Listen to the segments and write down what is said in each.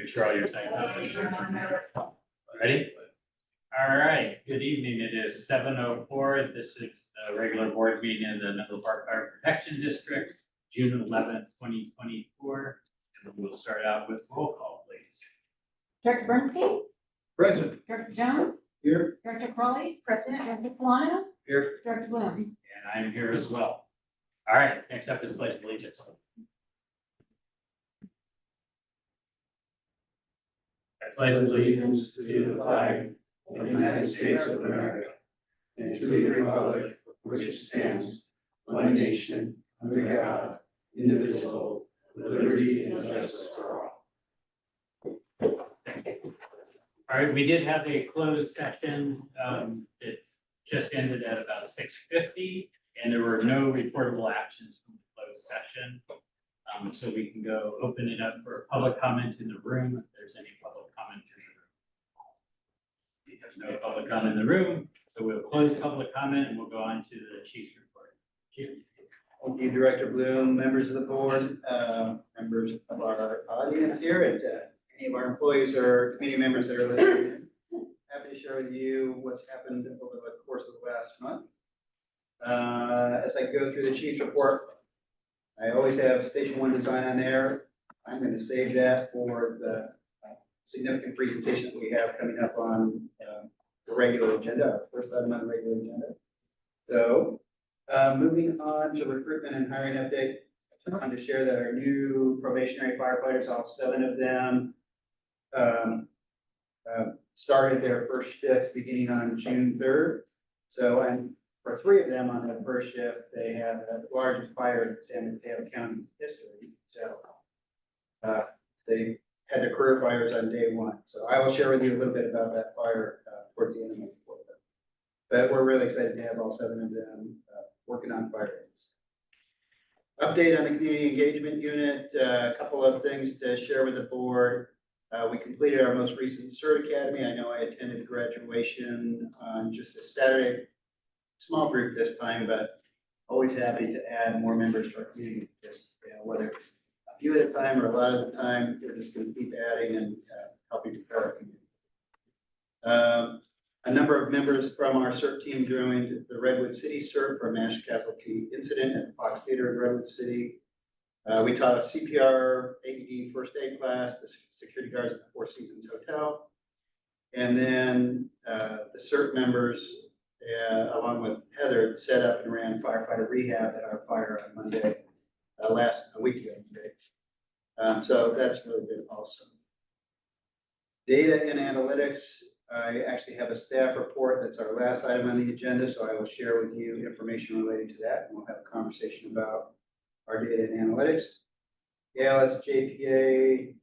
Make sure all your signs are ready. All right, good evening. It is 7:04. This is the regular board meeting in the Menlo Park Fire Protection District, June 11th, 2024. And we'll start out with roll call, please. Director Bernstein? Present. Director Jones? Here. Director Crawley? Present. Director Solano? Here. Director Bloom? And I'm here as well. All right, next up is pledge of allegiance. I pledge allegiance to the flag of the United States of America, and to the republic for which it stands, one nation, under God, indivisible, with liberty and justice for all. All right, we did have a closed session that just ended at about 6:50, and there were no reportable actions from the closed session. So we can go open it up for public comment in the room, if there's any public comment in the room. We have no public comment in the room, so we'll close public comment and we'll go on to the chief's report. Thank you, Director Bloom, members of the board, members of our audience here, and any of our employees or community members that are listening. Happy to share with you what's happened over the course of the last month. As I go through the chief's report, I always have Station 1 design on there. I'm going to save that for the significant presentation that we have coming up on the regular agenda, our first item on the regular agenda. So, moving on to recruitment and hiring update, I wanted to share that our new probationary firefighters, all 7 of them, started their first shift beginning on June 3rd. So, for 3 of them on the first shift, they had the largest fire in San Mateo County history. So, they had their career fires on day 1. So I will share with you a little bit about that fire towards the end of my report. But we're really excited to have all 7 of them working on fire days. Update on the community engagement unit, a couple of things to share with the board. We completed our most recent CERT Academy. I know I attended graduation on just this Saturday. Small group this time, but always happy to add more members to our community. Just whether it's a few at a time or a lot of the time, we're just going to keep adding and helping prepare our community. A number of members from our CERT team joined the Redwood City CERT for a mass casualty incident at the Fox Theater in Redwood City. We taught a CPR, AED first aid class, the security guards at the Four Seasons Hotel. And then the CERT members, along with Heather, set up and ran firefighter rehab at our fire on Monday, a week ago Monday. So that's really good also. Data and analytics, I actually have a staff report. That's our last item on the agenda, so I will share with you information related to that, and we'll have a conversation about our data and analytics. ALS JPA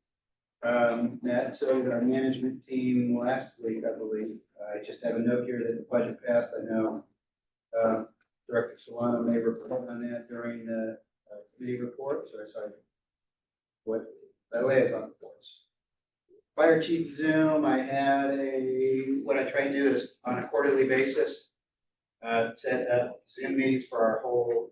met with our management team last week, I believe. I just have a note here that the budget passed. I know Director Solano may report on that during the committee report. Sorry, what the liaison reports. Fire Chief Zoom, I had what I try to do is on a quarterly basis, set up Zoom meetings for our whole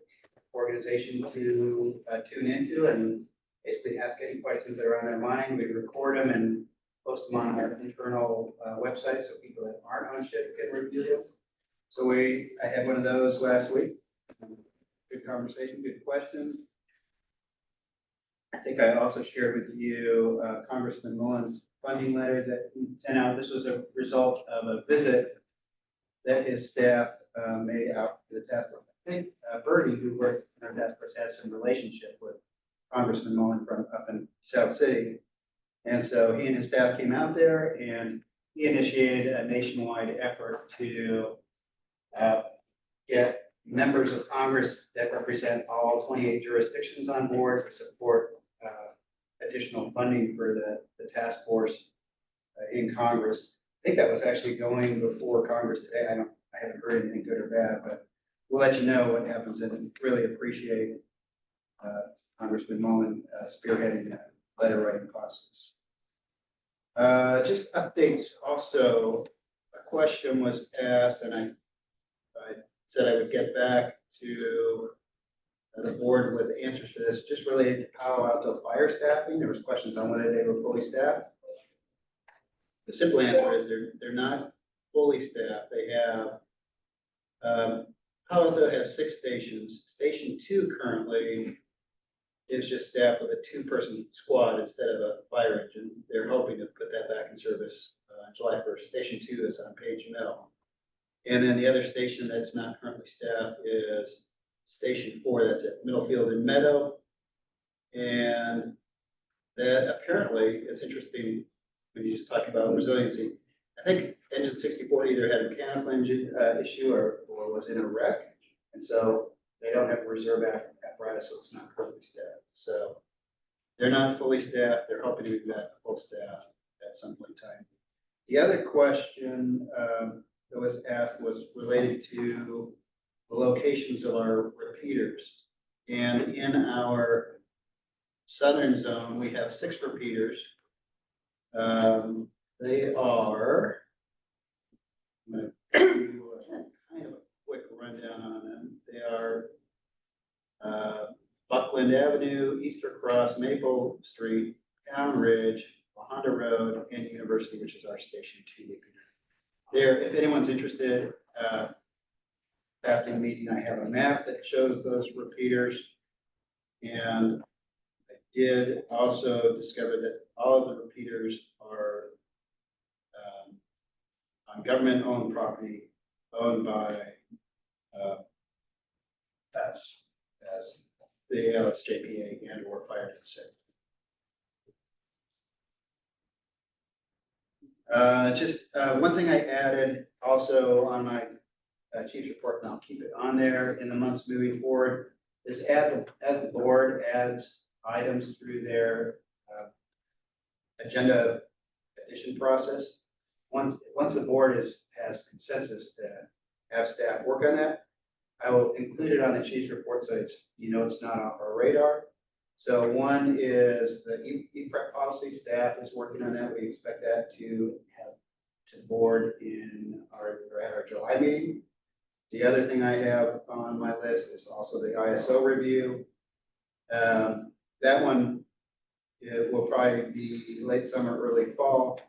organization to tune into and basically ask any questions that are on their mind. We record them and post them on our internal website so people that aren't on shift can review this. So I had one of those last week. Good conversation, good questions. I think I also shared with you Congressman Mullen's funding letter that he sent out. This was a result of a visit that his staff made out to the task force. I think Bertie, who worked in our task force, has some relationship with Congressman Mullen from up in South City. And so he and his staff came out there and he initiated a nationwide effort to get members of Congress that represent all 28 jurisdictions on board to support additional funding for the task force in Congress. I think that was actually going before Congress today. I haven't heard anything good or bad, but we'll let you know what happens and really appreciate Congressman Mullen spearheading that letter writing process. Just updates also, a question was asked and I said I would get back to the board with answers for this, just related to Palo Alto fire staffing. There was questions on whether they were fully staffed. the simple answer is they're not fully staffed. They have, Palo Alto has 6 stations. Station 2 currently is just staffed with a 2-person squad instead of a fire engine. They're hoping to put that back in service July 1st. Station 2 is on Page Mill. And then the other station that's not currently staffed is Station 4, that's at Middlefield and Meadow. And that apparently, it's interesting when you just talk about resiliency. I think engine 64 either had a mechanical engine issue or was in a wreck. And so they don't have a reserve apparatus, so it's not currently staffed. So they're not fully staffed. They're hoping to be back to full staff at some point in time. The other question that was asked was related to the locations of our repeaters. And in our southern zone, we have 6 repeaters. They are, I'm going to give you kind of a quick rundown on them. They are Buckland Avenue, Easter Cross, Maple Street, Town Ridge, Honda Road, and University, which is our Station 2 repeater. There, if anyone's interested, after the meeting, I have a map that shows those repeaters. And I did also discover that all of the repeaters are on government-owned property owned by us as the ALSJPA and or Fire to Save. Just one thing I added also on my chief's report, and I'll keep it on there in the months moving forward, is as the board adds items through their agenda addition process. Once the board has consensus to have staff work on that, I will include it on the chief's report so it's not off our radar. So one is the e-prep policy. Staff is working on that. We expect that to have to the board at our July meeting. The other thing I have on my list is also the ISO review. That one, it will probably be late summer, early fall.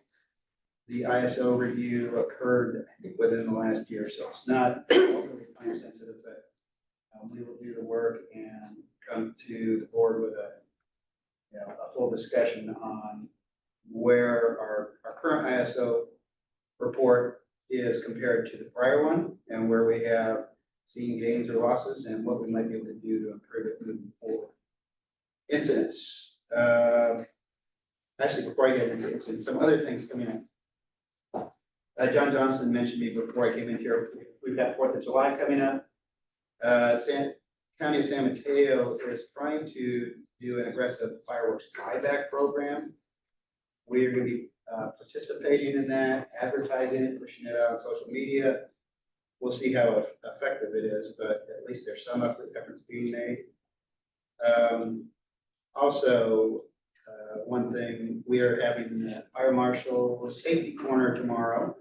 The ISO review occurred, I think, within the last year, so it's not overly time sensitive, but we will do the work and come to the board with a full discussion on where our current ISO report is compared to the prior one and where we have seen gains or losses and what we might be able to do to improve it moving forward. Incidents. Actually, before I get into incidents, some other things coming in. John Johnson mentioned me before I came in here. We've got 4th of July coming up. County of San Mateo is trying to do an aggressive fireworks buyback program. We are going to be participating in that, advertising it, pushing it out on social media. We'll see how effective it is, but at least there's some efforts being made. Also, one thing, we are having the fire marshal safety corner tomorrow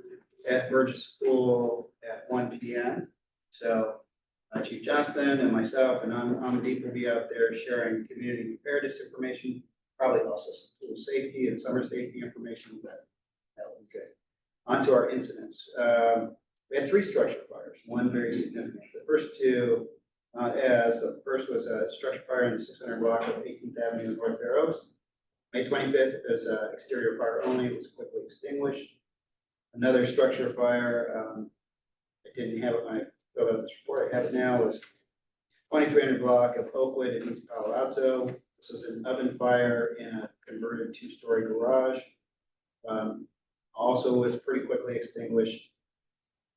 at Burgess School at 1 p.m. So Chief Johnston and myself and Amandeep will be out there sharing community preparedness information, probably also some pool safety and summer safety information, but that'll be good. On to our incidents. We had 3 structure fires, one very significant. The first 2, the first was a structure fire in the 600 block of 18th Avenue in North Fair Oaks. May 25th is exterior fire only, it was quickly extinguished. Another structure fire, I didn't have it when I filled out this report, I have it now, was 2300 block of Oakwood in East Palo Alto. This was an oven fire in a converted 2-story garage. Also was pretty quickly extinguished.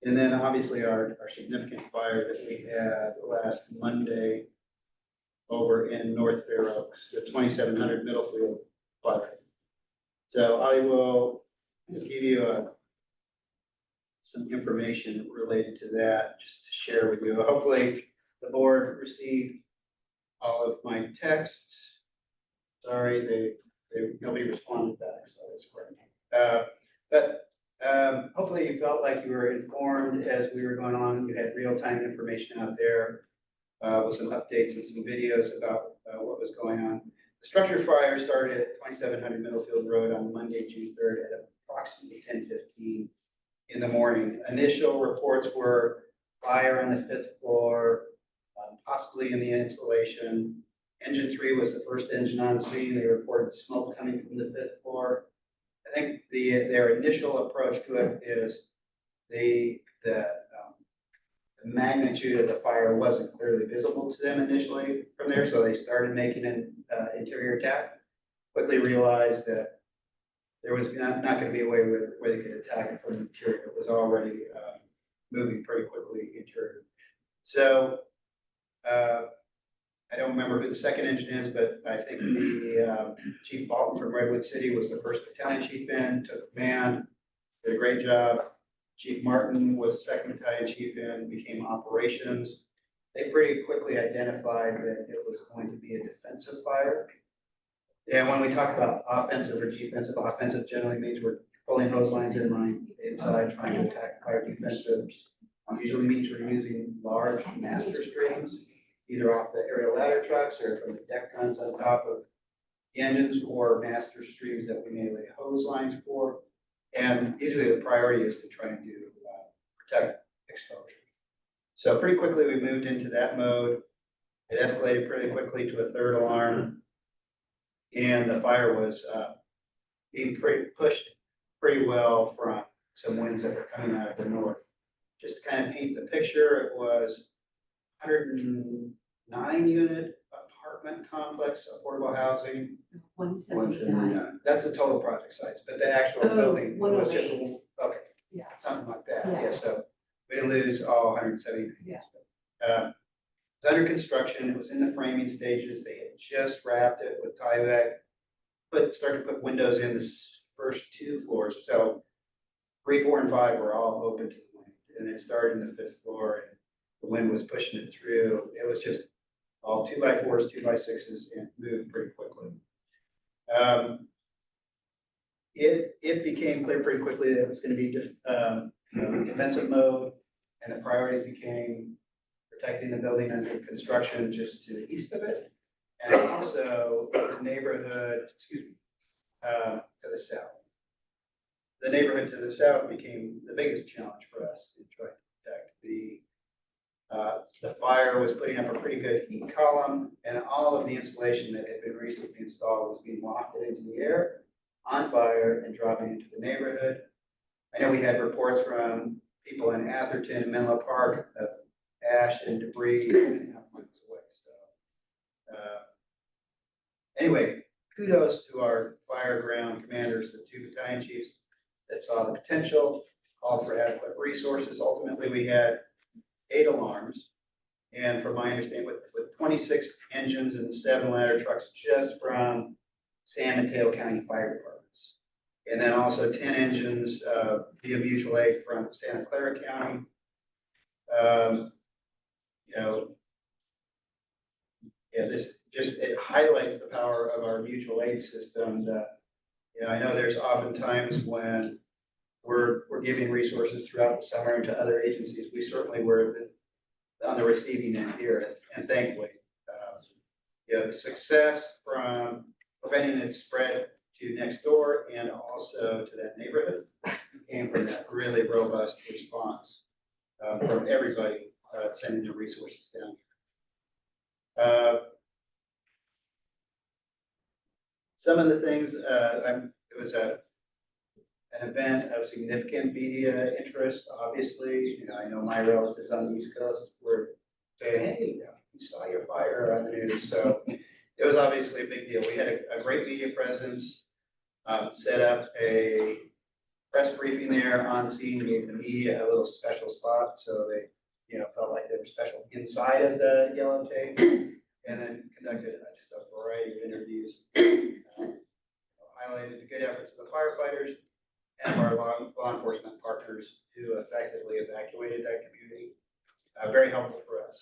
And then obviously our significant fire that we had last Monday over in North Fair Oaks, the 2700 Middlefield fire. So I will give you some information related to that just to share with you. Hopefully the board received all of my texts. Sorry, nobody responded back, so it's great. But hopefully you felt like you were informed as we were going on. You had real-time information out there with some updates and some videos about what was going on. The structure fire started at 2700 Middlefield Road on Monday, June 3rd at approximately 10:15 in the morning. Initial reports were fire on the 5th floor, possibly in the insulation. Engine 3 was the first engine on scene. They reported smoke coming from the 5th floor. I think their initial approach to it is the magnitude of the fire wasn't clearly visible to them initially from there, so they started making an interior attack. Quickly realized that there was not going to be a way where they could attack it from the interior. It was already moving pretty quickly interior. So I don't remember who the second engine is, but I think the Chief Bolton from Redwood City was the first battalion chief in, took command, did a great job. Chief Martin was the second battalion chief in, became operations. They pretty quickly identified that it was going to be a defensive fire. And when we talk about offensive or defensive, offensive generally means we're pulling hose lines in line inside, trying to attack fire. Defensive usually means we're using large master streams, either off the aerial ladder trucks or from the deck guns on top of the engines, or master streams that we may lay hose lines for. And usually the priority is to try and do protect exposure. So pretty quickly we moved into that mode. It escalated pretty quickly to a third alarm, and the fire was being pushed pretty well from some winds that were coming out of the north. Just to kind of paint the picture, it was 109 unit apartment complex, affordable housing. 179. That's the total project size, but the actual Oh, building was just, 108. okay. Yeah. Something like that, Yeah. yeah, so we didn't lose all 170. Yeah. It's under construction, it was in the framing stages, they had just wrapped it with Tyvek, started to put windows in the first 2 floors, so 3, 4, and 5 were all open to the wind, and it started in the 5th floor, and the wind was pushing it through. It was just all 2x4s, 2x6s, and moved pretty quickly. It became clear pretty quickly that it was going to be defensive mode, and the priorities became protecting the building under construction just to the east of it, and also the neighborhood, to the south. The neighborhood to the south became the biggest challenge for us in trying to protect. The fire was putting up a pretty good heat column, and all of the insulation that had been recently installed was being wafted into the air, on fire, and dropping into the neighborhood. I know we had reports from people in Atherton, Menlo Park, of ash and debris 1.5 miles away. So, anyway, kudos to our fire ground commanders, the 2 battalion chiefs that saw the potential, called for adequate resources. Ultimately, we had 8 alarms, and from my understanding, with 26 engines and 7 ladder trucks just from San Mateo County Fire Departments, and then also 10 engines via mutual aid from Santa Clara County. This just, it highlights the power of our mutual aid system. I know there's often times when we're giving resources throughout the summer to other agencies. We certainly were on the receiving end here, and thankfully, the success from preventing its spread to next door and also to that neighborhood came from that really robust response from everybody sending their resources down. Some of the things, it was an event of significant media interest, obviously. I know my relatives on the East Coast were saying, hey, we saw your fire on the news. So it was obviously a big deal. We had a great media presence, set up a press briefing there on scene, gave the media a little special spot. So they, felt like they were special inside of the yellow tape, and then conducted just a variety of interviews, highlighted the good efforts of the firefighters and of our law enforcement partners who effectively evacuated that community. Very helpful for us.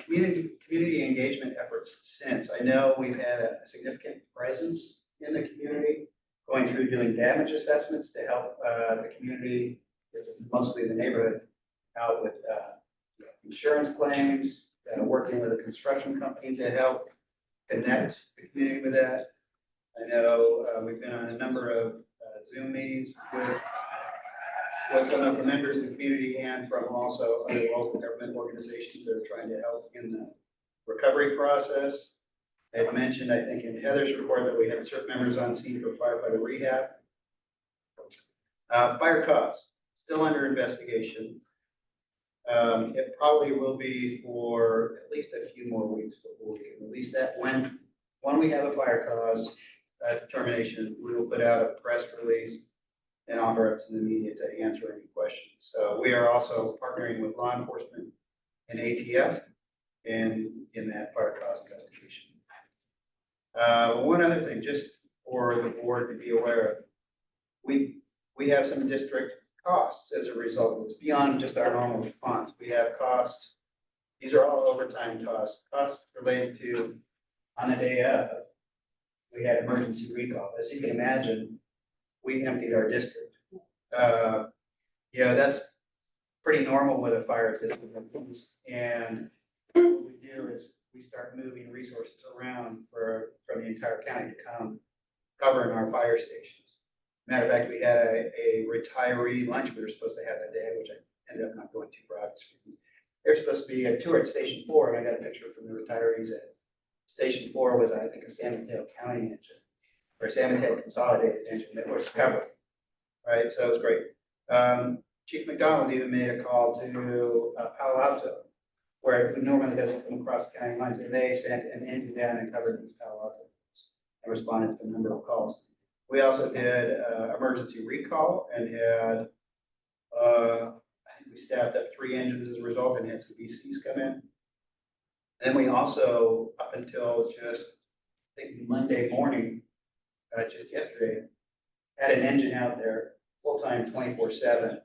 Community engagement efforts since. I know we've had a significant presence in the community, going through doing damage assessments to help the community, this is mostly the neighborhood, out with insurance claims, working with a construction company to help connect the community with that. I know we've been on a number of Zoom meetings with some of the members in the community and from also other local government organizations that are trying to help in the recovery process. I had mentioned, I think in Heather's report, that we had certain members on scene for firefighter rehab. Fire cause, still under investigation. It probably will be for at least a few more weeks before we can release that. When we have a fire cause determination, we will put out a press release and offer it to the media to answer any questions. So we are also partnering with law enforcement and ATF in that fire cause investigation. One other thing, just for the board to be aware of, we have some district costs as a result of this, beyond just our normal response. We have costs, these are all overtime costs related to, on the day of, we had emergency recall. As you can imagine, we emptied our district. That's pretty normal with a fire district. And what we do is we start moving resources around from the entire county to come covering our fire stations. Matter of fact, we had a retiree lunch we were supposed to have that day, which I ended up not going to for obvious reasons. They're supposed to be a tour at Station 4, and I got a picture from the retirees at Station 4 with, I think, a San Mateo County engine, or a San Mateo consolidated engine that was covered, right? So it was great. Chief McDonald even made a call to Palo Alto, where it normally doesn't come across the county lines, and they sent an engine down and covered these Palo Alto and responded to a number of calls. We also did emergency recall and had, I think we staffed up 3 engines as a result and had some VCs come in. Then we also, up until just, I think Monday morning, just yesterday, had an engine out there full-time 24/7,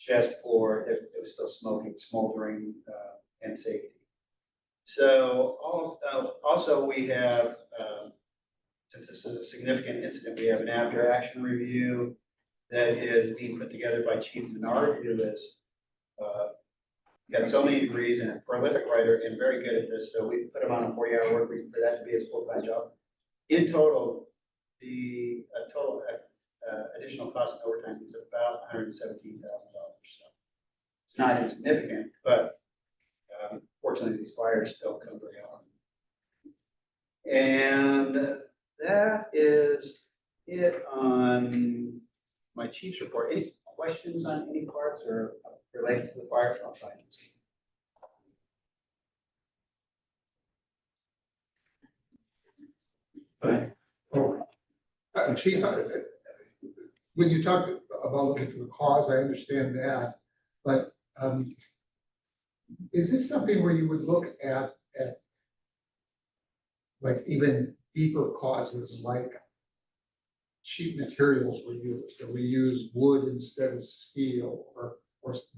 just for, it was still smoking, smoldering, and safety. So also we have, since this is a significant incident, we have an after action review that is being put together by Chief Menard, who has got so many degrees and a prolific writer and very good at this. So we put him on a 40-hour work week for that to be his full-time job. In total, the total additional cost in overtime is about $117,000. So it's not insignificant, but fortunately these fires don't come very often. And that is it on my chief's report. Any questions on any parts or related to the fire? I'll try and see. Chief, when you talk about looking for the cause, I understand that, but is this something where you would look at like even deeper causes, like cheap materials were used, or we use wood instead of steel, or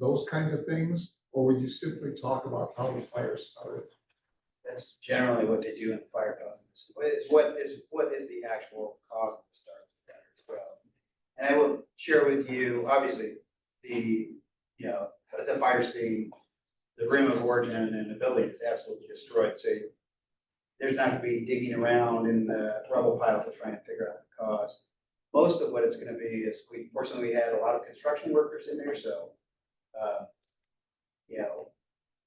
those kinds of things? Or would you simply talk about how the fire started? That's generally what they do in the fire causes. What is the actual cause of the start of the fire as well? And I will share with you, obviously, the fire scene, the room of origin and the building is absolutely destroyed. So there's not going to be digging around in the rubble pile to try and figure out the cause. Most of what it's going to be is, fortunately, we had a lot of construction workers in there, so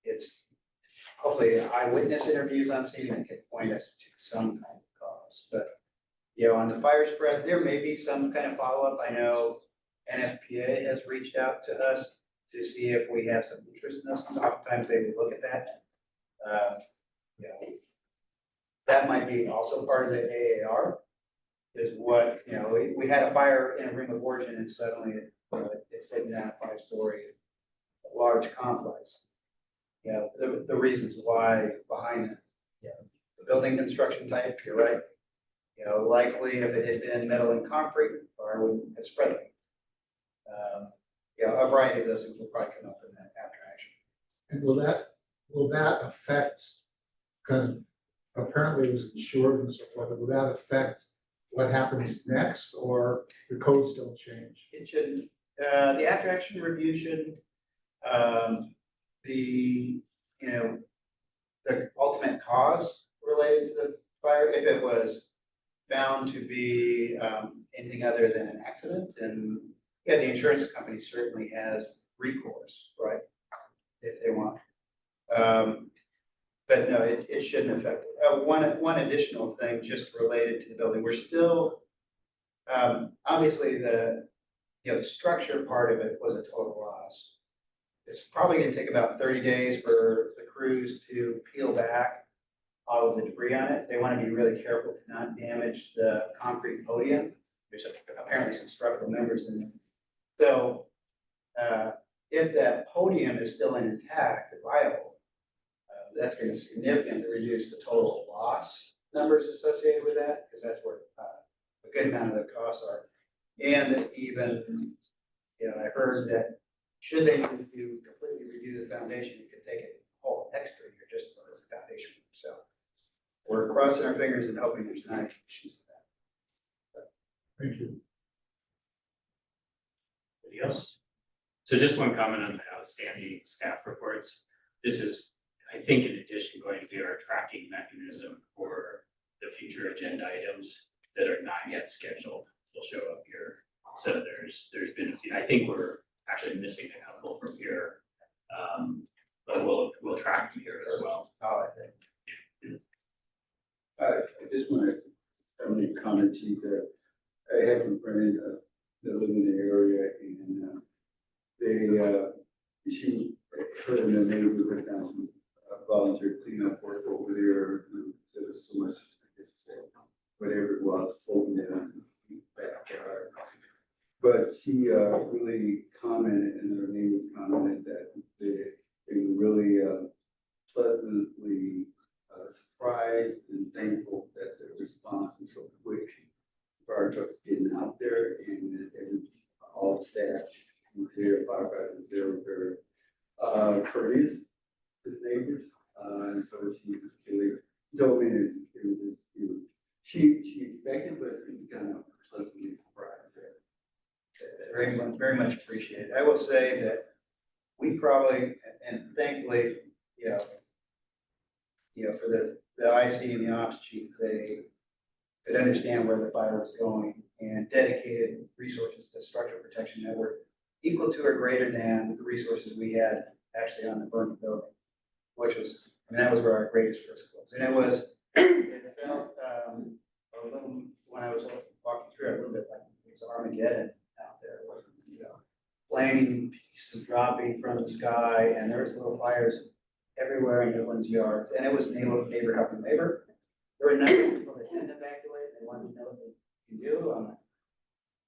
it's hopefully eyewitness interviews on scene that can point us to some kind of cause. But on the fire spread, there may be some kind of follow-up. I know NFPA has reached out to us to see if we have some interest in this. Oftentimes they would look at that. That might be also part of the AAR. Is what we had a fire in a room of origin, and suddenly it's taken down a 5-story large complex. The reasons why behind it. The building construction type, you're right. Likely if it had been metal and concrete, fire wouldn't have spread it. A variety of those things will probably come up in that after action. And will that affect kind of, apparently it was insured and so forth, will that affect what happens next, or the codes don't change? It shouldn't. The after action review should, the ultimate cause related to the fire, if it was found to be anything other than an accident, and yeah, the insurance company certainly has recourse, right? If they want. But no, it shouldn't affect it. One additional thing just related to the building, we're still, obviously the structure part of it was a total loss. It's probably gonna take about 30 days for the crews to peel back all of the debris on it. They wanna be really careful to not damage the concrete podium. There's apparently some structural members in there. So, if that podium is still intact and viable, that's gonna significantly reduce the total loss numbers associated with that, because that's where a good amount of the costs are. And even, I heard that should they need to completely redo the foundation, it could take it a whole extra year just for the foundation. So we're crossing our fingers and hoping there's not issues with that. Thank you. Anybody else? So just one comment on the outstanding staff reports. This is, I think, in addition, going to be our tracking mechanism for the future agenda items that are not yet scheduled. Will show up here. So there's been a few, I think we're actually missing a couple from here. But we'll track them here as well. Oh, I think. I just want to make a comment, Chief, that I have some friends that live in the area, and her and the neighbors went down some volunteer cleanup work over there. So there's so much, I guess, whatever it was, floating down in the backyard. But she really commented, and her neighbors commented that they were really pleasantly surprised and thankful that the response was so quick. Fire trucks getting out there, and that all the staff was there, firefighters, they were very courteous to the neighbors. And so she was really told me that it was just, she expected, but it was kind of pleasantly surprised there. Very much appreciated. I will say that we probably, and thankfully, for the IC and the ops chief, they could understand where the fire was going and dedicated resources to structural protection that were equal to or greater than the resources we had actually on the burning building, which was, that was where our greatest risk was. And it felt a little, when I was walking through it, a little bit like it was Armageddon out there, with, flaming pieces dropping from the sky, and there was little fires everywhere in everyone's yards, and it was neighbor helping neighbor. There were a number of people that didn't evacuate, they wanted to know what they can do.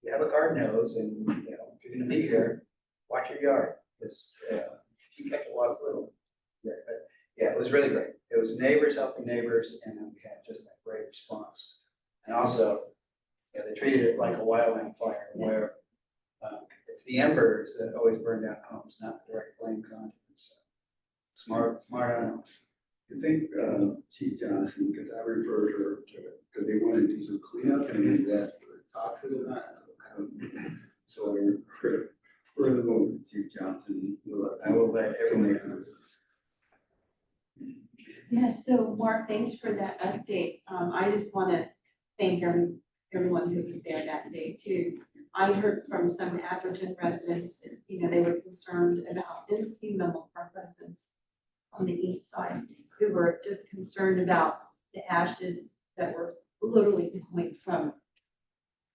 You have a garden hose, and if you're gonna be here, watch your yard, because if you catch a lots little. Yeah, but yeah, it was really great. It was neighbors helping neighbors, and then we had just that great response. And also, they treated it like a wildland fire, where it's the embers that always burn down homes, not the direct flame conduit. So smart on. I think Chief Johnson, because I referred her to it, because they wanted to do some cleanup, and that's what toxic or not. I don't know. So I referred the moment to Chief Johnson. I will let everyone know. Yeah, so Mark, thanks for that update. I just want to thank everyone who was there that day too. I heard from some Atherton residents that, they were concerned about, and a few Menlo Park residents on the east side who were just concerned about the ashes that were literally going from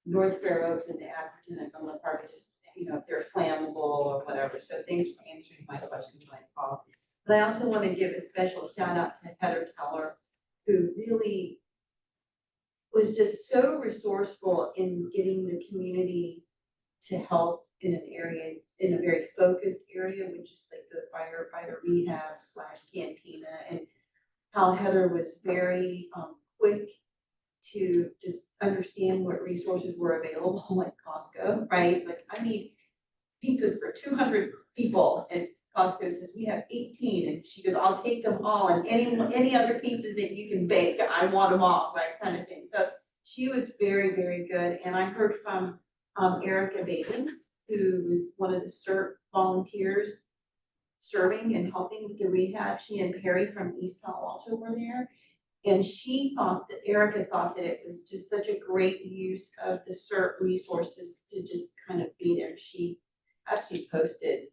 North Fair Oaks into Atherton and Menlo Park, just, if they're flammable or whatever. So thanks for answering my questions, my call. But I also want to give a special shout out to Heather Keller, who really was just so resourceful in getting the community to help in an area, in a very focused area, which is like the firefighter rehab / cantina, and how Heather was very quick to just understand what resources were available, like Costco, right? Like, I need pizzas for 200 people, and Costco says we have 18, and she goes, I'll take them all, and any other pizzas that you can bake, I want them all, right, kind of thing. So she was very, very good. And I heard from Erica Baden, who was one of the CERT volunteers serving and helping with the rehab. She and Perry from East Palo Alto were there. And she thought that, Erica thought that it was just such a great use of the CERT resources to just kind of be there. She actually posted,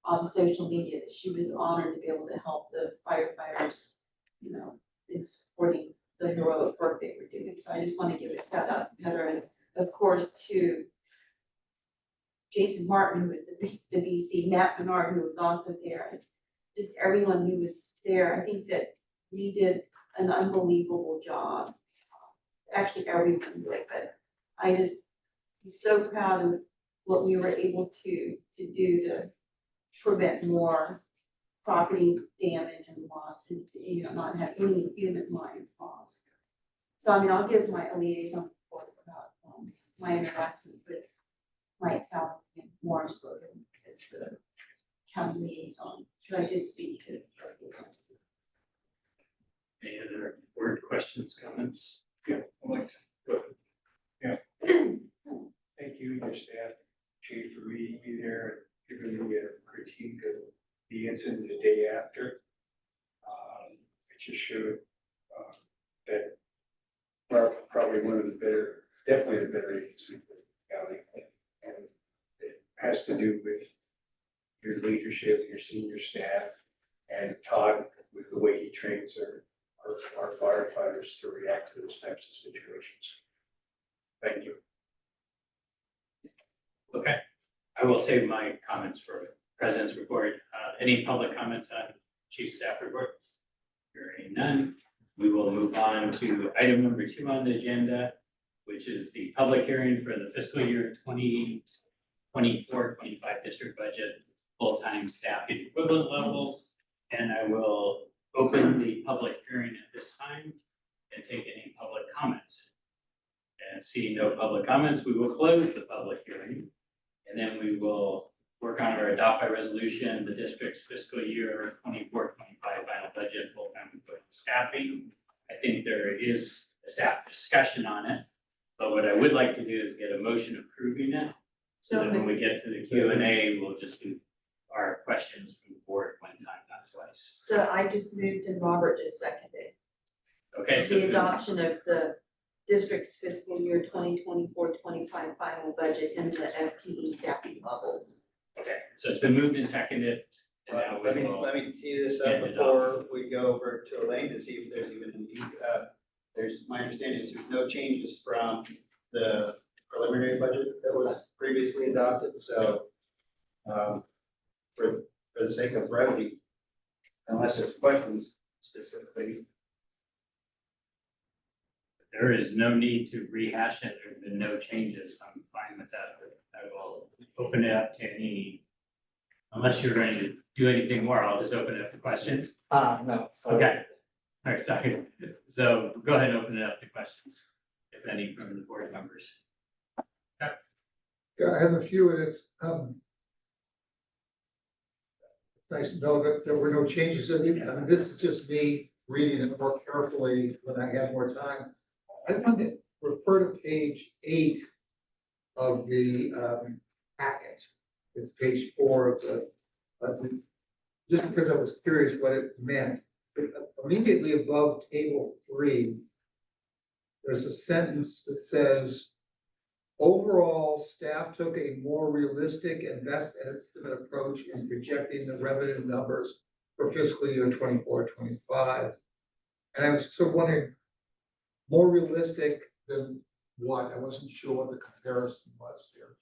on social media that she was honored to be able to help the firefighters, you know, in supporting the heroic work they were doing. So I just want to give a shout out to Heather and of course to Jason Martin, who was the VC, Matt Menard, who was also there, and just everyone who was there. I think that we did an unbelievable job. Actually, everyone did, but I just am so proud of what we were able to do to prevent more property damage and loss and, you know, not have any human life lost. So I mean, I'll give my liaison report about my interactions with Mike Cal and Morris Logan as the county liaison, because I did speak to. Any other word questions, comments? Yeah, I'd like to, go ahead. Yeah. Thank you, your staff, chief, for meeting me there, and giving me a critique of the incident the day after. It just showed, that probably one of the better, definitely the better agencies in the county. And it has to do with your leadership, your senior staff, and Todd with the way he trains our firefighters to react to those types of situations. Thank you. Okay, I will save my comments for president's report. Any public comment on chief staff report? Hearing none, we will move on to item number 2 on the agenda, which is the public hearing for the fiscal year 2024-25 district budget, full-time staff and equivalent levels. And I will open the public hearing at this time and take any public comments. And seeing no public comments, we will close the public hearing. And then we will work on our adopt by resolution, the district's fiscal year 24-25 final budget, full-time equivalent staffing. I think there is a staff discussion on it, but what I would like to do is get a motion approving it. So that when we get to the Q&A, we'll just do our questions from the board one time, not twice. So I just moved and Robert just seconded. Okay, so The adoption of the district's fiscal year 2024-25 final budget and the FTE staffing level. okay, so it's been moved and seconded. And now Let we will, me tee this up hand it before we go over to Elaine to see if there's even a need. My understanding is there's no changes from the preliminary budget that was previously adopted, so for the sake of brevity, unless there's questions specifically. there is no need to rehash it. There have been no changes. I'm fine with that. I will open it up to any, unless you're going to do anything more, I'll just open it up to questions. No, so. Okay. All right, sorry. So go ahead and open it up to questions, if any, from the board members. Yeah, I have a few, and it's, nice to know that there were no changes in it. I mean, this is just me reading it more carefully when I had more time. I want to refer to page 8 of the packet. It's page 4 of the, just because I was curious what it meant. Immediately above table 3, there's a sentence that says, overall, staff took a more realistic and best estimate approach in projecting the revenue numbers for fiscal year 24-25. And I was sort of wondering, more realistic than what? I wasn't sure what the comparison was here.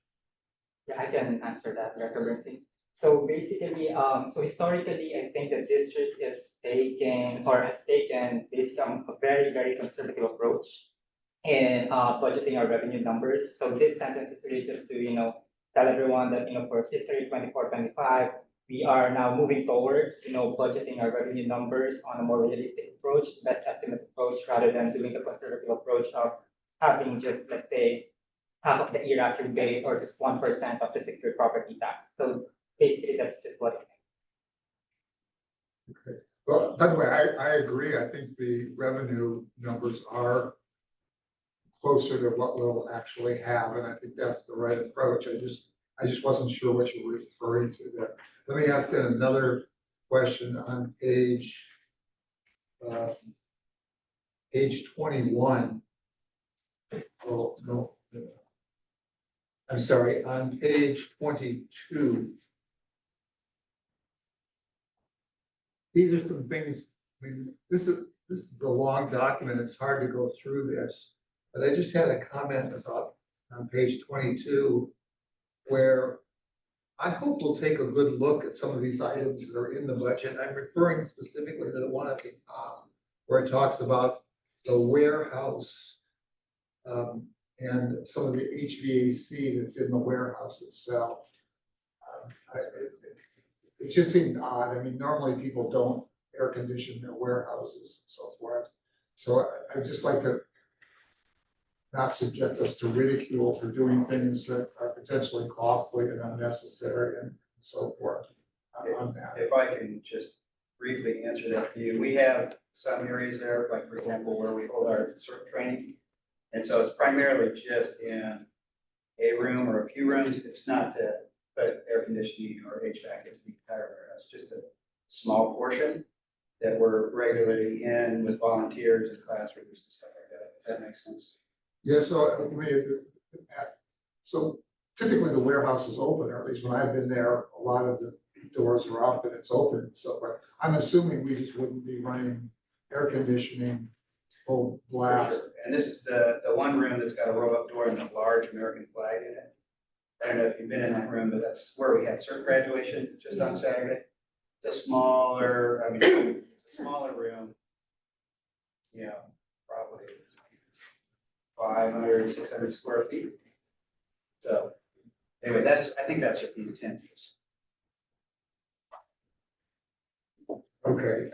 Yeah, I can answer that, Director Bernstein. So basically, so historically, I think the district is taking or has taken basically a very, very conservative approach in budgeting our revenue numbers. So this sentence is really just to, tell everyone that, for history 24-25, we are now moving towards, budgeting our revenue numbers on a more realistic approach, best estimate approach, rather than doing the conservative approach of having just, let's say, half of the year actually paid or just 1% of the secured property tax. So basically, that's just what. Okay. Well, by the way, I agree. I think the revenue numbers are closer to what we'll actually have, and I think that's the right approach. I just wasn't sure what you were referring to there. Let me ask then another question on page page 21. Oh, no. I'm sorry, on page 22. These are some things, I mean, this is a long document, it's hard to go through this. But I just had a comment about on page 22, where I hope we'll take a good look at some of these items that are in the budget. I'm referring specifically to the one at the top, where it talks about the warehouse and some of the HVAC that's in the warehouse itself. It just seemed odd. I mean, normally people don't air condition their warehouses and so forth. So I'd just like to not subject us to ridicule for doing things that are potentially costly and unnecessary and so forth on that. If I can just briefly answer that for you, we have some areas there, like for example, where we hold our CERT training. And so it's primarily just in a room or a few rooms. It's not to put air conditioning or HVAC into the entire warehouse, just a small portion that we're regularly in with volunteers and classrooms and stuff like that, if that makes sense. Yeah, so I mean, so typically the warehouse is open, or at least when I've been there, a lot of the doors are up and it's open and so forth. I'm assuming we just wouldn't be running air conditioning full For blast. sure. And this is the one room that's got a roll-up door and a large American flag in it. I don't know if you've been in that room, but that's where we had CERT graduation just on Saturday. It's a smaller, I mean, it's a smaller room. Yeah, probably 500, 600 square feet. So anyway, I think that's what the intent is. Okay,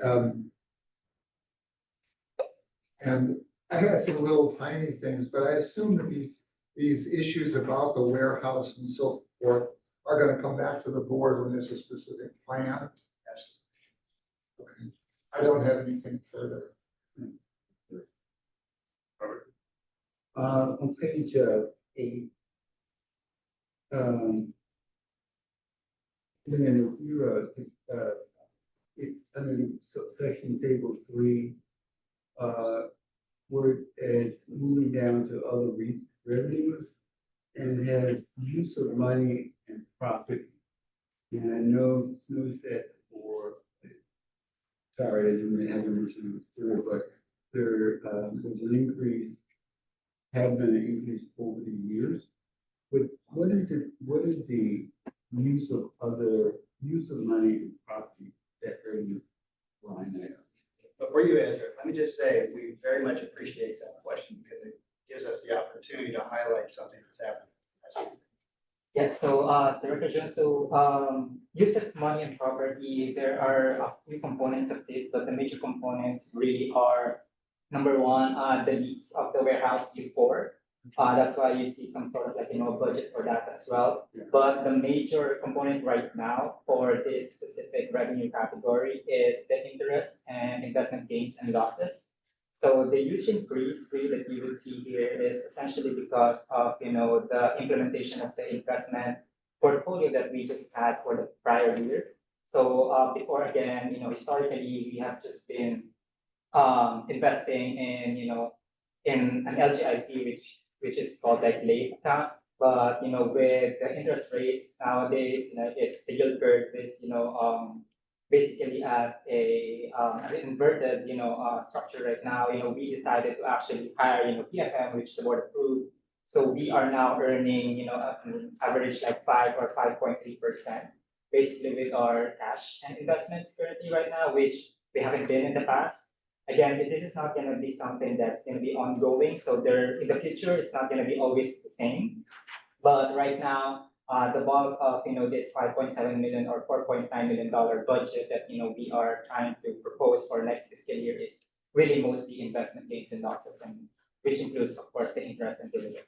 and I had some little tiny things, but I assume that these issues about the warehouse and so forth are gonna come back to the board when there's a specific plan. Okay, I don't have anything further. On page 8. Then you it's under section table 3, where it's moving down to other revenues, and it has use of money and profit. And I noticed that sorry, I didn't have to mention it before, but there was an increase, have been an increase over the years. But what is the use of money and property that revenue line item? Before you answer, let me just say, we very much appreciate that question because it gives us the opportunity to highlight something that's happening. That's Yeah, so Director Jones, so use of money and property, there are a few components of this, but the major components really are number one, the lease of the warehouse before. That's why you see some sort of like, budget for that as well. Yeah. But the major component right now for this specific revenue category is the interest and investment gains and losses. So the huge increase really that you will see here is essentially because of, the implementation of the investment portfolio that we just had for the prior year. So before again, historically, we have just been investing in, in an LGIP, which is called like late account. But with the interest rates nowadays, if the yield curve is basically at an inverted structure right now, we decided to actually hire PFM, which the board approved. So we are now earning an average like 5 or 5.3%, basically with our cash and investments currently right now, which we haven't been in the past. Again, this is not going to be something that's going to be ongoing. So in the future, it's not going to be always the same. But right now, the bulk of this 5.7 million or $4.9 million budget that we are trying to propose for next fiscal year is really mostly investment gains and losses, and which includes, of course, the interest and dividends.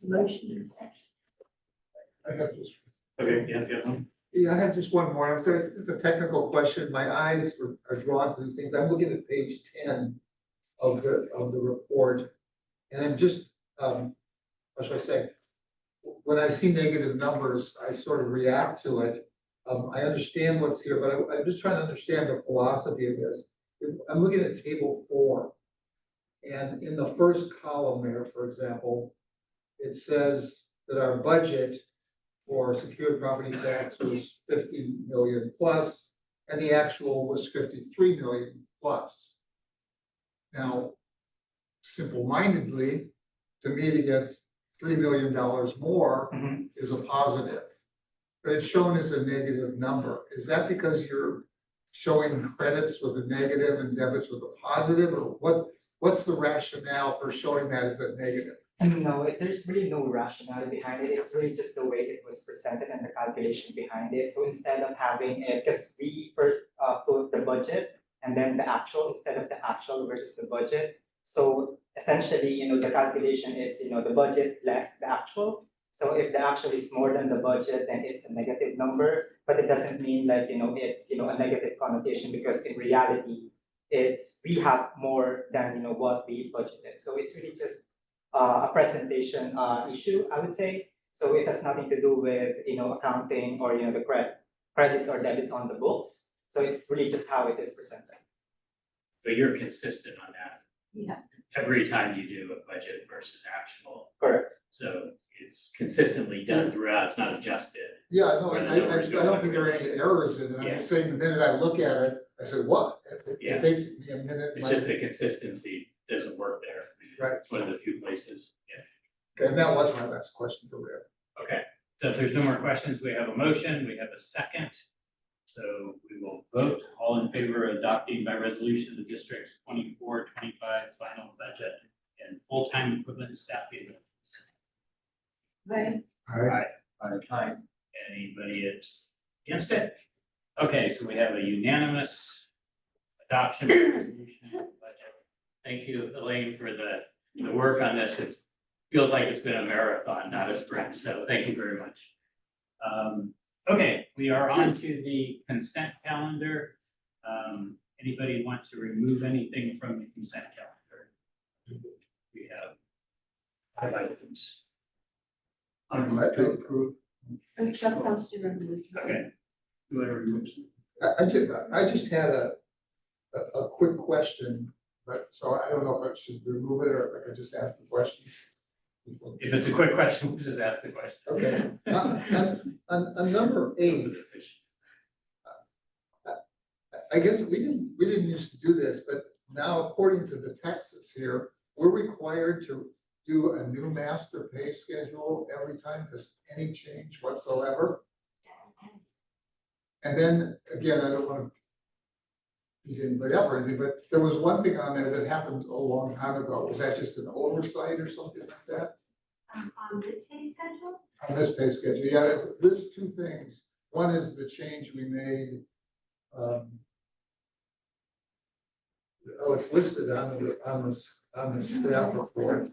Motion and second. I have just, Okay, yeah. yeah, I have just one more. I'm sorry, it's a technical question. My eyes are drawn to these things. I'm looking at page 10 of the report. And I'm just, what should I say? When I see negative numbers, I sort of react to it. I understand what's here, but I'm just trying to understand the philosophy of this. I'm looking at table 4. And in the first column there, for example, it says that our budget for secured property tax was 50 million plus, and the actual was 53 million plus. Now, simple-mindedly, to me, to get $3 million more Mhm. is a positive. But it's shown as a negative number. Is that because you're showing credits with a negative and debits with a positive, or what's the rationale for showing that as a negative? And no, there's really no rationale behind it. It's really just the way it was presented and the calculation behind it. So instead of having it, because we first put the budget and then the actual instead of the actual versus the budget. So essentially, the calculation is, the budget less the actual. So if the actual is more than the budget, then it's a negative number, but it doesn't mean like, it's, a negative connotation because in reality, we have more than, what we budgeted. So it's really just a presentation issue, I would say. So it has nothing to do with, accounting or, the credits or debits on the books. So it's really just how it is presented. But you're consistent on that Yeah. every time you do a budget versus actual. Correct. So it's consistently done throughout, it's not adjusted. Yeah, no, Where the I numbers go don't think there are any errors in it. I'm Yeah. just saying the minute I look at it, I said, what? Yeah. It takes me a minute. It's just the consistency doesn't work there. Right. It's one of the few places, yeah. Okay, and that was my last question for Rick. Okay, so if there's no more questions, we have a motion, we have a second. So we will vote, all in favor of adopting by resolution the district's 24-25 final budget and full-time equivalent staffing. Right. All right, Aye. Anybody against it? Okay, so we have a unanimous adoption of the resolution of the budget. Thank you, Elaine, for the work on this. It feels like it's been a marathon, not a sprint, so thank you very much. Okay, we are on to the consent calendar. Anybody want to remove anything from the consent calendar? We have 5 items. I'm glad to approve. And Chuck wants to remove. Okay. You wanna remove some? I just had a quick question, but so I don't know if I should remove it or if I could just ask the question. If it's a quick question, we'll just ask the question. Okay, on number 8, I guess we didn't used to do this, but now according to the Texas here, we're required to do a new master pay schedule every time there's any change whatsoever. And then, again, I don't want to beat anybody up or anything, but there was one thing on there that happened a long time ago. Was that just an oversight or something like that? On this pay schedule? On this pay schedule, yeah, there's 2 things. One is the change we made. It's listed on the staff report.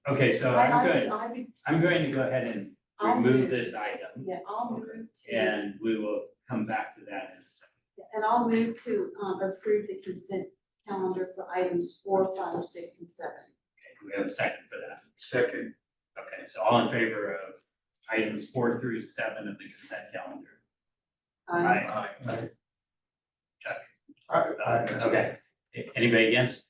Okay, so I'm going to go ahead and I'll remove move. this item, Yeah, I'll move to, and we will come back to that in a second. and I'll move to approve the consent calendar for items 4, 5, 6, and 7. Okay, we have a second for that. Second. Okay, so all in favor of items 4 through 7 of the consent calendar? Aye. Chuck? Okay, anybody against?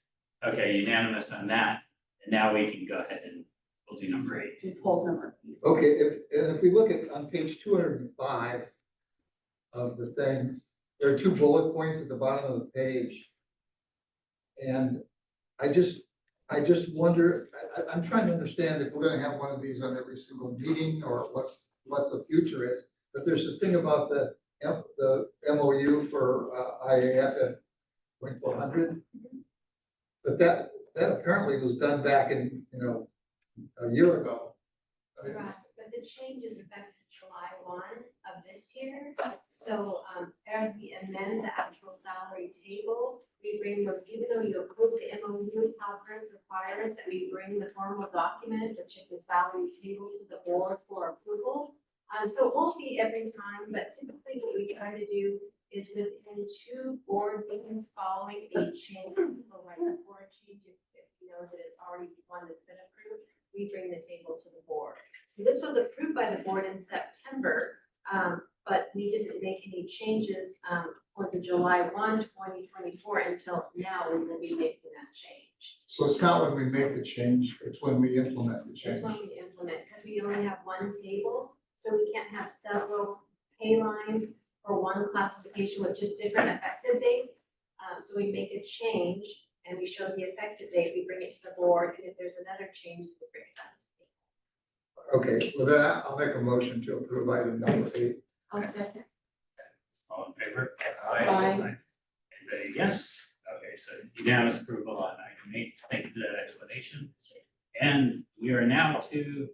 Okay, unanimous on that, and now we can go ahead and we'll do number 8. To pull number. Okay, if we look at on page 205 of the thing, there are 2 bullet points at the bottom of the page. And I just wonder, I'm trying to understand if we're gonna have one of these on every single meeting or what the future is. But there's this thing about the MOU for IAFF 2400. But that apparently was done back in, a year ago. I mean, Right, but the change is effective July 1 of this year. So as we amend the actual salary table, we bring those, even though you approve the MOU, Calvert requires that we bring the formal document, which is the salary table, to the board for approval. So it won't be every time, but typically what we try to do is within 2 board meetings following a change, so right before a change, if you know that it's already one that's been approved, we bring the table to the board. So this was approved by the board in September, but and you didn't make any changes, for the July 1, 2024 until now, we will be making that change. So it's not when we make the change, it's when we implement the That's change. when we implement, because we only have one table, so we can't have several pay lines for one classification with just different effective dates. So we make a change and we show the effective date, we bring it to the board, and if there's another change, we bring it back to the table. Okay, with that, I'll make a motion to approve item number 8. I'll second. All in favor? Aye. Anybody yes? Okay, so unanimous approval on item 8. Thank you for that explanation. And we are now to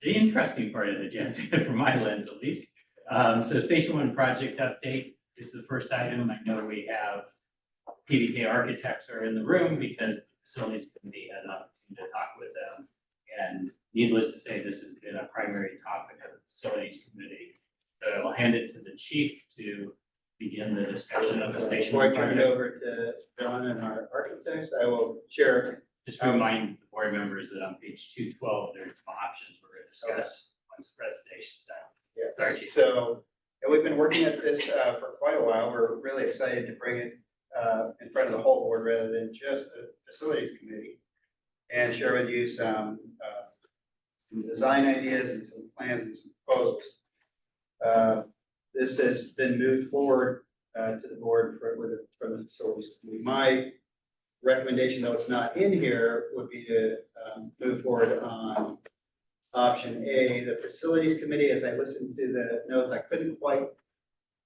the interesting part of the agenda, from my lens at least. So Station 1 project update is the first item. I know we have PDK architects are in the room because the facilities committee had an opportunity to talk with them. And needless to say, this has been a primary topic of the facilities committee. So I'll hand it to the chief to begin the discussion of the Station Before 1 I turn it project. over to John and our architects, I will share. Just remind the board members that on page 212, there's some options we're going to discuss once the presentation's done. Sorry, Chief. So, and we've been working at this for quite a while. We're really excited to bring it in front of the whole board rather than just the facilities committee. And share with you some design ideas and some plans and some proposals. This has been moved forward to the board from the facilities committee. My recommendation, though it's not in here, would be to move forward on option A. The facilities committee, as I listened to the notes, I couldn't quite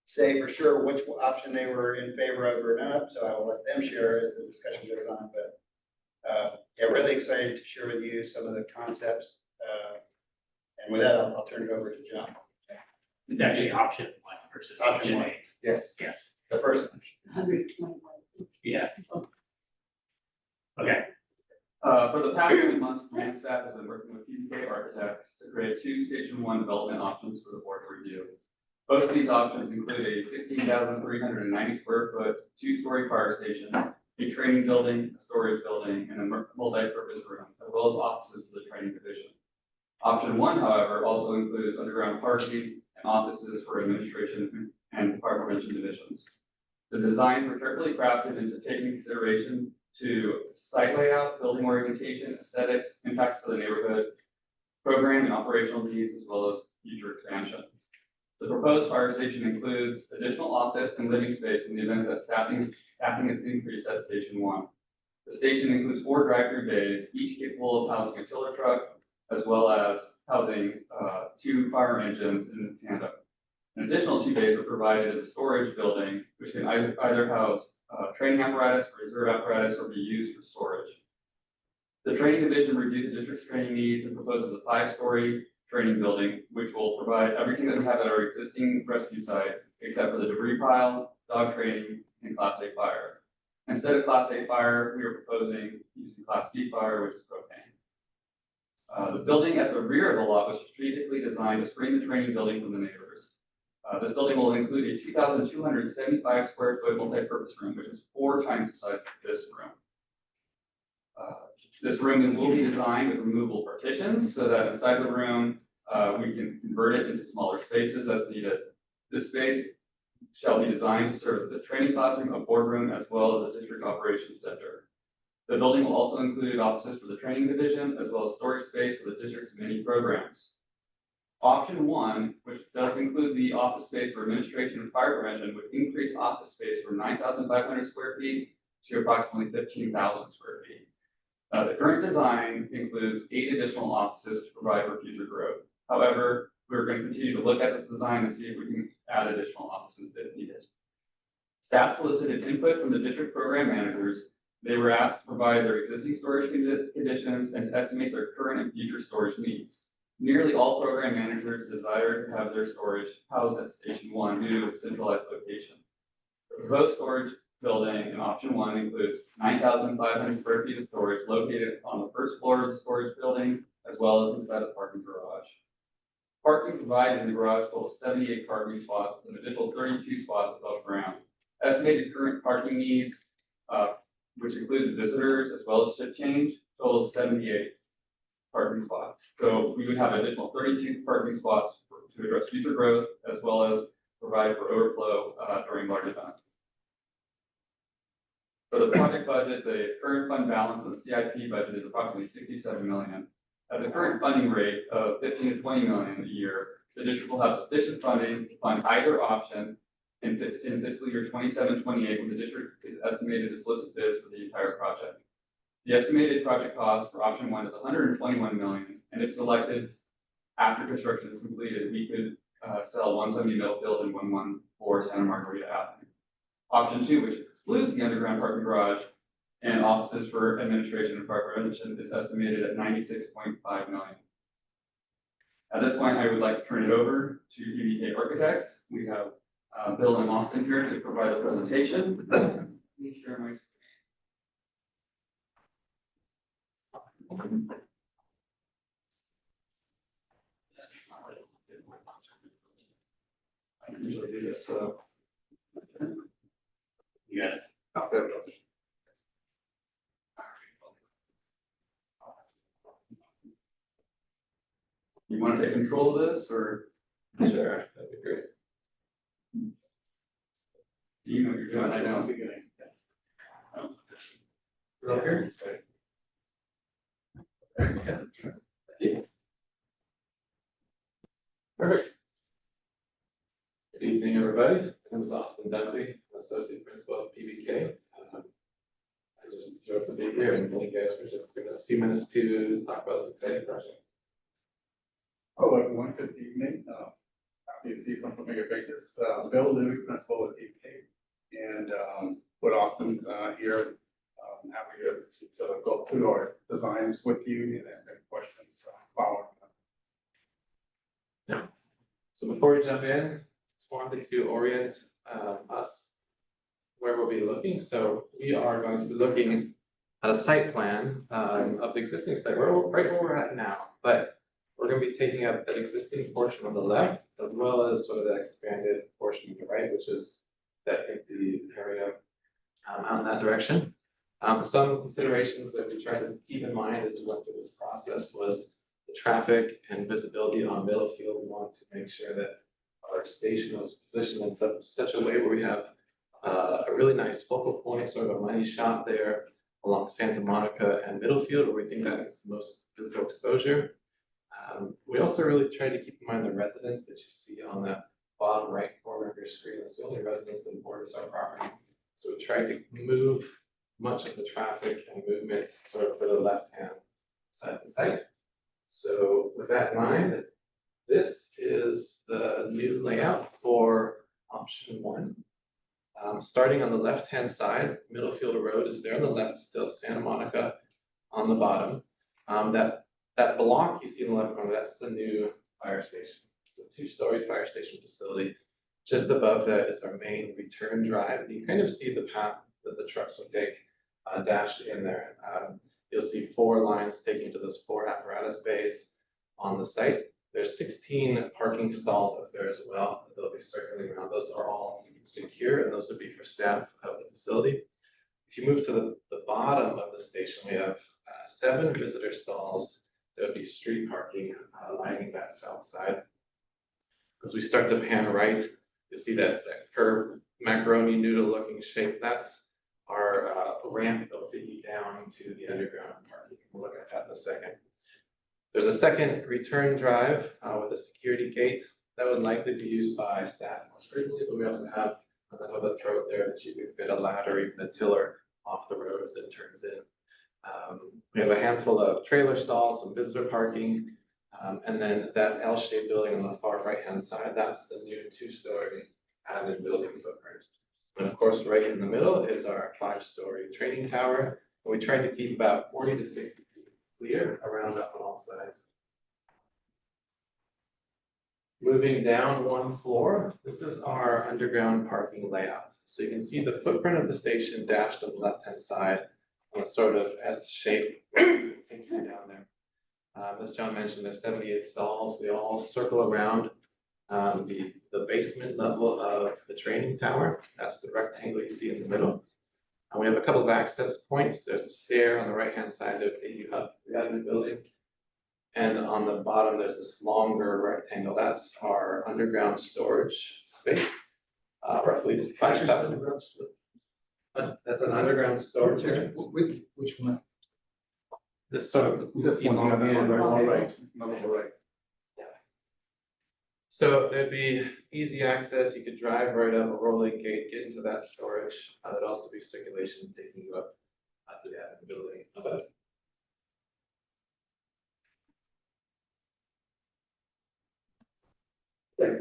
say for sure which option they were in favor of or not, so I will let them share as the discussion goes on, but yeah, really excited to share with you some of the concepts. And with that, I'll turn it over to John. It's actually option 1 versus Option option one. A. Yes, Yes, the first. 121. yeah. Okay, For the past few months, command staff has been working with PDK architects to create 2 Station 1 development options for the board to review. Both of these options include a 16,390 square foot, 2-story fire station, a training building, a storage building, and a multi-purpose room, as well as offices for the training division. Option 1, however, also includes underground parking and offices for administration and fire prevention divisions. The designs were carefully crafted into taking consideration to site layout, building orientation, aesthetics, impacts to the neighborhood, program and operational needs, as well as future expansion. The proposed fire station includes additional office and living space in the event that staffing is increased at Station 1. The station includes 4 drive-through bays, each capable of housing a tiller truck, as well as housing 2 fire engines in tandem. An additional 2 bays are provided in the storage building, which can either house training apparatus, reserve apparatus, or be used for storage. The training division reviewed the district's training needs and proposes a 5-story training building, which will provide everything that we have at our existing rescue site, except for the debris pile, dog training, and Class A fire. Instead of Class A fire, we are proposing using Class B fire, which is propane. The building at the rear of the lot was strategically designed to screen the training building from the neighbors. This building will include a 2,275 square foot multi-purpose room, which is 4 times the size of this room. This room will be designed with removable partitions so that inside the room, we can convert it into smaller spaces as needed. This space shall be designed to serve as a training classroom, a boardroom, as well as a district operations center. The building will also include offices for the training division, as well as storage space for the district's many programs. Option 1, which does include the office space for administration and fire prevention, would increase office space from 9,500 square feet to approximately 15,000 square feet. The current design includes 8 additional offices to provide for future growth. However, we're going to continue to look at this design and see if we can add additional offices if needed. Staff solicited input from the district program managers. They were asked to provide their existing storage conditions and estimate their current and future storage needs. Nearly all program managers desire to have their storage housed at Station 1 due to its centralized location. The proposed storage building in option 1 includes 9,500 square feet of storage located on the first floor of the storage building, as well as inside the parking garage. Parking provided in the garage totals 78 parking spots with an additional 32 spots above ground. Estimated current parking needs, which includes visitors as well as shift change, totals 78 parking spots. So we would have additional 32 parking spots to to address future growth as well as provide for overflow during large events. For the project budget, the current fund balance of the CIP budget is approximately 67 million. At the current funding rate of 15 to 20 million a year, the district will have sufficient funding to fund either option in fiscal year 27-28, when the district is estimated to solicit bids for the entire project. The estimated project cost for option 1 is 121 million, and if selected after construction is completed, we could sell 170 Millfield and 114 Santa Margarita Avenue. Option 2, which excludes the underground parking garage and offices for administration and park prevention, is estimated at 96.5 million. At this point, I would like to turn it over to EVK Architects. We have Bill and Austin here to provide a presentation. Let me share my screen. I usually do this, so. You got it. Oh, there we go. You want to take control of this, or? Sure, that'd be great. You know what you're doing, I know. We're up here? Perfect. Good evening, everybody. My name is Austin Dunkley, I'm Associate Principal of PBK. I just enjoyed to be here and thank you guys for just giving us a few minutes to talk about this exciting project. Hello, everyone. Good evening. Happy to see some familiar faces. Bill Louie, Principal at PBK, and with Austin here. Happy to go through our designs with you and any questions following. So before we jump in, just wanted to orient us where we'll be looking. So we are going to be looking at a site plan of the existing site, right where we're at now, but we're going to be taking up that existing portion on the left, as well as sort of that expanded portion on the right, which is that empty area out in that direction. Some considerations that we tried to keep in mind as we went through this process was the traffic and visibility on Middlefield. We wanted to make sure that our station was positioned in such a way where we have a really nice focal point, sort of a money shot there along Santa Monica and Middlefield, where we think that is the most visible exposure. We also really tried to keep in mind the residents that you see on the bottom right corner of your screen. It's the only residents that borders our property. So we tried to move much of the traffic and movement sort of to the left-hand side of the site. So with that in mind, this is the new layout for option 1. Starting on the left-hand side, Middlefield Road is there on the left still, Santa Monica on the bottom. That block you see in the left corner, that's the new fire station. It's a 2-story fire station facility. Just above that is our main return drive. And you kind of see the path that the trucks will take dashed in there. You'll see 4 lines taking to those 4 apparatus bays on the site. There's 16 parking stalls up there as well that they'll be circling around. Those are all secure, and those would be for staff of the facility. If you move to the bottom of the station, we have 7 visitor stalls. There would be street parking lining that south side. As we start to pan right, you'll see that curved macaroni noodle looking shape. That's our ramp that will take you down to the underground parking. We'll look at that in a second. There's a second return drive with a security gate that would likely be used by staff most frequently, but we also have another throat there that you can fit a ladder or even a tiller off the road as it turns in. We have a handful of trailer stalls, some visitor parking, and then that L-shaped building on the far right-hand side, that's the new 2-story added building footprint. And of course, right in the middle is our 5-story training tower. And we tried to keep about 40 to 60 feet clear around that on all sides. Moving down 1 floor, this is our underground parking layout. So you can see the footprint of the station dashed on the left-hand side on a sort of S-shape takes you down there. As John mentioned, there's 78 stalls. They all circle around the basement level of the training tower. That's the rectangle you see in the middle. We have a couple of access points. There's a stair on the right-hand side that you have the admin building. And on the bottom, there's this longer rectangle, that's our underground storage space, roughly 5,000. That's an underground storage area. Which one? This sort of. This one, on the right, number right. So there'd be easy access, you could drive right up a rolling gate, get into that storage, there'd also be circulation taking you up to the admin building above.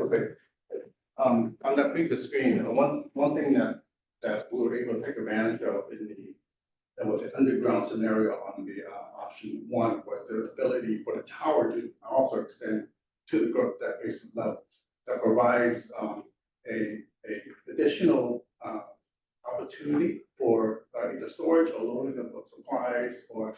Okay. On that previous screen, one thing that we were able to take advantage of that was an underground scenario on the option one was the ability for the tower to also extend to the growth that basement level. That provides a additional opportunity for either storage or loading of supplies or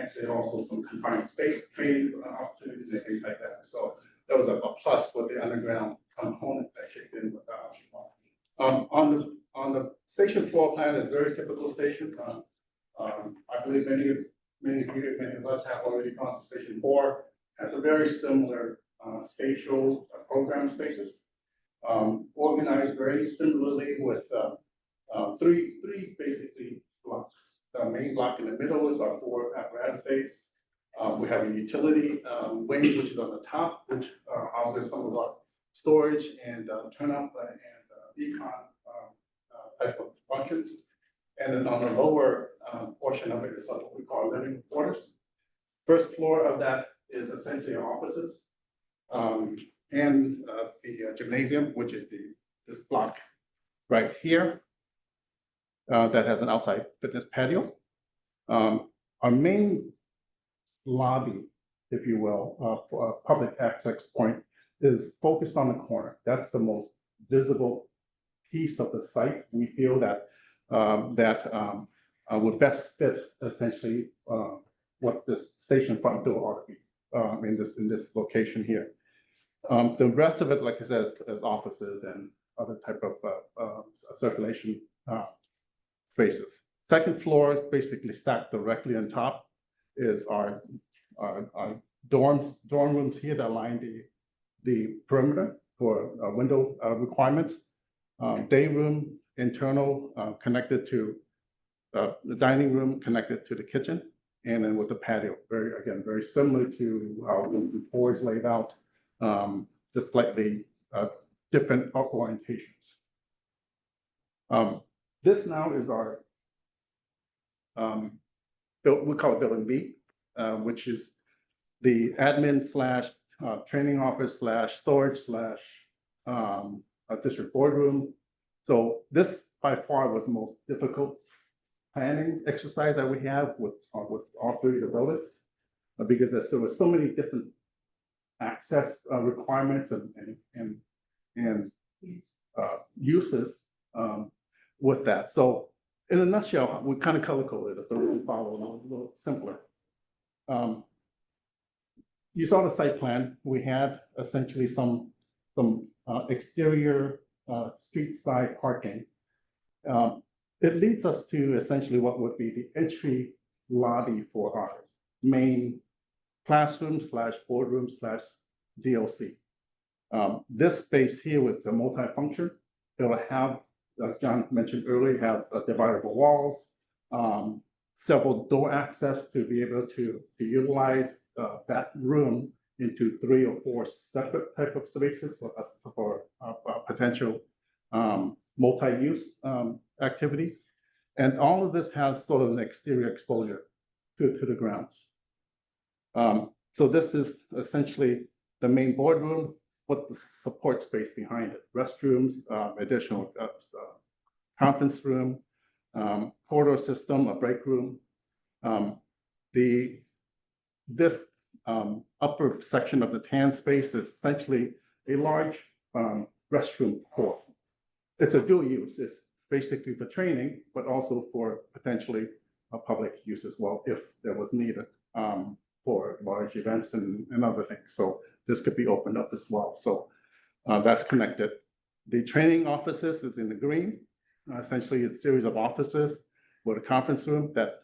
actually also some confined space training opportunities and things like that. So that was a plus with the underground component that kicked in with the option one. On the station floor plan is very typical station. I believe many of us have already gone to station 4. Has a very similar spatial program spaces. Organized very similarly with three basically blocks. The main block in the middle is our 4 apparatus space. We have a utility wing, which is on the top, which houses some of our storage and turn up and econ type of functions. And then on the lower portion of it is what we call living quarters. First floor of that is essentially offices and the gymnasium, which is this block right here that has an outside fitness patio. Our main lobby, if you will, for a public access point is focused on the corner. That's the most visible piece of the site. We feel that would best fit essentially what this station front door ought to be in this location here. The rest of it, like I said, is offices and other type of circulation spaces. Second floor is basically stacked directly on top is our dorm rooms here that line the perimeter for window requirements. Day room, internal, connected to the dining room, connected to the kitchen, and then with the patio. Very similar to how the floor is laid out, just slightly different orientations. This now is our, we call it building B, which is the admin / training office / storage / district boardroom. So this by far was the most difficult planning exercise that we have with all 3 of the buildings, because there was so many different access requirements and uses with that. So in a nutshell, we kind of color coded it so we can follow a little simpler. You saw the site plan. We had essentially some exterior street side parking. It leads us to essentially what would be the entry lobby for our main classroom / boardroom / DLC. This space here was a multi-function. It will have, as John mentioned earlier, have dividable walls, several door access to be able to utilize that room into 3 or 4 separate type of spaces for potential multi-use activities. And all of this has sort of an exterior exposure to the grounds. So this is essentially the main boardroom with the support space behind it. Restrooms, additional conference room, corridor system, a break room. This upper section of the tan space is essentially a large restroom court. It's a dual use. It's basically for training, but also for potentially a public use as well if there was needed for large events and other things. So this could be opened up as well. So that's connected. The training offices is in the green. Essentially, it's a series of offices with a conference room that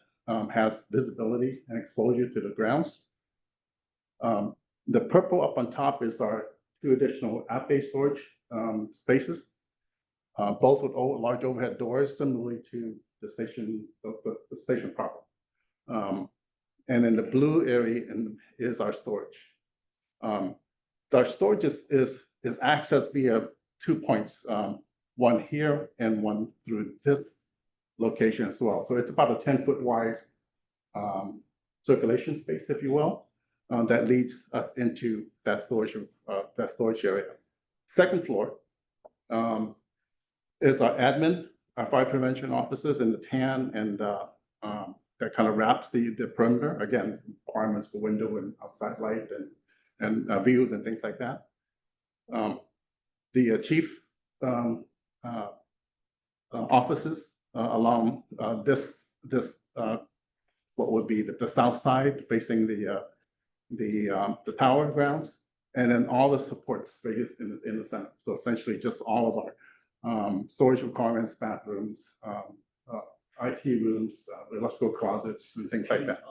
has visibility and exposure to the grounds. The purple up on top is our 2 additional app-based storage spaces. Both with large overhead doors, similarly to the station, the station proper. And then the blue area is our storage. Our storage is accessed via 2 points, one here and one through this location as well. So it's about a 10-foot wide circulation space, if you will, that leads us into that storage area. Second floor is our admin, our fire prevention officers in the tan and that kind of wraps the perimeter. Again, requirements for window and outside light and views and things like that. The chief offices along this what would be the south side facing the tower grounds, and then all the support space in the center. So essentially, just all of our storage requirements, bathrooms, IT rooms, electrical closets, and things like that.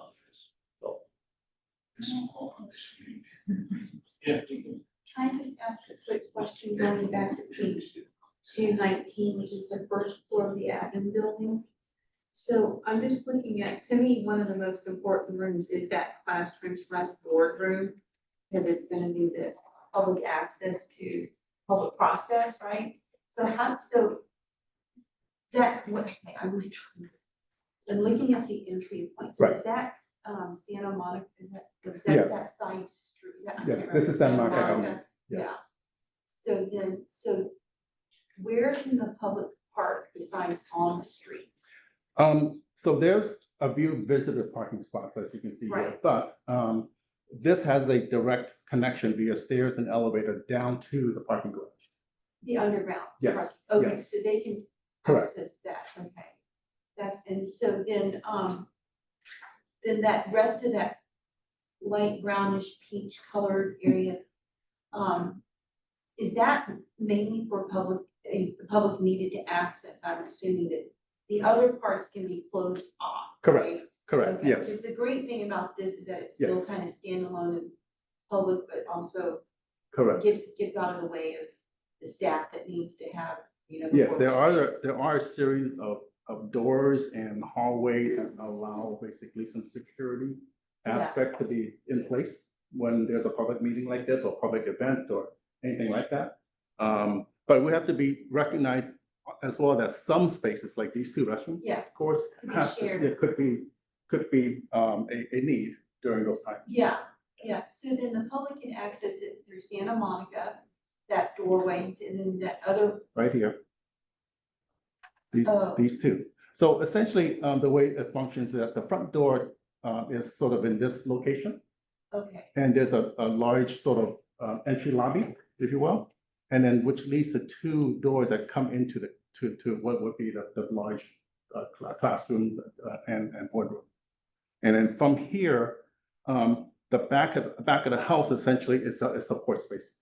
Yeah. Can I just ask a quick question going back to page 219, which is the first floor of the admin building? So I'm just looking at, to me, one of the most important rooms is that classroom / boardroom, because it's gonna be the public access to public process, right? So that, what, I'm really trying, and looking at the entry points, Right. is that Santa Monica, is that Yes. that side street? Is that- I Yes, can't this remember, is Santa Monica Avenue. Yes. Yeah. So where can the public park besides on the street? So there's a few visitor parking spots, as you can see here, Right. but this has a direct connection via stairs and elevator down to the parking garage. The underground? Yes, park. Okay, yes. so they can Correct. access that, okay. And so then that rest of that light brownish peach colored area, is that mainly for public, the public needed to access? I'm assuming that the other parts can be closed off, Correct. right? Correct, Okay, yes. 'cause the great thing about this is that it's still Yes. kind of standalone and public, but also Correct. gets out of the way of the staff that needs to have, the Yes, there workspace. are a series of doors and hallway that allow basically some security Yeah. aspect to be in place when there's a public meeting like this or public event or anything like that. But we have to be recognized as well that some spaces like these 2 restrooms, Yeah. of course, Could be shared. it could be a need during those times. Yeah, so then the public can access it through Santa Monica, that doorway, and then that other, Right here. Oh. These 2. So essentially, the way it functions is that the front door is sort of in this location. okay, And there's a large sort of entry lobby, if you will, and then which leads to 2 doors that come into to what would be the large classroom and boardroom. And then from here, the back of the house essentially is support spaces,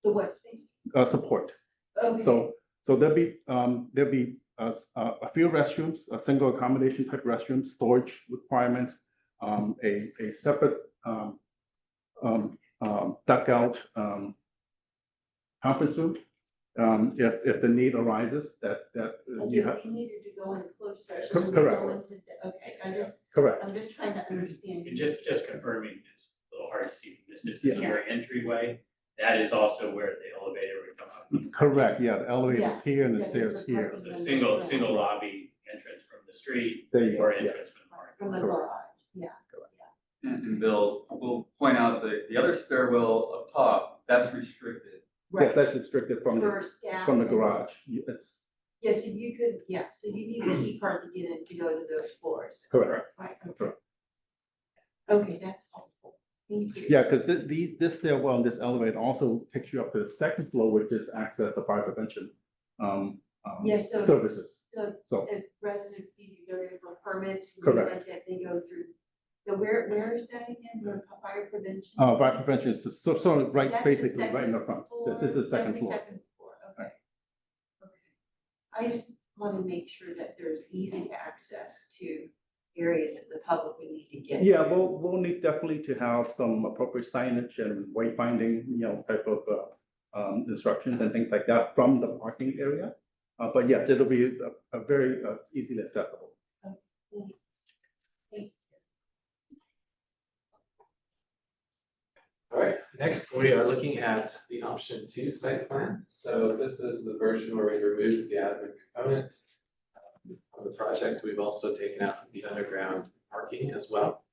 the what space? support. Okay, So there'll be a few restrooms, a single accommodation type restroom, storage requirements, a separate dugout conference room. If the need arises, that you have, we needed to go into closed session. Cor- and correct. go into the- Okay, correct. I'm just trying to understand. And just confirming, it's a little hard to see from this, this Yeah. is your entryway. That is also where the elevator would come up. Correct, yeah, the elevator's Yeah. here and the Yeah, stairs there's the here. parking The lot. single lobby entrance from the street There you go, or yes. entrance from the park. From the garage, yeah. And Bill, we'll point out that the other stairwell up top, that's restricted. Yes, that's restricted from For staff. the and- garage. It's Yeah, so you could, so you need a key card to get in to go to those floors. correct. Right, okay. Correct. Okay, that's helpful, thank you. Yeah, because this stairwell and this elevator also takes you up to the second floor, which is access to fire prevention Yes, so- services. So So if residents need to go in for permits and things Correct. like that, they go through, so where is that again, where fire prevention? fire prevention is just sort of right, That's the basically right in the second front. floor? This is the second That's floor. second floor, okay. Okay. I just want to make sure that there's easy access to areas that the public would need to get. Yeah, to. we'll need definitely to have some appropriate signage and wayfinding, type of, instructions and things like that from the parking area. But yes, it'll be a very, easily accessible. All right, next we are looking at the option 2 site plan. So this is the version where we removed the admin component of the project. We've also taken out the underground parking as well.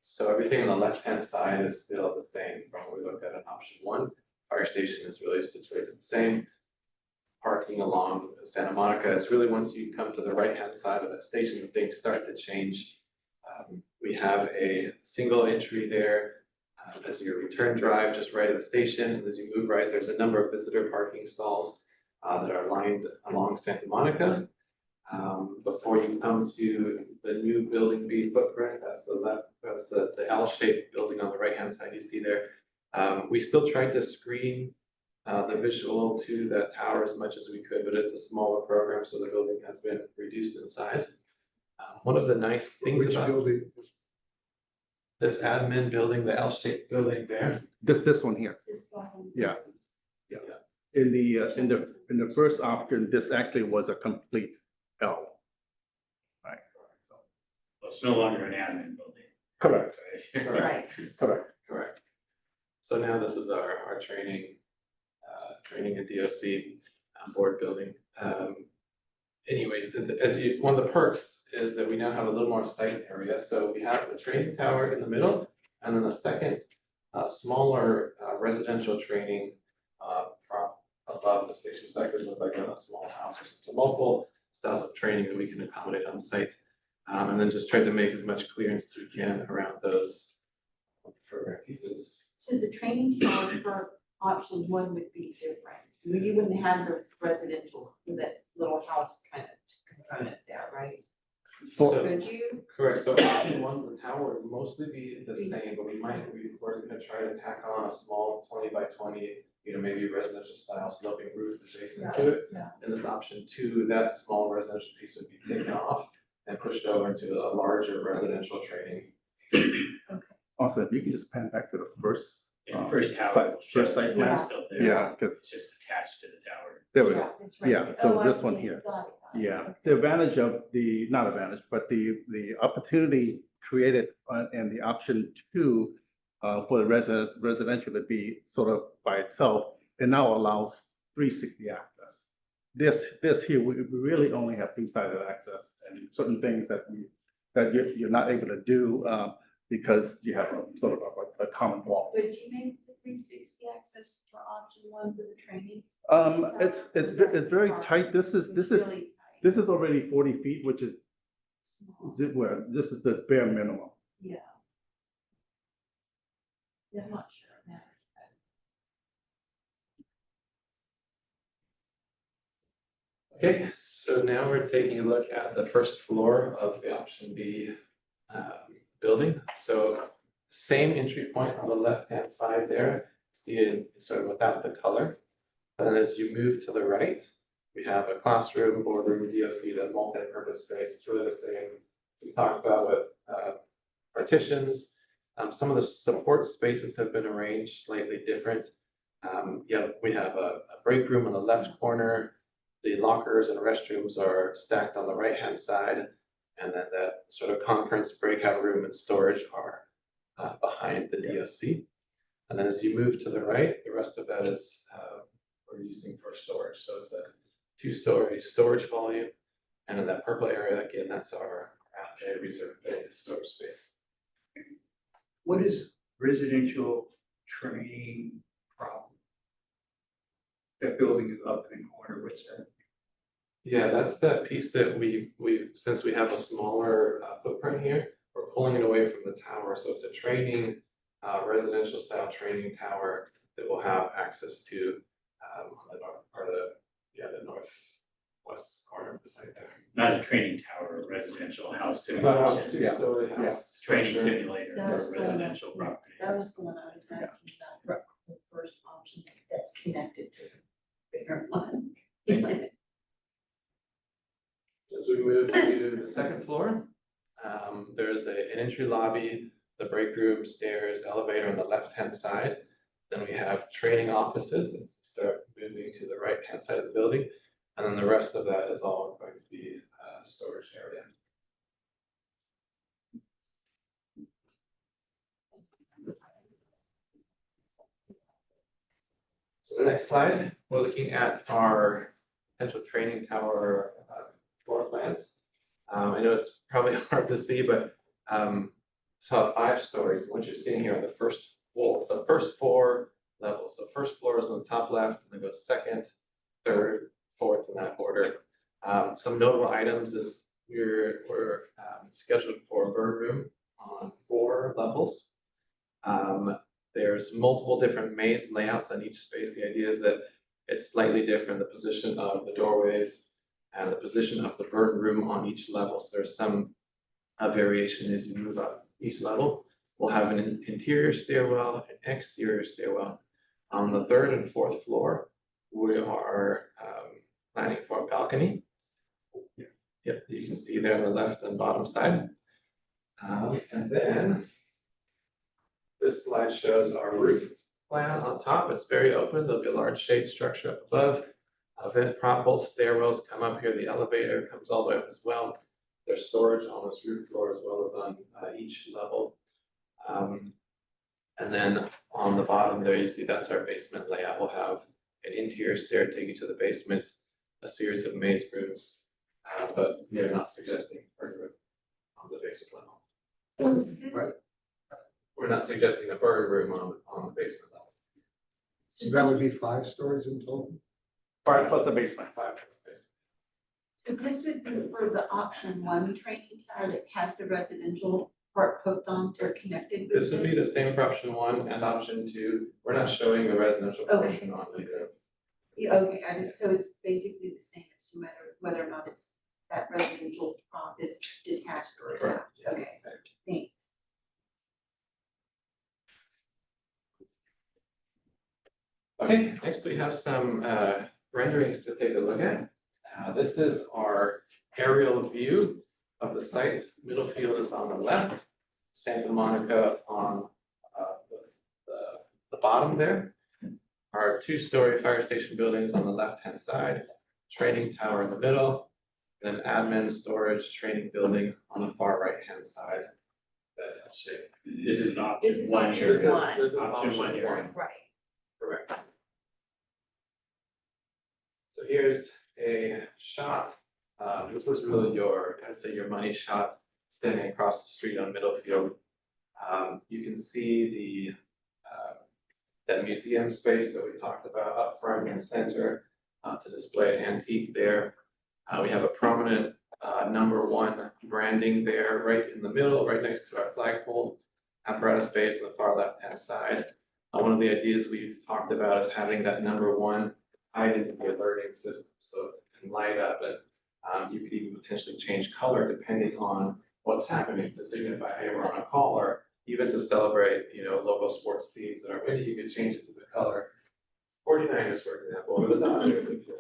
So everything on the left-hand side is still the same from what we looked at in option 1. Fire station is really situated the same. Parking along Santa Monica is really, once you come to the right-hand side of that station, things start to change. We have a single entry there as you return drive just right at the station. And as you move right, there's a number of visitor parking stalls that are lined along Santa Monica. Before you come to the new building B footprint, that's the L-shaped building on the right-hand side you see there. We still tried to screen the visual to that tower as much as we could, but it's a smaller program, so the building has been reduced in size. One of the nice things Which about building? this admin building, the L-shaped building there. This one here, This bottom. yeah. In the first option, this actually was a complete L. Right. Well, it's no longer an admin building. Correct. Right. Correct. So now this is our training and DOC board building. Anyway, one of the perks is that we now have a little more site area. So we have the training tower in the middle, and then a second smaller residential training above the station site, could look like a small house or something. So multiple styles of training that we can accommodate on site. And then just try to make as much clearance as we can around those program pieces. So the training tower for option 1 would be different. You wouldn't have the residential, that little house kind of component there, right? So- Could you? Correct, so option 1, the tower would mostly be the same, but we're gonna try to tack on a small 20 by 20, maybe residential style sloping roof adjacent to it. Yeah. In this option 2, that small residential piece would be taken off and pushed over into a larger residential training. Also, if you can just pan back to the first. The first tower. First site Yeah. plan, Still there. yeah, because, It's just attached to the tower. there we go. That's right. Yeah, so Oh, I this one see. here. Got it. Yeah, the advantage of not advantage, but the opportunity created in the option 2 for the residential to be sort of by itself, it now allows 360 access. This here, we really only have two-sided access and certain things that you're not able to do because you have a sort of a common wall. Would you make the 360 access for option 1 for the training? It's very tight. This It's is really tight. this is already 40 feet, which is Small. where this is the bare minimum. Yeah. Yeah, I'm not sure it matters. Okay, so now we're taking a look at the first floor of the option B building. So same entry point on the left-hand side there, see it sort of without the color. And then as you move to the right, we have a classroom, boardroom, DOC, that multi-purpose space. It's really the same we talked about with partitions. Some of the support spaces have been arranged slightly different. We have a break room on the left corner. The lockers and restrooms are stacked on the right-hand side. And then that sort of conference breakout room and storage are behind the DOC. And then as you move to the right, the rest of that is we're using for storage. So it's a 2-story storage volume. And in that purple area, again, that's our reserve bay storage space. What is residential training problem? That building is up in the corner, what's that? Yeah, that's that piece that we since we have a smaller footprint here, we're pulling it away from the tower. So it's a training, residential style training tower that will have access to on the north part of the northwest corner of the site there. Not a training tower, a residential house About a simulation, 2-story house. training structure. simulator That was for the- residential yeah, property. That was the one I was asking about, the first option that's connected to the bigger one. As we move to the second floor, There's an entry lobby, the break room, stairs, elevator on the left-hand side. Then we have training offices that start moving to the right-hand side of the building. And then the rest of that is all going to be storage area. So the next slide, we're looking at our potential training tower floor plans. I know it's probably hard to see, but saw 5 stories. What you're seeing here are the first four levels. So first floor is on the top left, and then goes second, third, fourth in that order. Some notable items is we're scheduled for a burn room on 4 levels. There's multiple different maze layouts on each space. The idea is that it's slightly different, the position of the doorways and the position of the burn room on each level. So there's some variation as you move up each level. We'll have an interior stairwell, an exterior stairwell. On the 3rd and 4th floor, we are planning for a balcony. Yep, you can see there on the left and bottom side. And then this slide shows our roof plan on top. It's very open. There'll be a large shade structure up above. Vent prop, both stairwells come up here. The elevator comes all the way up as well. There's storage on this roof floor as well as on each level. And then on the bottom there, you see that's our basement layout. We'll have an interior stair take you to the basement, a series of maze rooms, but we are not suggesting a burn room on the basement level. Right. We're not suggesting a burn room on the basement level. So that would be 5 stories in total? 5 plus a basement. 5 plus basement. So this would be for the option 1 training tower that has the residential part hooked on or connected with This would be the same for option 1 and option 2. We're not showing the residential Okay. portion on either. Yeah, okay, so it's basically the same as whether or not it's that residential prop is detached or attached. Okay, thanks. Okay, next we have some renderings to take a look at. This is our aerial view of the site. Middlefield is on the left, Santa Monica on the bottom there. Our 2-story fire station building is on the left-hand side, training tower in the middle, then admin, storage, training building on the far right-hand side. That shape. This is not This is one option here. one. This is Option option one here. 1. Right. Correct. So here's a shot. This was really I'd say your money shot, standing across the street on Middlefield. You can see that museum space that we talked about up front and center to display an antique there. We have a prominent number 1 branding there right in the middle, right next to our flagpole apparatus space on the far left-hand side. One of the ideas we've talked about is having that number 1 identity alerting system, so it can light up, and you could even potentially change color depending on what's happening to signify, hey, we're on a call, or even to celebrate, local sports teams that are winning, you could change it to the color. 49ers, for example, or the Dodgers, if you're.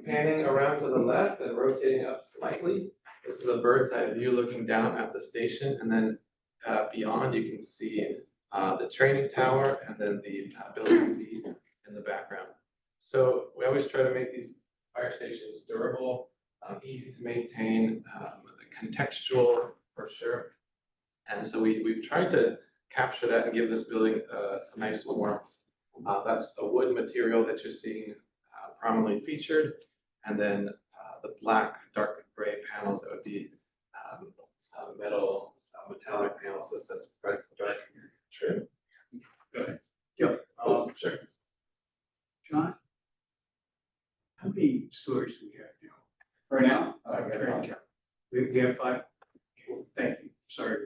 Panning around to the left and rotating up slightly. This is a bird's eye view looking down at the station, and then beyond you can see the training tower and then the building B in the background. So we always try to make these fire stations durable, easy to maintain, contextual for sure. And so we've tried to capture that and give this building a nice warmth. That's a wood material that you're seeing prominently featured, and then the black, dark gray panels that would be metal, metallic panel system, press dark trim. Go ahead. Yep. Sure. John? How many stories do we have now? Right now, We have 5? Thank you, sorry.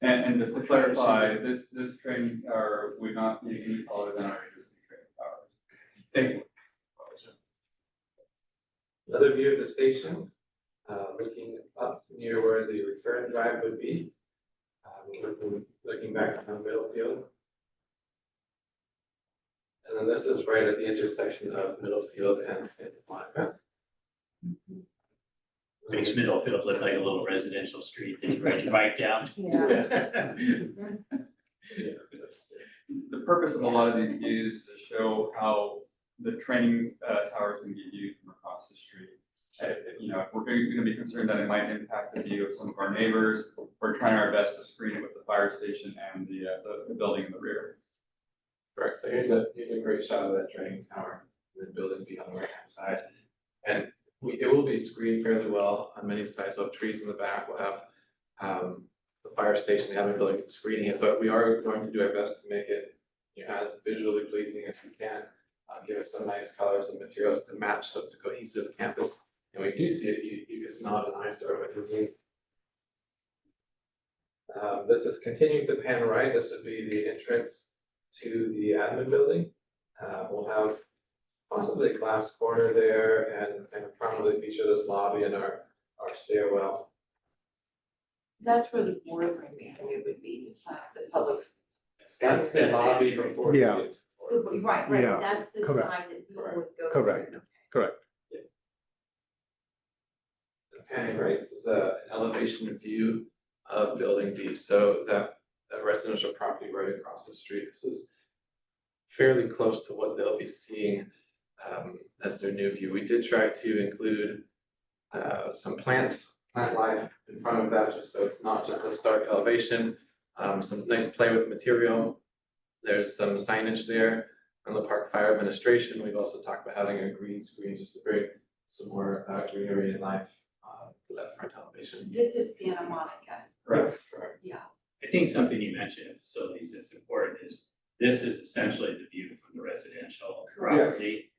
and just to clarify, this training tower would not be any taller than our existing training tower. Thank you. Another view of the station, looking up near where the return drive would be. Looking back on Middlefield. And then this is right at the intersection of Middlefield and Santa Monica. Makes Middlefield look like a little residential street that you ride your bike down. The purpose of a lot of these views is to show how the training towers can be viewed from across the street. You know, if we're gonna be concerned that it might impact the view of some of our neighbors, we're trying our best to screen it with the fire station and the building in the rear. Correct, so here's a great shot of that training tower, the building being on the right hand side. And it will be screened fairly well on many sides, we'll have trees in the back, we'll have the fire station, the admin building screening it, but we are going to do our best to make it, you know, as visually pleasing as we can. Give it some nice colors and materials to match, so it's a cohesive campus. And when you do see it, it's not an eyesore, but you'll see. This is continuing to pan right, this would be the entrance to the admin building. We'll have possibly a glass corner there and prominently feature this lobby and our stairwell. That's where the boardroom area would be, the public. That's the lobby before. the Yeah. gate. Right, Yeah, right, that's the correct. side that people would go. Correct. through. Correct. Panning right, this is an elevation view of building B, so that residential property right across the street, this is fairly close to what they'll be seeing as their new view. We did try to include some plant life in front of that, just so it's not just a stark elevation. Some nice play with material. There's some signage there on the Park Fire Administration. We've also talked about having a green screen just to bring some more greenery and life to that front elevation. This is Santa Monica, Correct. yeah. I think something you mentioned in facilities that's important is this is essentially the view from the residential property.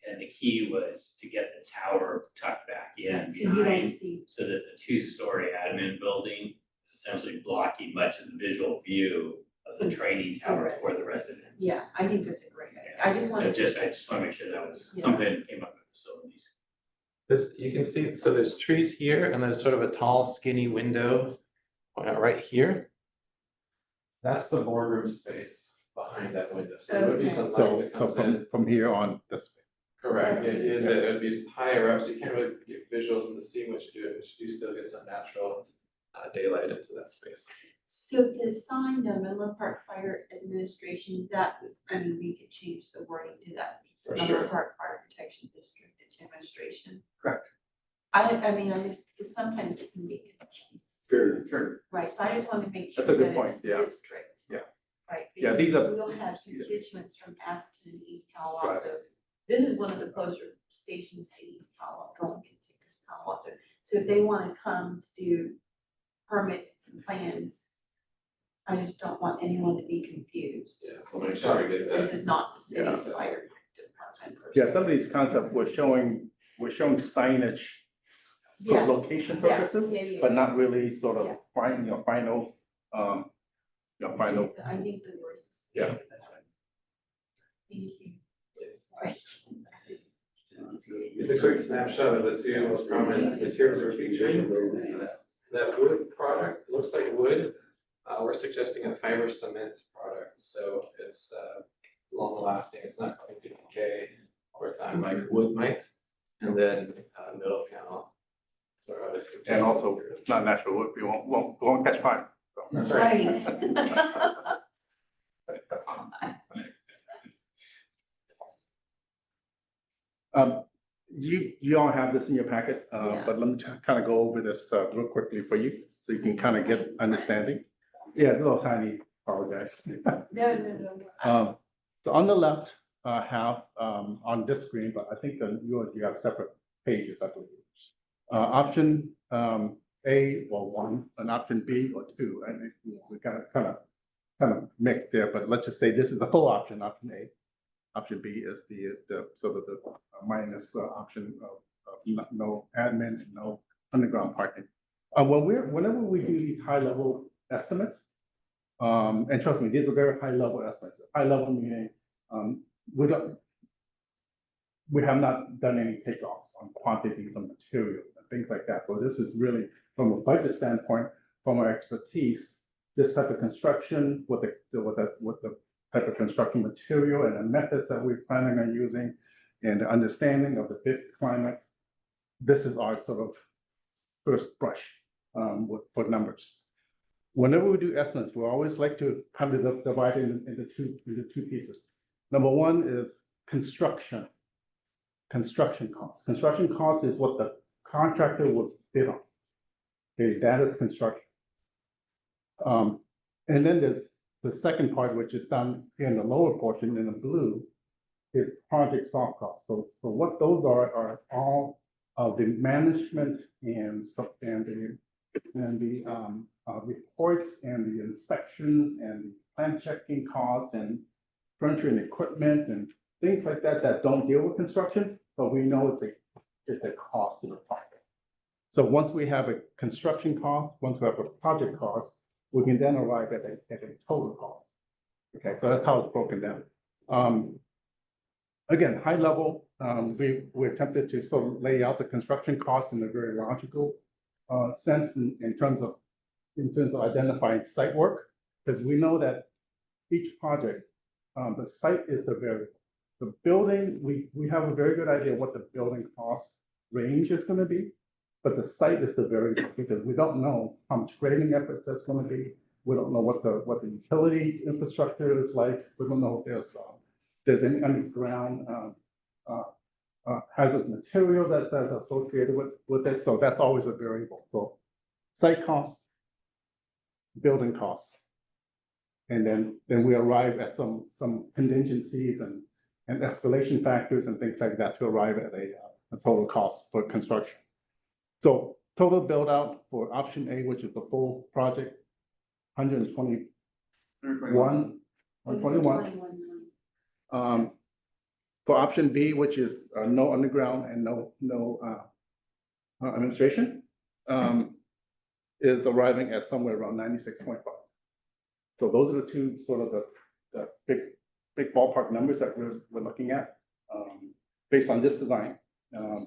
And the key was to get the tower tucked back in So you don't behind, see, so that the two-story admin building is essentially blocking much of the visual view of the training tower for the residents. yeah, I think that's a great idea. I just wanted to. I just wanna make sure that was Yeah. something that came up with facilities. This, you can see, so there's trees here and there's sort of a tall skinny window right here. That's the boardroom space behind that window, so there would be some light So, that so comes in. from here on, this. Correct, it is, it would be higher up, so you can't really get visuals into seeing what you do, but you do still get some natural daylight into that space. So the sign, the Menlo Park Fire Administration, that, I mean, we could change the wording to that. For Menlo sure. Park Fire Protection District Administration. Correct. I mean, I just, because sometimes it can be confusing, Sure. right, so I just want to make sure That's a good that point, it's yeah. district. Yeah. Right. Yeah, these because are- We'll have constituents from Atherton and East Palo Right. Alto. This is one of the closer stations to East Palo Alto, going into East Palo Alto. So if they want to come to do permits and plans, I just don't want anyone to be confused. Yeah, we'll make sure we get This that. is not the city's Yeah. fire department per Yeah, se. some of these concepts we're showing signage for Yeah. location Yeah, purposes, yeah. but not really sort Yeah. of final, final. I think the word is. Yeah. That's right. Thank you. Right. It's a quick snapshot of the two most prominent materials we're featuring. That wood product looks like wood. We're suggesting a fiber cement product, so it's long lasting, it's not going to decay over time like wood might. And then middle panel. Sort of. And also, it's not natural wood, we won't catch fire. So. That's Right. You all have this in your packet, Yeah. but let me kind of go over this real quickly for you, so you can kind of get understanding. Yeah, it's a little tiny, apologize. No. So on the left, half, on this screen, but I think that you have separate pages, I believe. Option, A or one, and option B or two, and we kind of mixed there, but let's just say this is the full option, option A. Option B is the sort of the minus option of no admin and no underground parking. Whenever we do these high level estimates, and trust me, these are very high level estimates. High level meaning we have not done any takeoffs on quantities of material and things like that. So this is really from a budget standpoint, from our expertise, this type of construction with the type of construction material and the methods that we're planning on using and the understanding of the bid climate. This is our sort of first brush for numbers. Whenever we do estimates, we always like to kind of divide it into two pieces. Number one is construction costs. Construction costs is what the contractor will bid on. Okay, that is construction. And then there's the second part, which is down in the lower portion in the blue, is project soft costs. So what those are all of the management and the reports and the inspections and the plan checking costs and furniture and equipment and things like that that don't deal with construction, but we know it's a cost to the project. So once we have a construction cost, once we have a project cost, we can then arrive at a total cost. Okay, so that's how it's broken down. Again, high level, we attempted to sort of lay out the construction costs in a very logical sense in terms of identifying site work, because we know that each project, the site is the variable. The building, we have a very good idea what the building cost range is going to be, but the site is the variable because we don't know how much grading efforts that's going to be. We don't know what the utility infrastructure is like. We don't know if there's any underground hazardous material that's associated with it. So that's always a variable. So site costs, building costs, and then we arrive at some contingencies and escalation factors and things like that to arrive at a total cost for construction. So total build out for option A, which is the full project, 121. For option B, which is no underground and no administration, is arriving at somewhere around 96.5. So those are the two sort of the big ballpark numbers that we're looking at based on this design,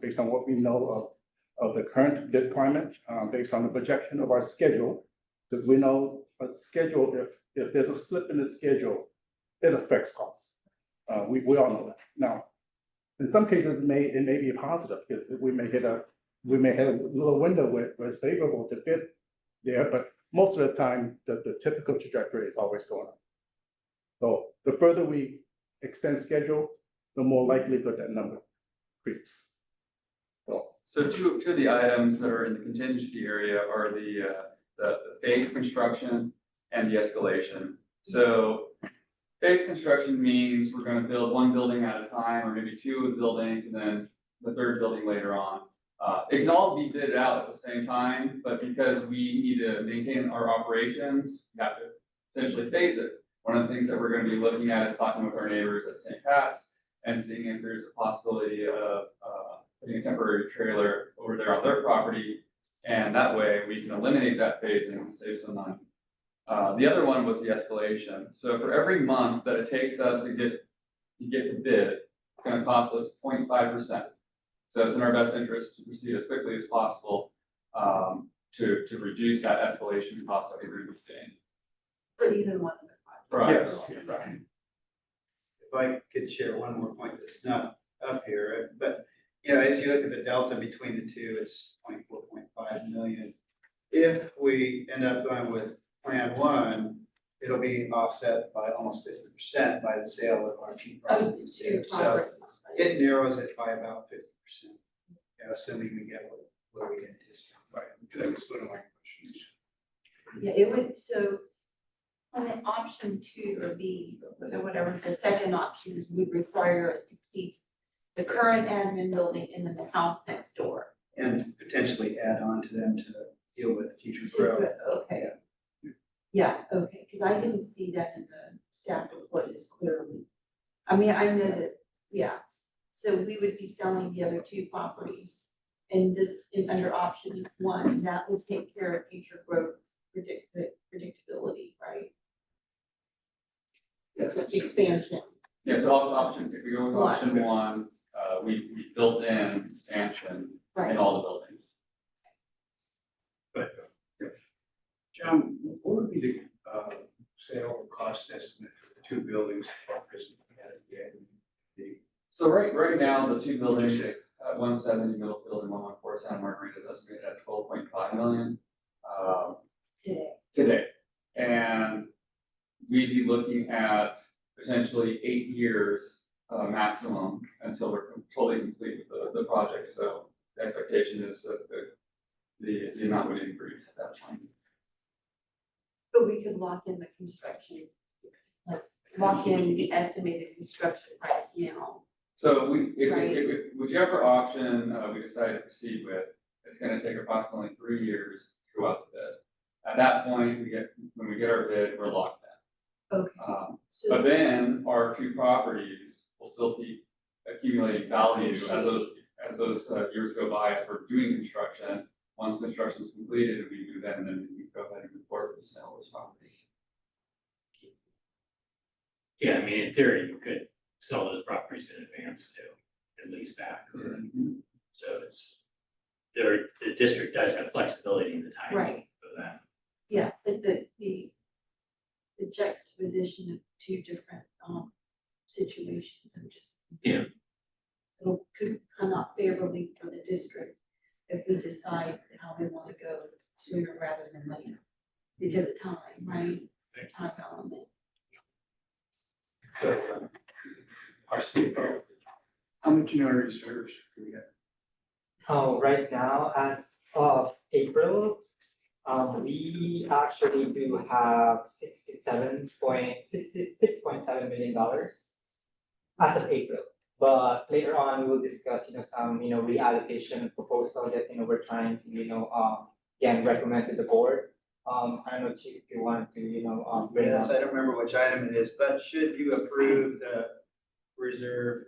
based on what we know of the current bid climate, based on the projection of our schedule, because we know a schedule, if there's a slip in the schedule, it affects costs. We all know that. Now, in some cases, it may be a positive because we may hit a little window where it's favorable to bid there, but most of the time, the typical trajectory is always going up. So the further we extend schedule, the more likelihood that number creeps. So two of the items that are in the contingency area are the phase construction and the escalation. So phase construction means we're going to build one building at a time, or maybe two of the buildings, and then the third building later on. It can all be bid out at the same time, but because we need to maintain our operations, we have to essentially phase it. One of the things that we're going to be looking at is talking with our neighbors at St. Pat's and seeing if there's a possibility of putting a temporary trailer over there on their property, and that way we can eliminate that phasing and save some money. The other one was the escalation. So for every month that it takes us to get to bid, it's going to cost us 0.5%. So it's in our best interest to proceed as quickly as possible to reduce that escalation cost that we're going to be seeing. For even one of the Yes. If I could share one more point that's not up here, but as you look at the delta between the two, it's 24.5 million. If we end up going with Plan 1, it'll be offset by almost 50% by the sale of our two properties. So it narrows it by about 50%, assuming we get what we anticipate. Right, that was one of my questions. Yeah, it would, so on option 2 or B, or whatever, the second option is would require us to keep the current admin building and then the house next door. And potentially add on to them to deal with future growth. Okay. Yeah, okay, because I didn't see that in the staff report as clearly. I mean, I know that, yeah, so we would be selling the other two properties. And this, under option 1, that would take care of future growth predictability, right? Yes. Expansion. Yeah, so if we go with option 1, we built in expansion in all the buildings. John, what would be the sale cost estimate for the two buildings. So right now, the two buildings, 170 Middlefield and 114 Santa Margarita is estimated at 12.5 million. Today. And we'd be looking at potentially 8 years maximum until we're totally complete with the project. So the expectation is that the amount would increase at that point. But we could lock in the construction, like lock in the estimated construction price now. So Right. if whichever option we decide to proceed with, it's gonna take approximately 3 years throughout the bid. At that point, when we get our bid, we're locked in. Okay. But But then our two properties will still keep accumulating value as those years go by as we're doing construction. Once construction is completed, we do that, and then we go ahead and move forward with the sale of those properties. Yeah, I mean, in theory, you could sell those properties in advance too, and lease back. So the district does have flexibility in the timing Right. of that. yeah, but the juxtaposition of two different situations, I'm just. Yeah. It'll could come out favorably for the district if we decide how we want to go sooner rather than later. Because of time, right? Time element. Our CFO, how much in our reserves do we have? Oh, right now, as of April, we actually do have $66.7 million as of April. But later on, we will discuss, some, reallocation proposal that, we're trying to, again, recommend to the board. I don't know, Chief, if you want to, bring Yes, up. I don't remember which item it is, but should you approve the reserve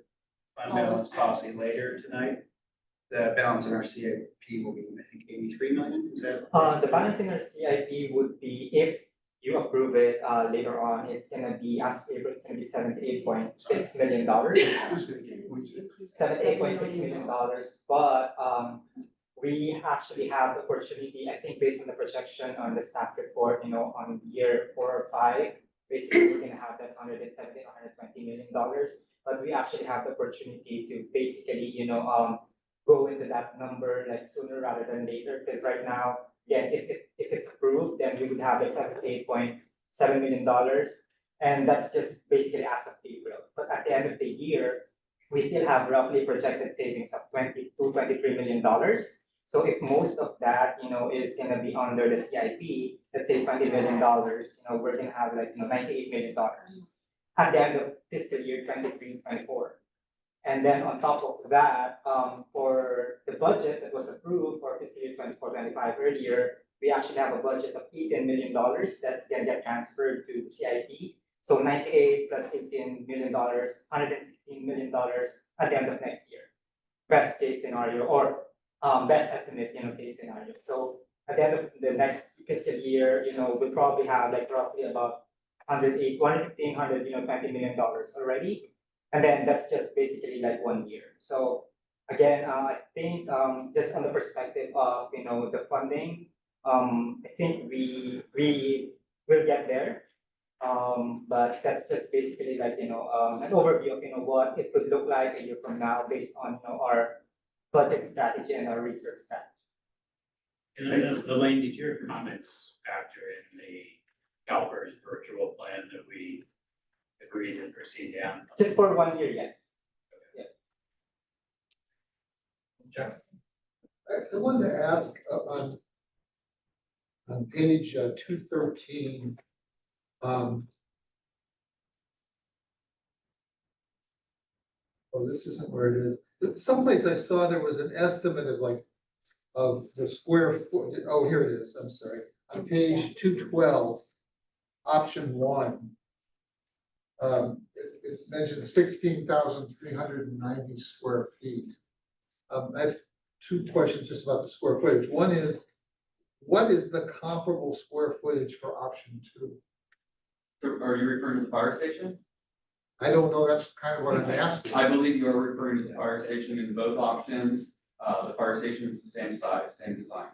fund balance policy later tonight, the balance in our CIP will be, I think, 83 million, is that? The balance in our CIP would be, if you approve it, later on, it's gonna be, as of April, it's gonna be $78.6 million. $78.6 million, but, we actually have the opportunity, I think, based on the projection on the staff report, on year 4 or 5, basically, we're gonna have that $170, $120 million. But we actually have the opportunity to basically, go into that number like sooner rather than later, because right now, again, if it's approved, then we would have like $78.7 million. And that's just basically as of April. But at the end of the year, we still have roughly projected savings of $20 to $23 million. So if most of that, is gonna be under the CIP, let's say $20 million, we're gonna have like, $98 million at the end of fiscal year 23-24. And then on top of that, for the budget that was approved for fiscal year 24-25 earlier, we actually have a budget of $18 million that's gonna get transferred to the CIP. So 98 plus $18 million, $116 million at the end of next year. Best case scenario, or best estimate, case scenario. So at the end of the next fiscal year, we'll probably have like roughly about $120 million already. And then that's just basically like 1 year. So again, I think just on the perspective of the funding, I think we will get there. But that's just basically like an overview of what it could look like a year from now based on our budget strategy and our research strategy. And I know, Elaine, did your comments factor in the CalPERS virtual plan that we agreed to proceed down? Just for 1 year, yes. I wanted to ask on page 213. Oh, this isn't where it is. But someplace I saw there was an estimate of the square foot. Oh, here it is. I'm sorry. On page 212, option 1. It mentioned 16,390 square feet. I have 2 questions just about the square footage. One is, what is the comparable square footage for option 2? So are you referring to the fire station? I don't know, that's kind of what I'm asking. I believe you are referring to the fire station in both options. The fire station is the same size, same design.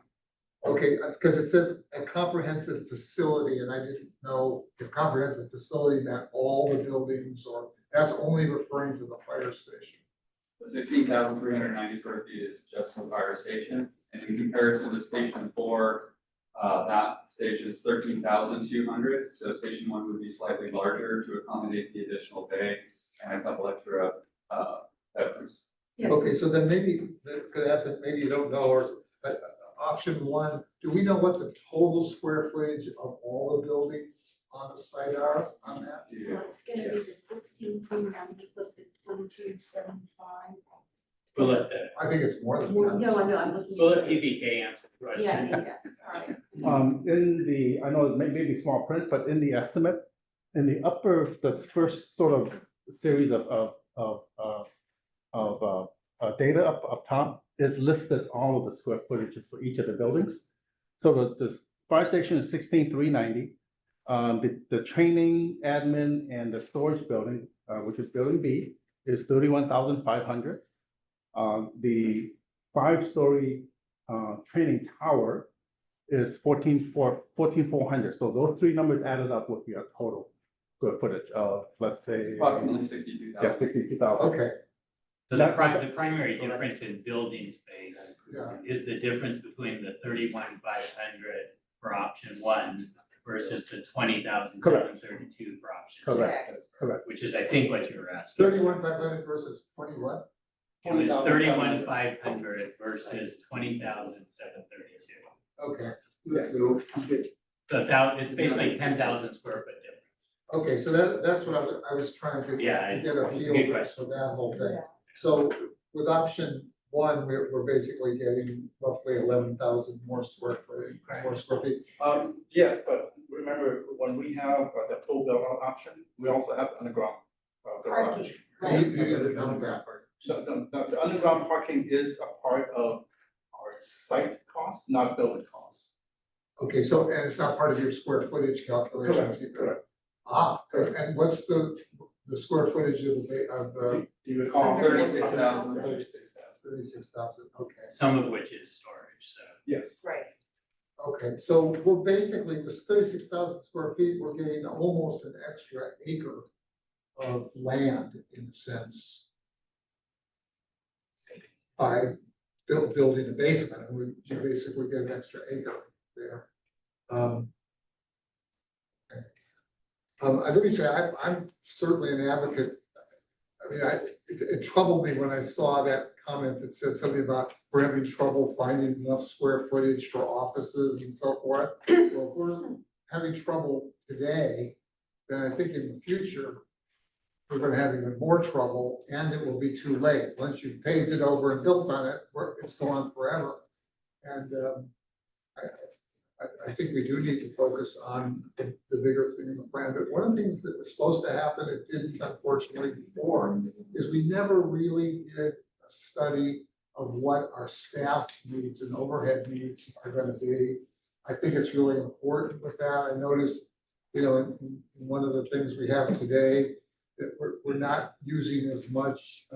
Okay, because it says a comprehensive facility, and I didn't know if comprehensive facility meant all the buildings, or that's only referring to the fire station. The 16,390 square feet is just the fire station, and in comparison to Station 4, that station is 13,200, so Station 1 would be slightly larger to accommodate the additional bay and a couple extra, bedrooms. Yes. Okay, so then maybe, could I ask that, maybe you don't know, or, but option one, do we know what the total square footage of all the buildings on the site are on that? Well, it's gonna be the 16,390 plus the 2275. We'll let I think it's more than No, that. I know, I'm looking. we'll let at- PBK answer the question. Yeah, sorry. In the, I know it may be small print, but in the estimate, in the upper, the first sort of series of data up top is listed all of the square footages for each of the buildings. So the fire station is 16,390. The training, admin, and the storage building, which is building B, is 31,500. The 5-story training tower is 14,400. So those three numbers added up would be a total square footage of, let's say. Approximately 62,000. Yeah, 62,000. Okay, So the primary difference in building space yeah, is the difference between the 31,500 for option one versus the 20,732 for option two. Correct. Which is, I think, what you were asking. 31,500 versus 20 what? It was 31,500 versus 20,732. Okay, Yes. So it's basically 10,000 square foot difference. okay, so that's what I was trying to Yeah, to get a it's a feel good for question. that whole thing. So with option one, we're basically getting roughly 11,000 more square feet, more square feet. Yes, but remember, when we have the full build out option, we also have underground Parking, And right? you didn't count that. So the underground parking is a part of our site costs, not building costs. Okay, so, and it's not part of your square footage calculations either? Correct. Ah, and what's the square footage of the, Do you recall? 36,000. 36,000, okay. Some of which is storage, so. Yes. Right. Okay, so we're basically, with 36,000 square feet, we're getting almost an extra acre of land in a sense. By building a basement, and we basically get an extra acre there. Okay. Let me say, I'm certainly an advocate. I mean, it troubled me when I saw that comment that said something about we're having trouble finding enough square footage for offices and so forth. Well, if we're having trouble today, then I think in the future, we're gonna have even more trouble, and it will be too late. Once you've paved it over and built on it, it's gone forever. And I think we do need to focus on the bigger thing in the plan. But one of the things that was supposed to happen, it didn't unfortunately before, is we never really did a study of what our staff needs and overhead needs are gonna be. I think it's really important with that. I noticed, you know, in one of the things we have today, that we're not using as much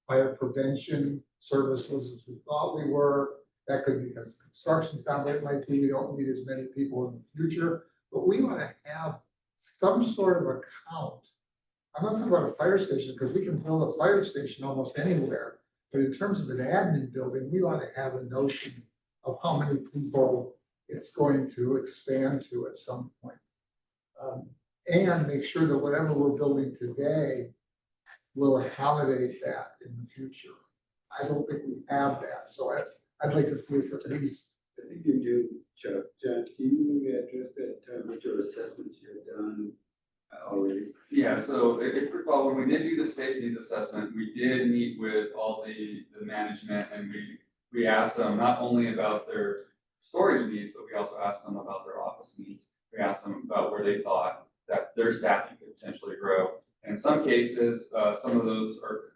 fire prevention services as we thought we were. That could be because construction's down, but it might be we don't need as many people in the future. But we want to have some sort of account. I'm not talking about a fire station, because we can build a fire station almost anywhere. But in terms of an admin building, we want to have a notion of how many people it's going to expand to at some point. And make sure that whatever we're building today will accommodate that in the future. I don't think we have that, so I'd like to see us at least. I think you do, Chuck. John, can you address that, what your assessments you have done already? Yeah, so if you recall, when we did do the space needs assessment, we did meet with all the management, and we asked them not only about their storage needs, but we also asked them about their office needs. We asked them about where they thought that their staffing could potentially grow. And in some cases, some of those are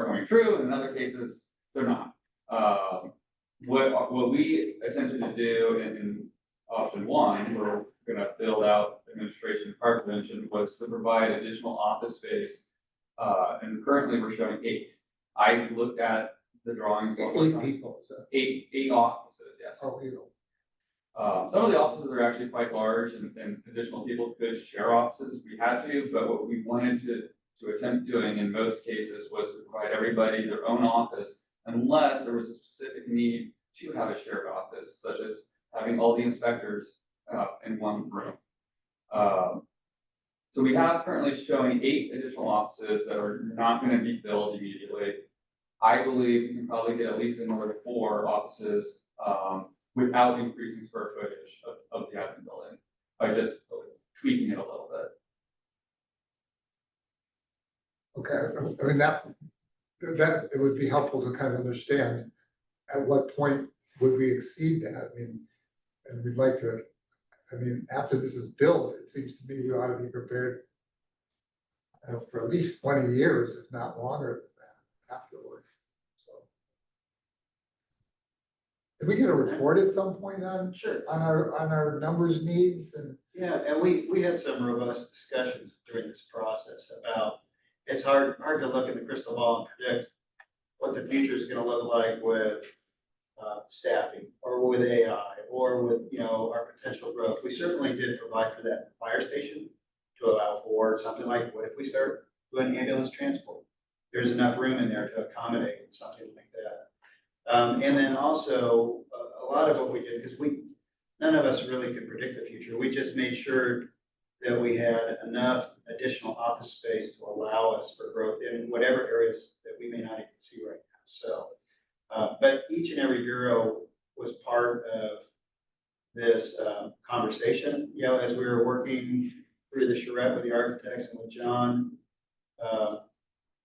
coming true, and in other cases, they're not. What we attempted to do in option one, we're gonna build out administration and fire prevention, was to provide additional office space. And currently we're showing 8. I looked at the drawings. 8 people, so. Eight offices, yes. Oh, you know, Some of the offices are actually quite large and additional people could share offices if we had to, but what we wanted to attempt doing in most cases was to provide everybody their own office unless there was a specific need to have a shared office, such as having all the inspectors in one room. So we have currently showing 8 additional offices that are not gonna be filled immediately. I believe we can probably get at least another 4 offices, without increasing square footage of the admin building, by just tweaking it a little bit. okay, I mean, that, it would be helpful to kind of understand at what point would we exceed that, I mean, and we'd like to, I mean, after this is built, it seems to me we ought to be prepared for at least 20 years, if not longer than that afterward, so. Did we get a report at some point on, Sure. on our numbers needs and? Yeah, and we had some robust discussions during this process about, it's hard to look in the crystal ball and predict what the future is gonna look like with staffing, or with AI, or with, you know, our potential growth. We certainly did provide for that in the fire station to allow for something like, what if we start doing ambulance transport? There's enough room in there to accommodate something like that. And then also, a lot of what we did, because none of us really could predict the future. We just made sure that we had enough additional office space to allow us for growth in whatever areas that we may not even see right now. So, but each and every bureau was part of this conversation, you know, as we were working through the charrette with the architects and with John.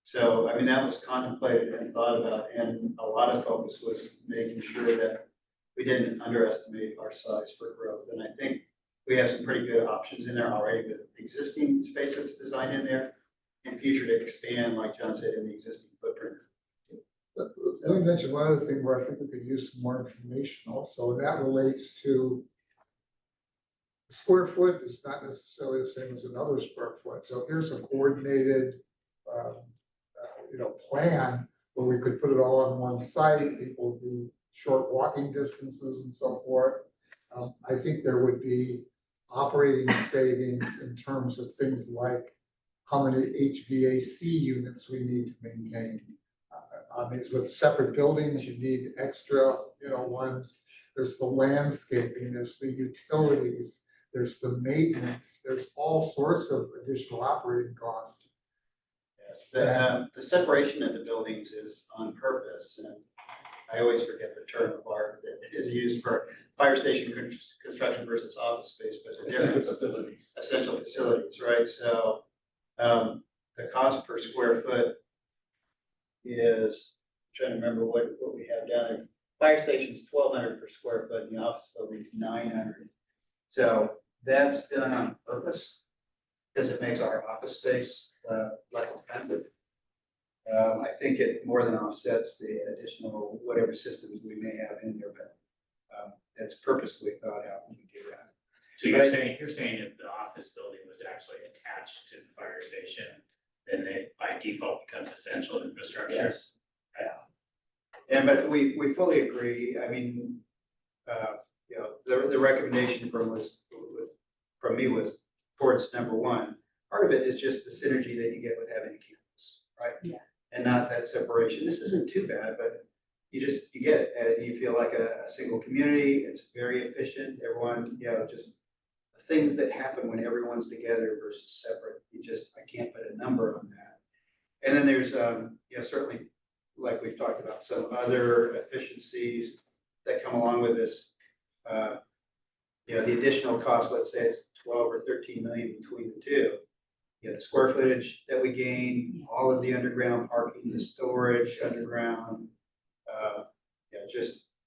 So, I mean, that was contemplated and thought about, and a lot of focus was making sure that we didn't underestimate our size for growth. And I think we have some pretty good options in there already with existing space that's designed in there, and future to expand, like John said, in the existing footprint. Let me mention one other thing where I think we could use some more information also, and that relates to the square foot is not necessarily the same as another square foot. So here's a coordinated, plan where we could put it all on one site. People would be short walking distances and so forth. I think there would be operating savings in terms of things like how many HVAC units we need to maintain. On these with separate buildings, you need extra, ones. There's the landscaping, there's the utilities, there's the maintenance, there's all sorts of additional operating costs. Yes, the separation of the buildings is on purpose, and I always forget the term of art that is used for fire station construction versus office space, but the difference. Essential facilities, right? So, the cost per square foot is, I'm trying to remember what we have down there. Fire station's 1,200 per square foot, and the office building's 900. So that's done on purpose, because it makes our office space less expensive. I think it more than offsets the additional whatever systems we may have in there, but it's purposely thought out when we do that. So you're saying if the office building was actually attached to the fire station, then it by default becomes essential infrastructure? Yes. Yeah. But we fully agree. I mean, the recommendation from me was towards number one. Part of it is just the synergy that you get with having a campus, right? Yeah. And not that separation. This isn't too bad, but you get it, and you feel like a single community. It's very efficient. Everyone, just things that happen when everyone's together versus separate. I can't put a number on that. And then there's, certainly, like we've talked about, some other efficiencies that come along with this. The additional cost, let's say it's 12 or 13 million between the two. The square footage that we gain, all of the underground parking, the storage underground,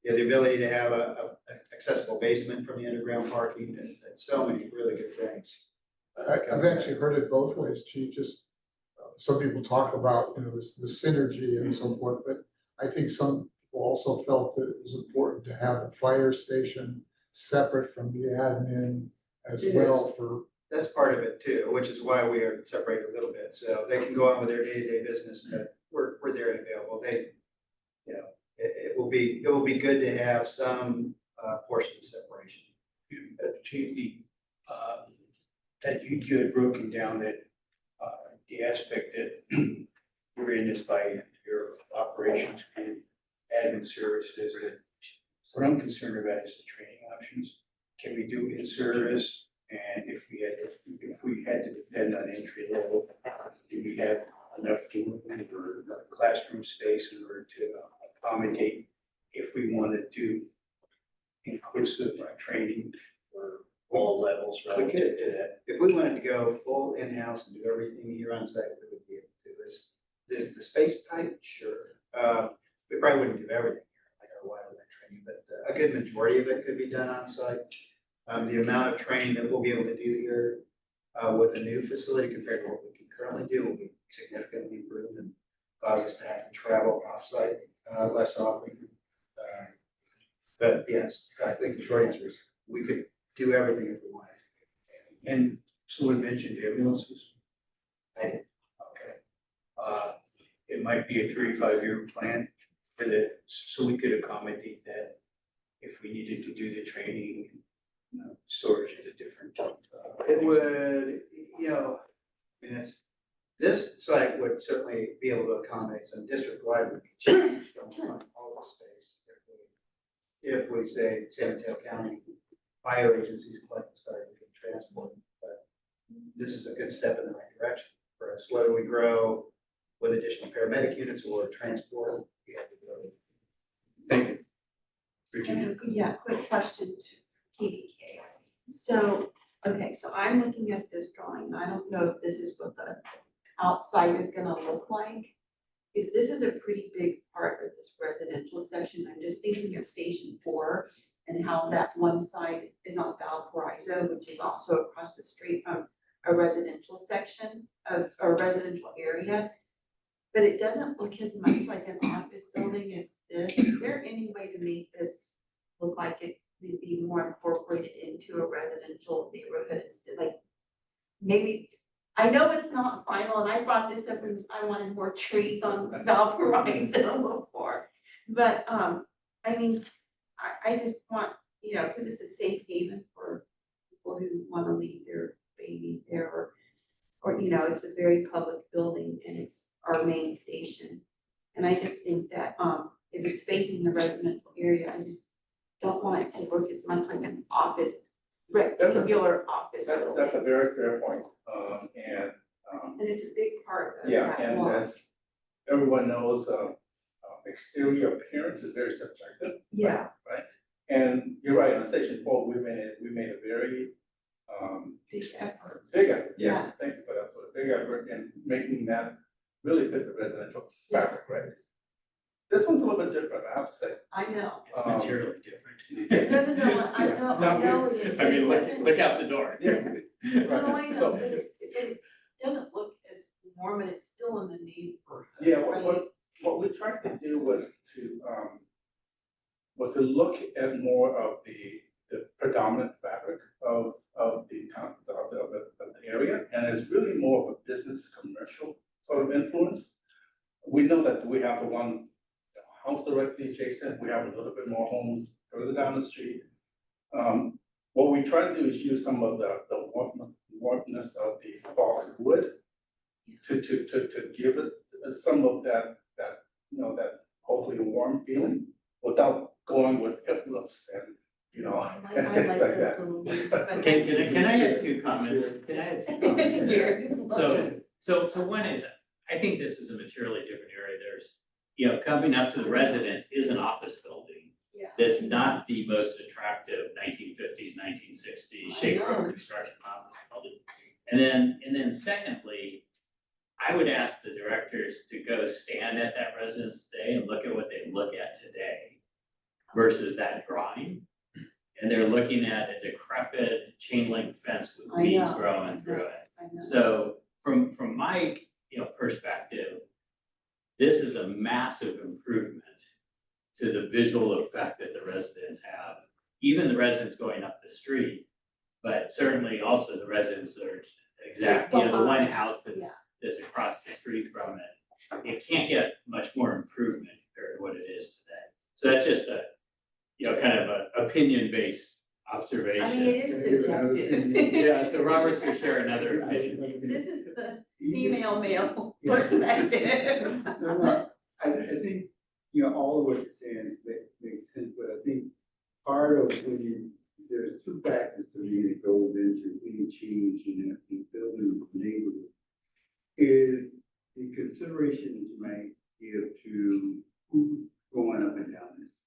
the ability to have a accessible basement from the underground parking, and so many really good things. I've actually heard it both ways, Chief. Just some people talk about the synergy and so forth, but I think some people also felt that it was important to have the fire station separate from the admin as well. That's part of it too, which is why we are separated a little bit, so they can go on with their day-to-day business, but we're there and available. It will be good to have some portion of separation. Chief, that you had broken down that, the aspect that you're in is by your operations group, admin services, and what I'm concerned about is the training options. Can we do in-service? And if we had to depend on entry level, do we have enough room or classroom space in order to accommodate if we want to do inclusive training for all levels relative to that? If we wanted to go full in-house and do everything here on site, we would be able to. Is the space tight? Sure. We probably wouldn't do everything here, like our wildlife training, but a good majority of it could be done on site. The amount of training that we'll be able to do here with a new facility compared to what we can currently do will be significantly improved and cause us to have to travel off-site less often. But yes, I think the short answer is we could do everything if we wanted. And someone mentioned ambulances. I did. Okay. It might be a 3 to 5 year plan for that, so we could accommodate that if we needed to do the training. Storage is a different. It would, I mean, this site would certainly be able to accommodate some district-wide would be changed on all the space. If we say San Mateo County fire agencies collect starting to transport, but this is a good step in the right direction for us, whether we grow with additional paramedic units or transport, we have to go. Thank you. Virginia. Yeah, quick question to KBK. So, okay, so I'm looking at this drawing, and I don't know if this is what the outside is gonna look like. This is a pretty big part of this residential section. I'm just thinking of Station 4 and how that one side is on Valparaiso, which is also across the street from a residential section of, or residential area. But it doesn't look as much like an office building as this. Is there any way to make this look like it would be more incorporated into a residential neighborhood instead, like maybe, I know it's not final, and I brought this up and I wanted more trees on Valparaiso before. But I mean, I just want, because it's a safe haven for people who want to leave their babies there, or it's a very public building and it's our main station. And I just think that if it's facing the residential area, I just don't want it to look as much like an office, rectangular office building. That's a very fair point, And it's a big part of yeah, that and law. as everyone knows, exterior appearance is very subjective. Yeah. Right, and you're right, on Station 4, we made a very, Big effort. big effort, Yeah. yeah, thank you for that, for the big effort in making that really fit the residential fabric, right? This one's a little bit different, I have to say. I know. It's materially different. No, I know it is, I but it mean, doesn't. look out the door. Yeah. No, I know, So- but it doesn't look as warm, and it's still in the neighborhood. Yeah, right? what we tried to do was to look at more of the predominant fabric of the town, of the area, and it's really more of a business commercial sort of influence. We know that we have the one house directly adjacent, we have a little bit more homes further down the street. What we try to do is use some of the warmness of the false wood to give it some of that hopefully warm feeling without going with hip looks and, I and like things like those that. little leaves, but Can I add two comments? Can I add two comments there? Yours. So one is, I think this is a materially different area. There's, coming up to the residence is an office building. Yeah. That's not the most attractive 1950s, 1960s shape I know. of construction office building. And then secondly, I would ask the directors to go stand at that residence today and look at what they look at today versus that drawing. And they're looking at a decrepit chain link fence with I weeds know, growing through it. I know. So from my, perspective, this is a massive improvement to the visual effect that the residents have. Even the residents going up the street, but certainly also the residents that are exactly, the one house that's across the street from it. It can't get much more improvement compared to what it is today. So that's just kind of a opinion-based observation. I mean, it is subjective. Yeah, so Robert's gonna share another opinion. This is the female male perspective. No, I think, all of what you're saying makes sense, but I think part of there's two factors to me that goes into any change in building a neighborhood. Is the consideration that you might give to who's going up and down this.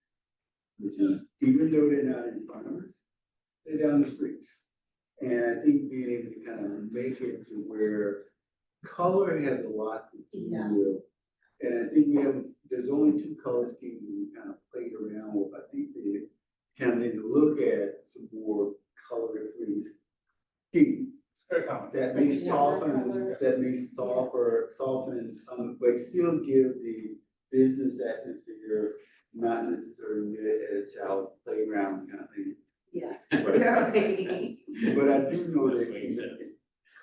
Which is, even though they're not in front of us, they're down the streets. And I think being able to kind of make it to where color has a lot to do Yeah. with. And I think there's only two color schemes we kind of played around with. I think they kind of need to look at some more color-free schemes. That may soften some, but still give the business atmosphere, not necessarily at a child playground kind of thing. Yeah. But I do know This makes that sense.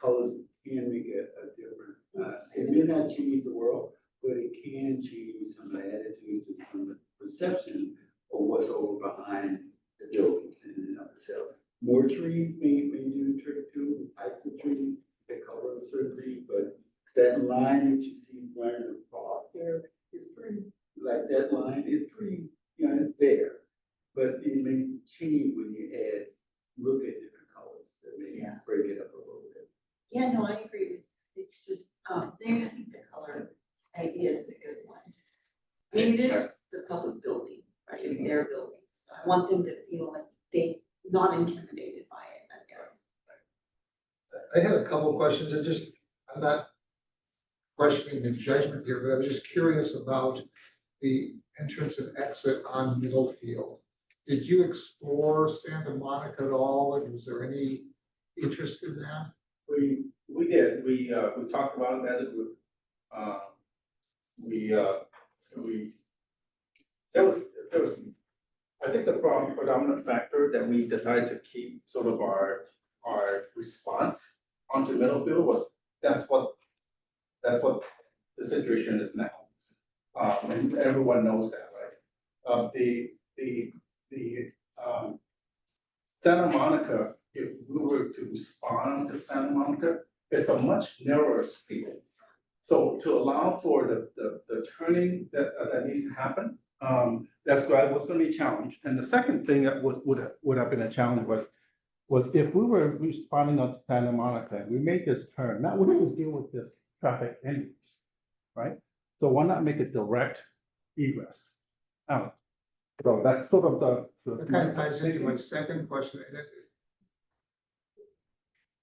colors can make a difference. It may not change the world, but it can change some of the attitudes and some of the perception of what's over behind the buildings in and of itself. More trees may do the trick too, the types of trees, the color of certain trees, but that line that you see running across there is pretty, like that line is pretty, it's there. But it may change when you look at different colors that may Yeah. break it up a little bit. Yeah, no, I agree. It's just, I think the color idea is a good one. I mean, it is the public building, right? It's their building. So I want them to feel like they're not intimidated by it, I guess. I had a couple of questions, I'm not questioning the judgment here, but I was just curious about the entrance and exit on Middlefield. Did you explore Santa Monica at all, and was there any interest in that? We did, we talked about it as a group. There was, I think the predominant factor that we decided to keep sort of our response onto Middlefield was, that's what the situation is now. And everyone knows that, right? Santa Monica, if we were to respond to Santa Monica, it's a much narrower street. So to allow for the turning that needs to happen, that's what's gonna be a challenge. And the second thing that would have been a challenge was if we were responding on Santa Monica, we made this turn, now we would deal with this traffic anyways, right? So why not make it direct egress out? So that's sort of the. That kind of ties into my second question.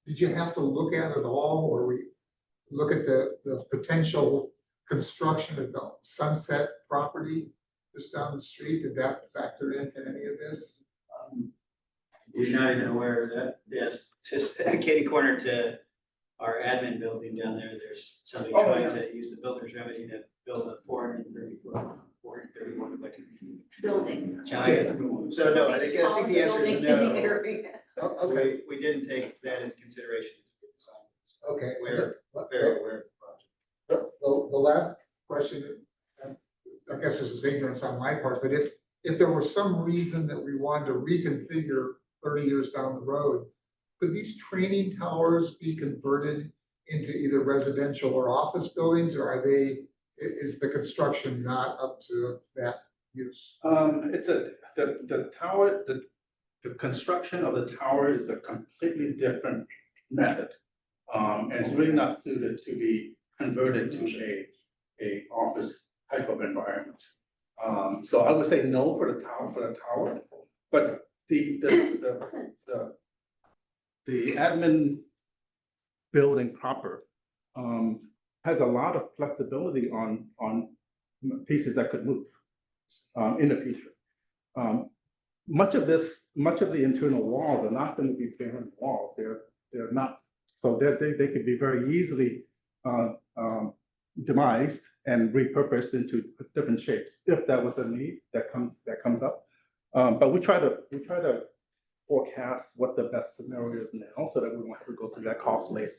Did you have to look at it all, or we look at the potential construction of the Sunset property just down the street? Did that factor into any of this? You're not even aware of that. Yes, just kitty corner to our admin building down there, there's somebody Oh, trying yeah. to use the builder's remedy to build a 431 Building. giant. So no, I think the answer Building is in the no. area. Oh, okay, We didn't take that into consideration. okay. We're very aware of the project. The last question, I guess this is ignorance on my part, but if there was some reason that we wanted to reconfigure 30 years down the road, could these training towers be converted into either residential or office buildings, or is the construction not up to that use? It's the tower, the construction of the tower is a completely different method. And it's really not suited to be converted to a office type of environment. So I would say no for the tower, but the admin building proper has a lot of flexibility on pieces that could move in the future. Much of the internal walls are not going to be barren walls. They're not, so they could be very easily demised and repurposed into different shapes if that was a need that comes up. But we try to forecast what the best scenario is now, so that we won't have to go through that cost later.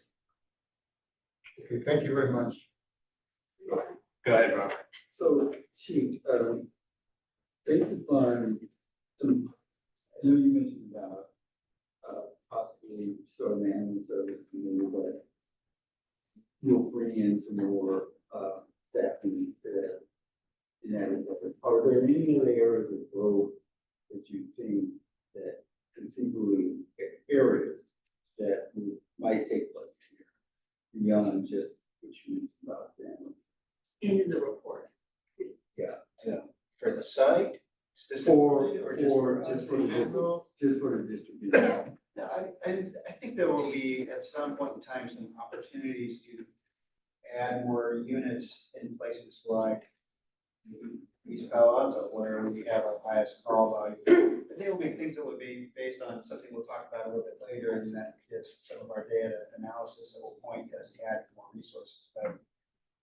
Okay, thank you very much. Go ahead, Robert. So, Chief, based upon some, I know you mentioned about, possibly sort of animal service, but you'll bring in some more, staffing to that. In that regard. Are there any other areas of growth that you think that conceivably areas that might take place here beyond just what you mentioned about families? In the report. For the site specifically, or just For the distribution. I think there will be at some point in time some opportunities to add more units in places like East Palo Alto, where we have our highest call value. They will be things that would be based on something we'll talk about a little bit later, and that gives some of our data analysis that will point us to add more resources.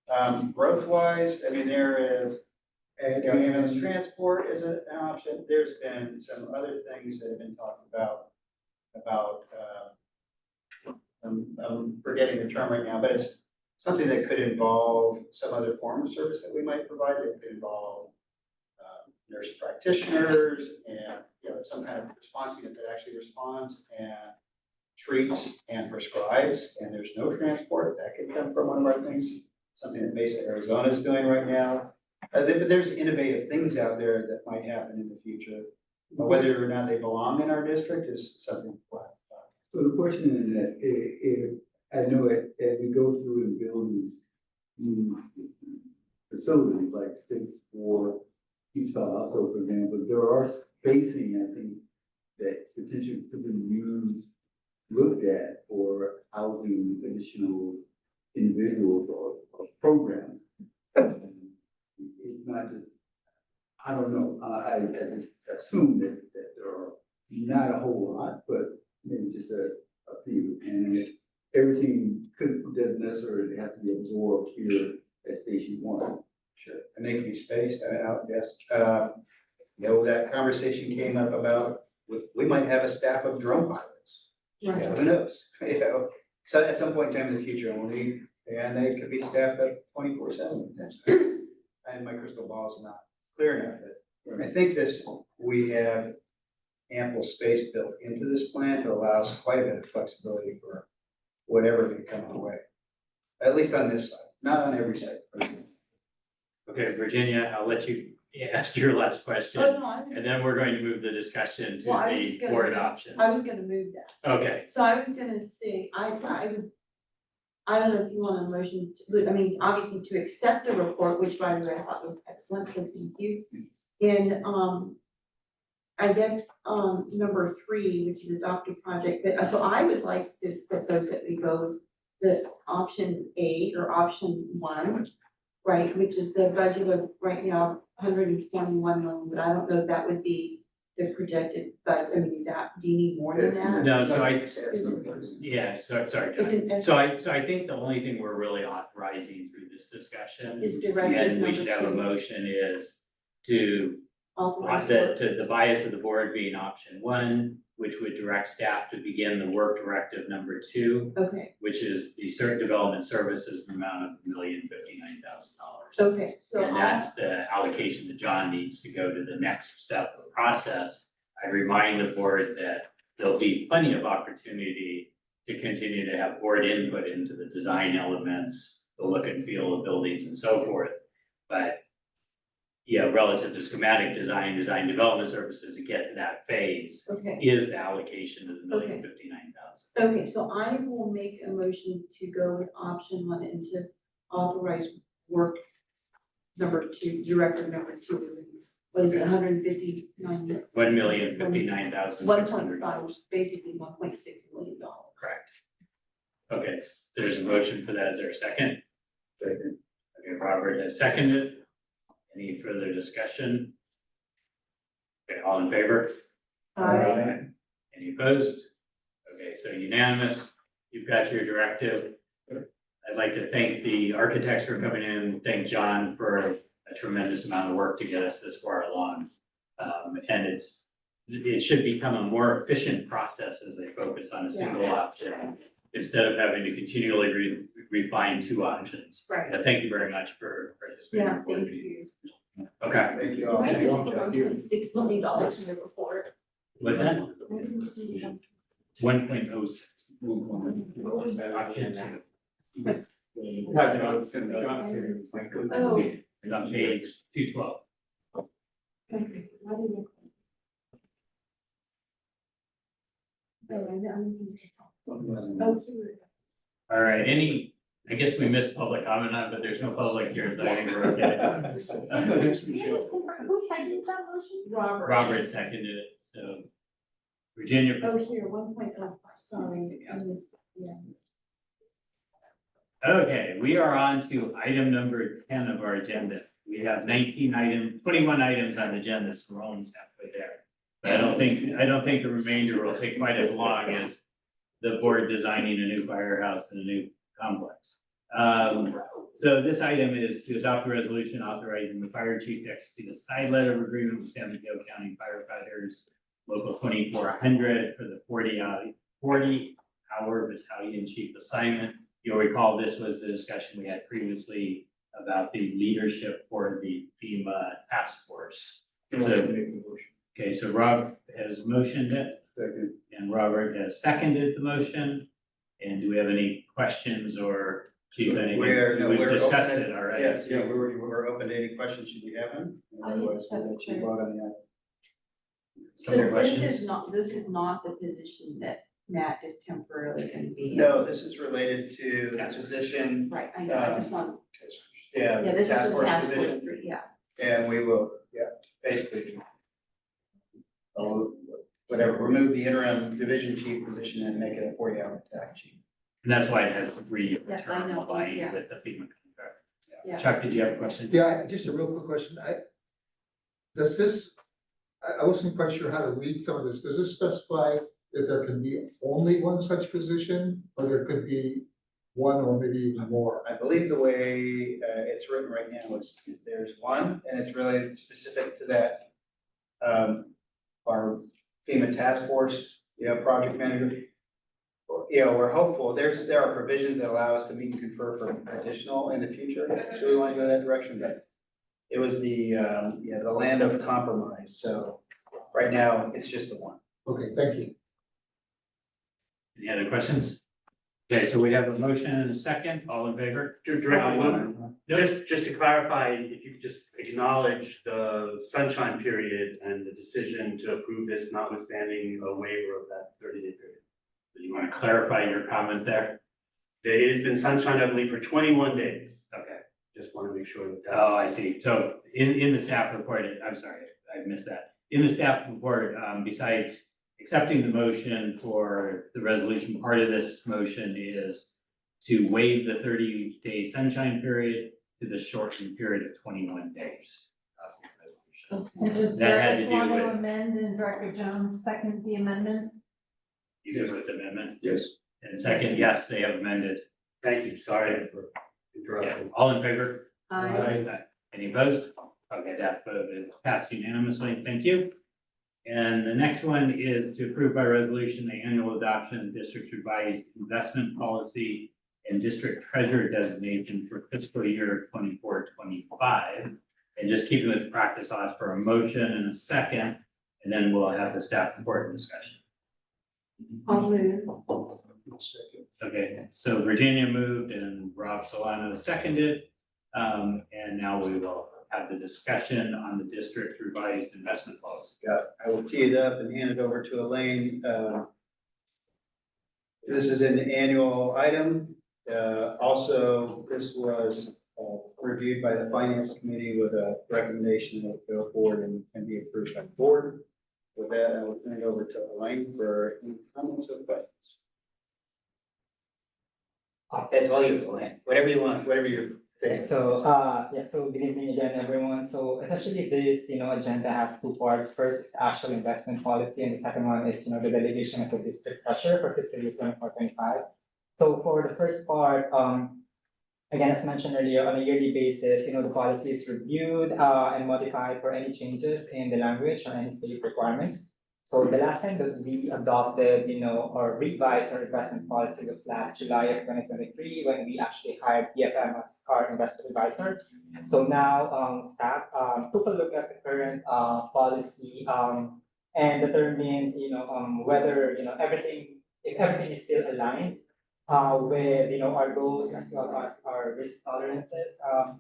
But growth wise, I mean, there is, ambulance transport is an option. There's been some other things that have been talked about, I'm forgetting the term right now, but it's something that could involve some other form of service that we might provide. That could involve nurse practitioners and, some kind of response unit that actually responds and treats and prescribes, and there's no transport. That could come from one of our things, something that Mesa, Arizona is doing right now. But there's innovative things out there that might happen in the future. But whether or not they belong in our district is something we'll have to talk. So the question is that if I know it, as we go through and build these new facilities like six for East Palo Alto, for example, there are spacing, I think, that potentially could be used, looked at for housing additional individuals or programs. It's not just, I don't know, I just assume that there are not a whole lot, but maybe just a few, and everything doesn't necessarily have to be absorbed here at Station 1. Sure, and they can be spaced out, yes. That conversation came up about, we might have a staff of drone pilots. Right. Who knows? So at some point in time in the future, and they could be staffed up 24/7 potentially. And my crystal ball is not clear enough, but I think we have ample space built into this plan to allow us quite a bit of flexibility for whatever may come our way. At least on this side, not on every side. Okay, Virginia, I'll let you ask your last question, Oh, no, I was, and then we're going to move the discussion to Well, I was the gonna board move- options. I was gonna move that. Okay, So I was gonna say, I don't know if you want a motion to, I mean, obviously to accept the report, which by the way, I thought was excellent, so thank you. And, I guess, number 3, which is adopt a project, but, so I would like to propose that we go with the option A or option 1, right, which is the budget of right now, 121 million, but I don't know if that would be the projected, but, I mean, do you need more than that? no, so sorry, Is John. it- So I think the only thing we're really authorizing through this discussion, Is directive and we number should have a 2. motion, is to Authorize the bias of the board being option 1, which would direct staff to begin the work directive number 2, Okay, which is the certain development services in the amount of $1,059,000. okay, so And that's the allocation that John needs to go to the next step of the process. I remind the board that there'll be plenty of opportunity to continue to have board input into the design elements, the look and feel of buildings and so forth. But relative to schematic design development services, to get to that phase okay, is the allocation of the $1,059,000. okay, so I will make a motion to go with option 1 and to authorize work number 2, director number 2. Was Okay. 159, $1,059,600. 1.5, basically $1.6 million. Correct. Okay, there's a motion for that. Is there a second? Second. Okay, Robert has seconded. Any further discussion? Okay, all in favor? Any opposed? Okay, so unanimous. You've got your directive. I'd like to thank the architects for coming in, thank John for a tremendous amount of work to get us this far along. And it should become a more efficient process as they focus on a single option, instead of having to continually refine 2 options. Right. But thank you very much for participating in Yeah, the board thank meeting. you. Okay. Thank you Did all. I miss the $1.6 million in the report? Was that 1.06? Oh. It's on page 212. All right, I guess we missed public comment on, but there's no public here, so I think we're okay. Who seconded that motion? Robert seconded it, so. Virginia, Oh, here, 1.05, sorry, I missed, yeah. okay, we are on to item number 10 of our agenda. We have 21 items on the agenda, so we're almost halfway there. But I don't think the remainder will take quite as long as the board designing a new firehouse and a new complex. So this item is to adopt a resolution authorizing the fire chief to execute a side letter of agreement with San Mateo County firefighters, local 2400 for the 40-hour battalion chief assignment. You'll recall this was the discussion we had previously about the leadership for the FEMA task force. Okay, so Rob has motioned it. Second. And Robert has seconded the motion. And do we have any questions or chief, anything? We've discussed it already. Yes, yeah, we're open to any questions should you have them. Otherwise, we'll let you vote on that. So Some questions? this is not the position that Matt is temporarily gonna be in. No, this is related to the position, Right, I know, I just want, yeah, yeah, this is task the force task force, position. three, yeah. And we will, basically. Whatever, remove the interim division chief position and make it a 40-hour attack chief. And that's why it has 3-year Yeah, I term know, aligned yeah. with the FEMA contract. Yeah. Chuck, did you have a question? Yeah, just a real quick question. Does this, I wasn't quite sure how to read some of this. Does this specify that there can be only one such position? Or there could be one or maybe even more? I believe the way it's written right now is there's one, and it's really specific to that. Our FEMA task force, project manager. We're hopeful, there are provisions that allow us to meet and confer for additional in the future, so we want to go that direction, but it was the land of compromise, so right now, it's just the one. Okay, thank you. Any other questions? Okay, so we have a motion and a second, all in favor? Just to clarify, if you could just acknowledge the sunshine period and the decision to approve this notwithstanding a waiver of that 30-day period. Do you want to clarify your comment there? It has been sunshine, I believe, for 21 days. Okay. Just want to make sure that that's. Oh, I see. So in the staff report, I'm sorry, I missed that. In the staff report, besides accepting the motion for the resolution, part of this motion is to waive the 30-day sunshine period to the shortened period of 21 days. And does That had to Jarvis do want to with- amend and Director Jones second the amendment? You good with the amendment? Yes. And second, yes, they have amended. Thank you, sorry for Yeah, interrupting. all in favor? I, Any opposed? Okay, that vote is passed unanimously, thank you. And the next one is to approve by resolution the annual adoption of district's revised investment policy and district treasurer designation for fiscal year 24-25. And just keeping with the practice, I'll ask for a motion and a second, and then we'll have the staff report and discussion. I'll move. Okay, so Virginia moved and Rob Solano seconded. And now we will have the discussion on the district revised investment policy. I will tee it up and hand it over to Elaine. This is an annual item. Also, this was reviewed by the finance committee with a recommendation that go forward and be approved by the board. With that, I will turn it over to Elaine for any comments or questions. That's all you, Elaine. Whatever you want, whatever you're Okay, thinking. so, so good evening again, everyone. So essentially this, agenda has two parts. First is the actual investment policy, and the second one is, the delegation of the district treasurer for fiscal year 24-25. So for the first part, again, as mentioned earlier, on a yearly basis, the policy is reviewed, and modified for any changes in the language or any state requirements. So the last time that we adopted, or revised our investment policy was last July of 2023, when we actually hired BFM as our investment advisor. So now, staff, took a look at the current, policy, and determine, whether, if everything is still aligned with, our goals as well as our risk tolerances,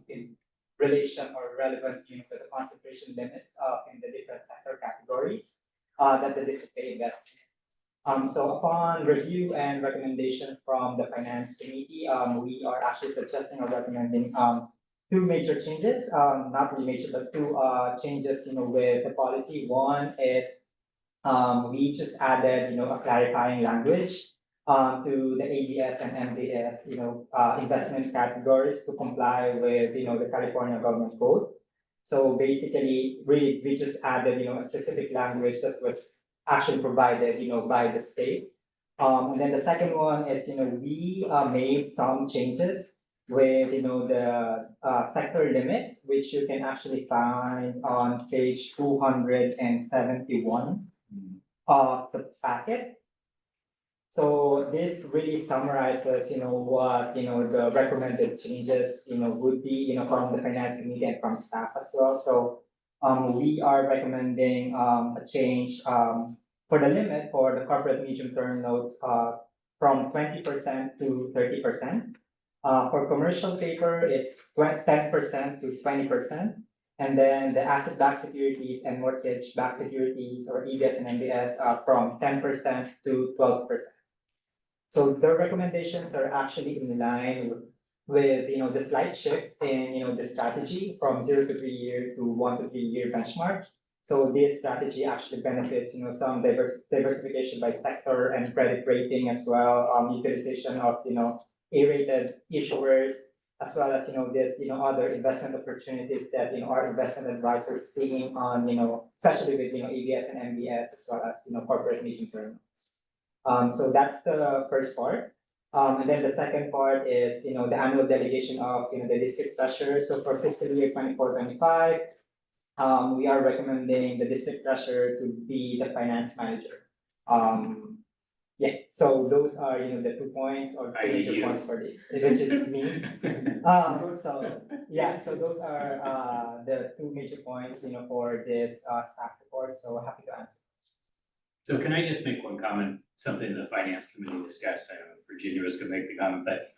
in relation or relevant, to the concentration limits, in the different sector categories, that the district may invest in. So upon review and recommendation from the finance committee, we are actually suggesting or recommending, two major changes, not really major, but two, changes, with the policy. One is, we just added, a clarifying language, to the ABS and MBS, investment categories to comply with, the California government code. So basically, really, we just added, a specific language that was actually provided, by the state. And then the second one is, we made some changes with, the sector limits, which you can actually find on page 271 of the packet. So this really summarizes, what, the recommended changes, would be, from the finance committee and from staff as well. So we are recommending a change for the limit for the corporate medium-term notes from 20% to 30%. For commercial paper, it's 10% to 20%. And then the asset-backed securities and mortgage-backed securities, or EBS and MBS, from 10% to 12%. So the recommendations are actually in line with, the slight shift in, the strategy from 0 to 3 year to 1 to 3 year benchmark. So this strategy actually benefits, some diversification by sector and credit rating as well, utilization of, A-rated issuers, as well as, this, other investment opportunities that, our investment advisors seeing on, especially with, ABS and MBS, as well as, corporate medium-term notes. So that's the first part. And then the second part is, the annual delegation of, the district treasurer. So for fiscal year 24-25, we are recommending the district treasurer to be the finance manager. Yeah, so those are, the 2 points or 2 major points for this, which is me. So those are the 2 major points, for this staff report. So happy to answer. So can I just make one comment, something the finance committee discussed? I don't know if Virginia was gonna make the comment, but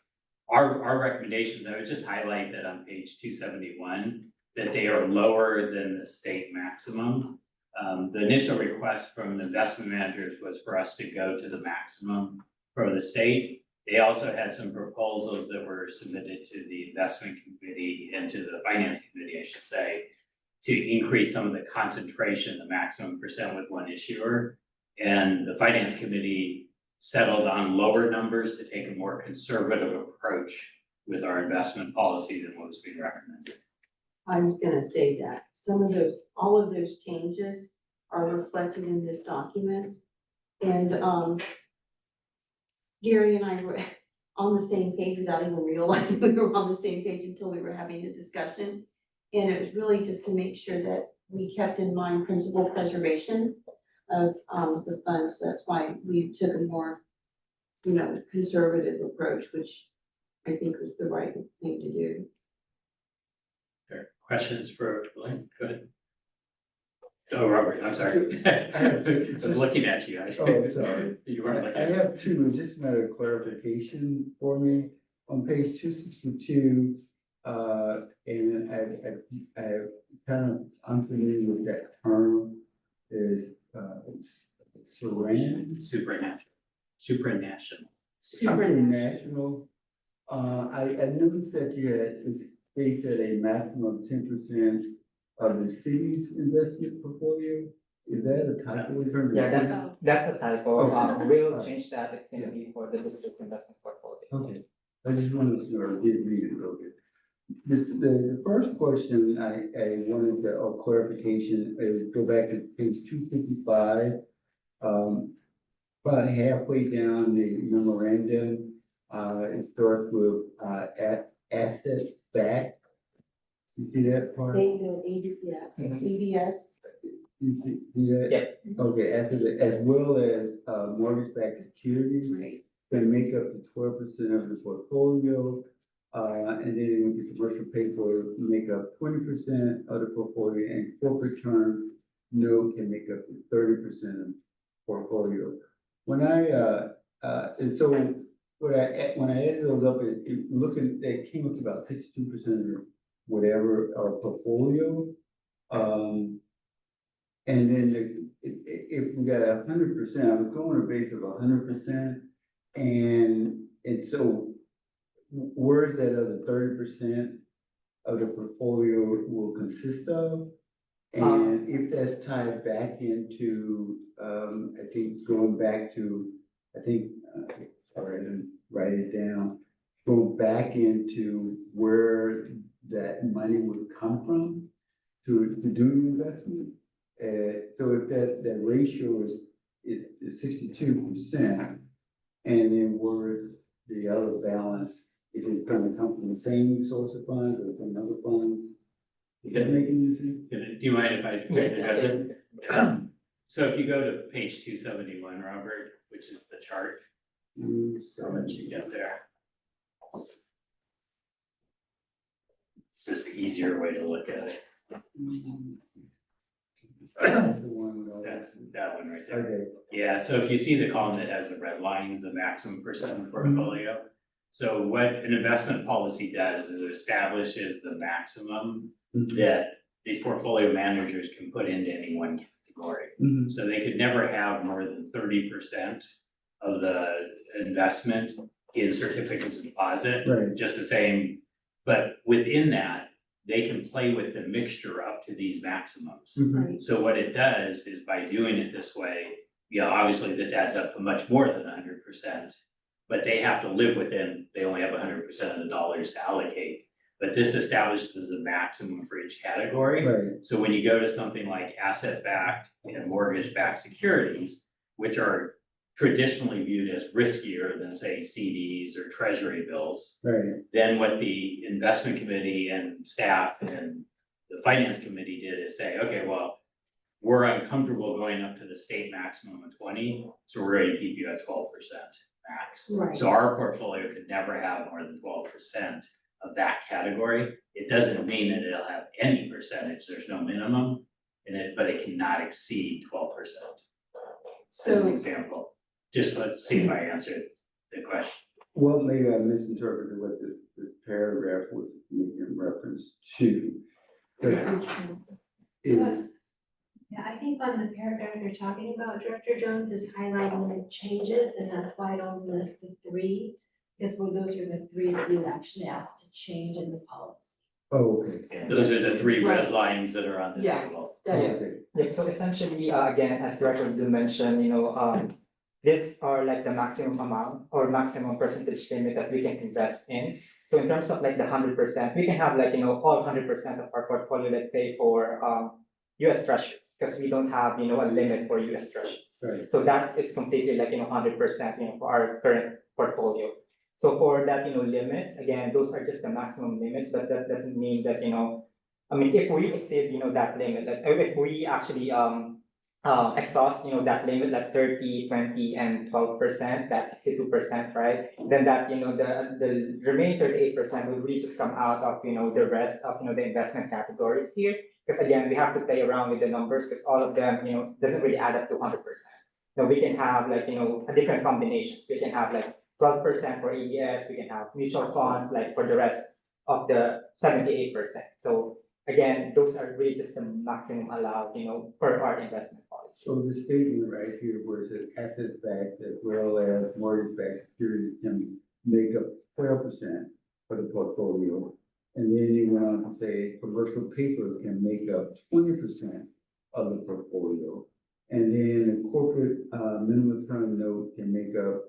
our recommendations, I would just highlight that on page 271, that they are lower than the state maximum. The initial request from the investment managers was for us to go to the maximum for the state. They also had some proposals that were submitted to the investment committee and to the finance committee, I should say, to increase some of the concentration, the maximum percent with one issuer. And the finance committee settled on lower numbers to take a more conservative approach with our investment policy than what was being recommended. I was gonna say that all of those changes are reflected in this document. And Gary and I were on the same page without even realizing we were on the same page until we were having the discussion. And it was really just to make sure that we kept in mind principal preservation of the funds. That's why we took a more, conservative approach, which I think was the right thing to do. Sure. Questions for Blaine? Go ahead. Oh, Robert, I'm sorry. I have I was looking at you. Oh, sorry. You weren't looking I at me. have two, just a matter of clarification for me. On page 262, and I kind of unfamiliar with that term, is Supranational. Supranational. I noticed that you had based at a maximum of 10% of the city's investment portfolio. Is that a typo in terms of? Yeah, that's a typo. Okay. We'll change that. It's gonna be for the district investment portfolio. Okay, I just wanted to sort of did read it a little bit. The first question I wanted to, clarification, is go back to page 255. About halfway down the memorandum, it starts with, assets back. You see that part? ABS. You see that? Yeah. Okay, as well as, mortgage-backed securities. Right. Can make up to 12% of the portfolio. And then with the commercial paper, make up 20% of the portfolio, and corporate term note can make up to 30% of portfolio. When and so when I added those up, it came up to about 62% or whatever our portfolio. And then if we got 100%, I was going to base of 100%, and so where's that other 30% of the portfolio will consist of? And if that's tied back into, I think going back to, sorry, I didn't write it down, go back into where that money would come from to do the investment. So if that ratio is 62%, and then where the other balance, is it gonna come from the same source of funds or from another fund? Does that make any sense? Do you mind if I address it? So if you go to page 271, Robert, which is the chart, I'll let you get there. It's just the easier way to look at it. The one with all That's that one right there. Okay, Yeah, so if you see the column that has the red lines, the maximum percent portfolio. So what an investment policy does is it establishes the maximum that the portfolio managers can put into any one category. Mhm. So they could never have more than 30% of the investment in certificates of deposit. Right. Just the same, but within that, they can play with the mixture up to these maximums. Mhm. So what it does is by doing it this way, obviously this adds up to much more than 100%. But they have to live within, they only have 100% of the dollars to allocate. But this establishes a maximum for each category. Right. So when you go to something like asset-backed and mortgage-backed securities, which are traditionally viewed as riskier than, say, CDs or treasury bills, Right. then what the investment committee and staff and the finance committee did is say, okay, well, we're uncomfortable going up to the state maximum of 20, so we're going to keep you at 12% max. Right. So our portfolio could never have more than 12% of that category. It doesn't mean that it'll have any percentage, there's no minimum in it, but it cannot exceed 12%. As an So, example, just let's see if I answered the question. Well, maybe I misinterpreted what this paragraph was making reference to. Is, Yeah, I think on the paragraph you're talking about, Director Jones is highlighting the changes, and that's why I don't list the three. Because those are the three that you actually asked to change in the policy. oh, okay. And those are the three red Right. lines that are on this Yeah. table. Okay. Yeah, so essentially, again, as Director Blue mentioned, these are like the maximum amount or maximum percentage limit that we can invest in. So in terms of like the 100%, we can have like, all 100% of our portfolio, let's say for US Treasuries, because we don't have, a limit for US Treasuries. Right. So that is completely like, 100%, for our current portfolio. So for that, limits, again, those are just the maximum limits, but that doesn't mean that, if we exceed, that limit, like if we actually exhaust, that limit, like 30, 20, and 12%, that's 62%, right? Then that, the remaining 38% will really just come out of, the rest of, the investment categories here. Because again, we have to play around with the numbers because all of them, doesn't really add up to 100%. Now we can have like, different combinations. We can have like 12% for ADS, we can have mutual funds like for the rest of the 78%. So again, those are really just the maximum allowed, per our investment policy. So the statement right here where it says asset backed as well as mortgage backed securities can make up 12% for the portfolio. And then you went on to say commercial paper can make up 20% of the portfolio. And then the corporate minimum term note can make up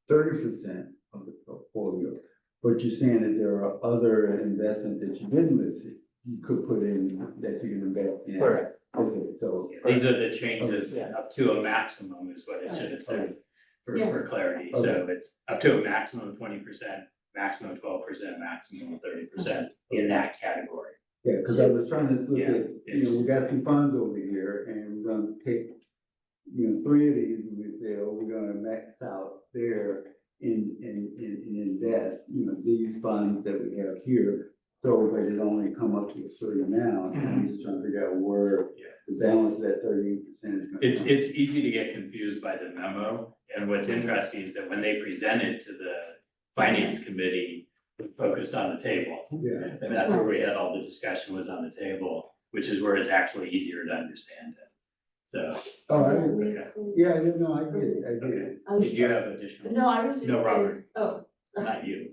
30% of the portfolio. But you're saying that there are other investments that you didn't list, you could put in that you can invest in. Correct. Okay, so. These are the changes Yeah. up to a maximum is what it should have said for Yes. clarity. So it's up to a maximum of 20%, maximum of 12%, maximum of 30% in that category. Yeah, because I was trying to look Yeah, at, we got some funds over here and we're gonna take, 3 of these and we say, oh, we're gonna max out there and invest, these funds that we have here. So, but it only come up to a certain amount, and I'm just trying to figure out where the balance of that 38% is gonna come. It's easy to get confused by the memo, and what's interesting is that when they presented to the finance committee, we focused on the table. Yeah. And that's where we had all the discussion was on the table, which is where it's actually easier to understand it. So, Oh, okay. yeah, no, I get it, I get it. Did you have additional? No, I was just. No, Robert. Oh. Not you.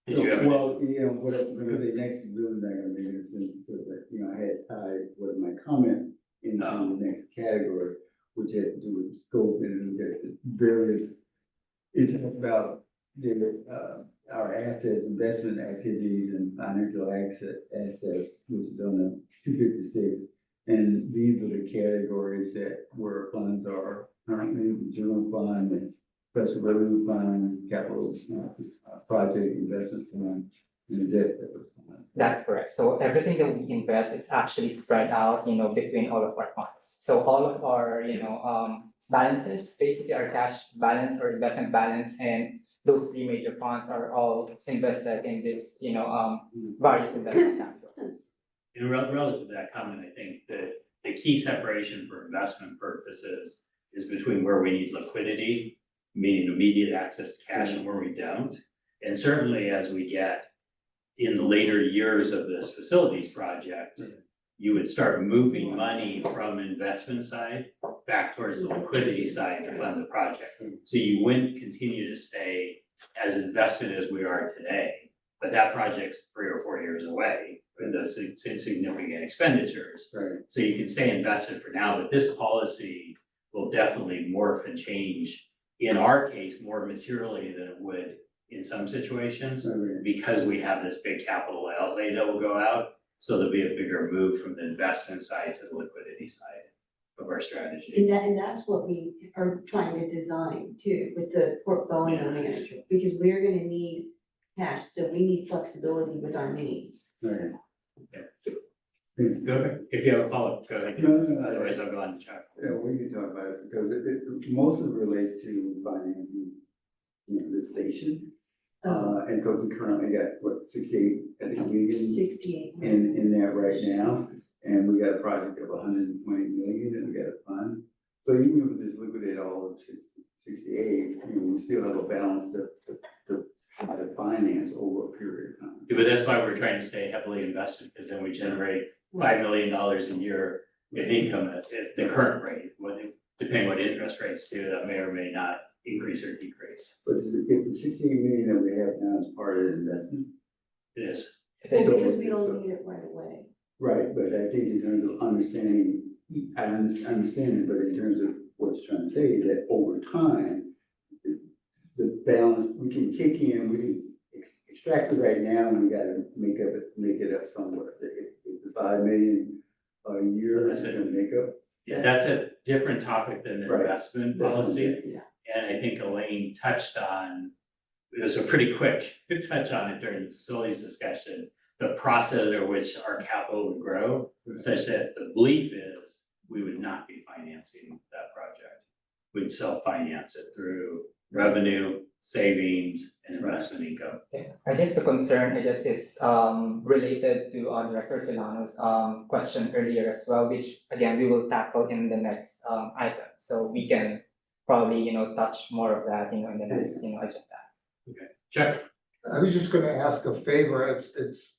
Did you have? Well, what I'm gonna say next is really not gonna make any sense, because, I had tied what my comment into the next category, which had to do with the scope and the various, it talked about our assets, investment activities and financial assets, which is on the 256. And these are the categories where funds are currently, the general fund and special revenue funds, capital project investment fund, and the debt service fund. That's correct. So everything that we invest, it's actually spread out, between all of our funds. So all of our, balances, basically our cash balance or investment balance, and those three major funds are all invested in this, various investment categories. In relative to that comment, I think that the key separation for investment purposes is between where we need liquidity, meaning immediate access to cash, and where we don't. And certainly as we get in the later years of this facilities project, you would start moving money from investment side back towards the liquidity side to fund the project. So you wouldn't continue to stay as invested as we are today, but that project's 3 or 4 years away with the significant expenditures. Right. So you can stay invested for now, but this policy will definitely morph and change, in our case, more materially than it would in some situations, because we have this big capital outlay that will go out. So there'll be a bigger move from the investment side to the liquidity side of our strategy. And that's what we are trying to design too, with the portfolio manager, because we're gonna need cash, so we need flexibility with our needs. Right. Go ahead. If you have a follow-up, go ahead. No. Otherwise, I'll go on to Chuck. Yeah, we can talk about it, because most of it relates to financing, the station. And because we currently got, 68, I think, million 68. in that right now. And we got a project of 120 million, and we got a fund. So even if we just liquidate all of 68, we still have a balance to try to finance over a period of time. Yeah, but that's why we're trying to stay heavily invested, because then we generate $5 million a year in income at the current rate. Depending what interest rates do, that may or may not increase or decrease. But if the 68 million that we have now is part of the investment. It is. Well, because we don't need it right away. Right, but I think in terms of understanding, I understand it, but in terms of what you're trying to say, that over time, the balance, we can kick in, we can extract it right now, and we gotta make it up somewhere. If the 5 million a year is gonna make up. Yeah, that's a different topic than the Right. investment That's what I'm policy. saying, yeah. And I think Elaine touched on, it was a pretty quick touch on it during the facilities discussion, the process under which our capital would grow, such that the belief is we would not be financing that project. We'd self-finance it through revenue, savings, and investment income. Yeah, I guess the concern, is related to Director Solano's question earlier as well, which again, we will tackle in the next item. So we can probably, touch more of that, in the next, agenda. Okay, Chuck? I was just gonna ask a favor, it's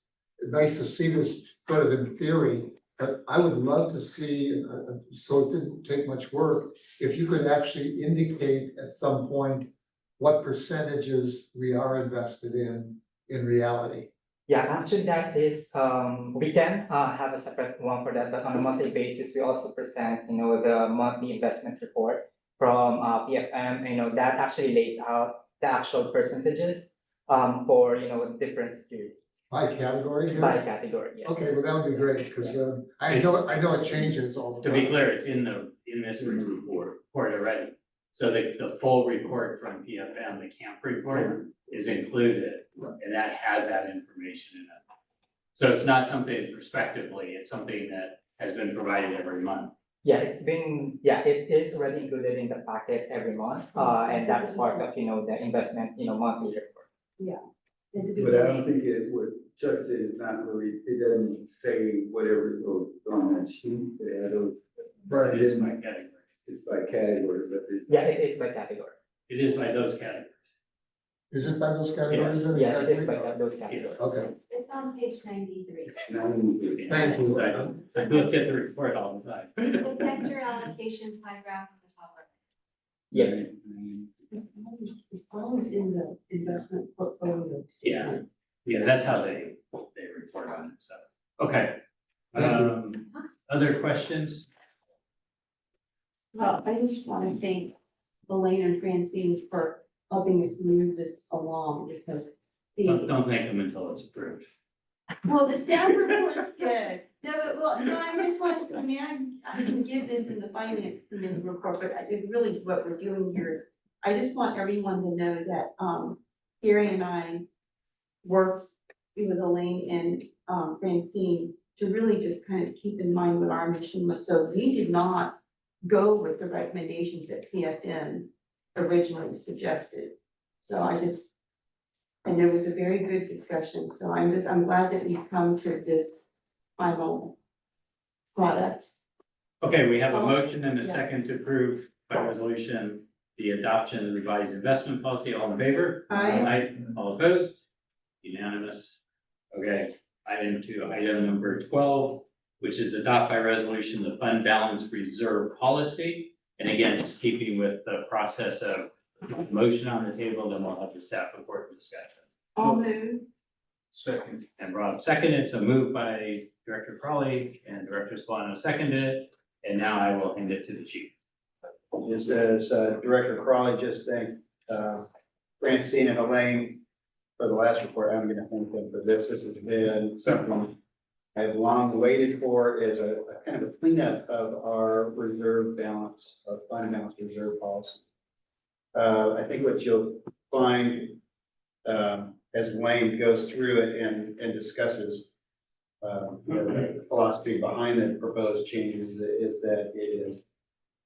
nice to see this sort of in theory, but I would love to see, so it didn't take much work, if you could actually indicate at some point what percentages we are invested in reality. Yeah, actually that is, we can have a separate one for that, but on a monthly basis, we also present, the monthly investment report from PFM, that actually lays out the actual percentages for, different securities. By category here? By category, yes. Okay, well, that would be great, because I know it changes all the To time. be clear, it's in this report already. So the full report from PFM, the camp report, is included, and that has that information in it. So it's not something prospectively, it's something that has been provided every month. Yeah, it is already included in the packet every month, and that's part of, the investment, monthly report. Yeah. at the But I don't beginning. think what Chuck said is not really, it doesn't say whatever is on that sheet, It is by category. it's by category, but it. Yeah, it is by category. It is by those categories. Is it by those categories? then Yeah, it is exactly? by those categories. Okay, It's on page 93. thank you. I look at the report all the time. The sector allocation pie graph on the top right. Yeah, It's always in the investment portfolio. Yeah. Yeah, that's how they report on it, so, okay. Thank you. Other questions? Well, I just want to thank Elaine and Francine for helping us move this along because Don't thank them until it's approved. well, the staff report's good. No, but well, no, I just want, I mean, I can give this in the finance committee report, but I think really what we're doing here is I just want everyone to know that, Gary and I worked with Elaine and, Francine to really just kind of keep in mind what our mission was. So we did not go with the recommendations that PFN originally suggested. So and there was a very good discussion, so I'm glad that we've come to this final product. Okay, we have a motion and a Yeah. second to approve by resolution the adoption of the revised investment policy. All in favor? Aye. All opposed? Unanimous. Okay, item number 12, which is adopt by resolution the fund balance reserve policy. And again, just keeping with the process of motion on the table, then we'll have the staff report and discussion. I'll move. Second. And Rob seconded, so moved by Director Crawley and Director Solano seconded, and now I will hand it to the chief. Just as Director Crawley just thanked Francine and Elaine for the last report, I'm gonna thank them for this. This has been something I've long waited for, is a kind of a cleanup of our reserve balance, our fund balance reserve policy. I think what you'll find as Elaine goes through it and discusses the philosophy behind the proposed changes is that it is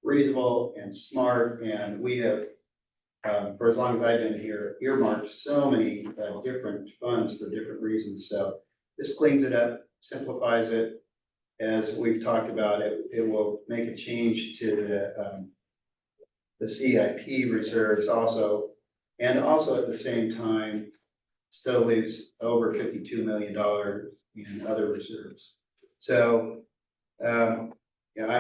reasonable and smart, and we have, for as long as I've been here, earmarked so many different funds for different reasons. So this cleans it up, simplifies it. As we've talked about, it will make a change to the CIP reserves also, and also at the same time, still leaves over $52 million in other reserves. So, I'm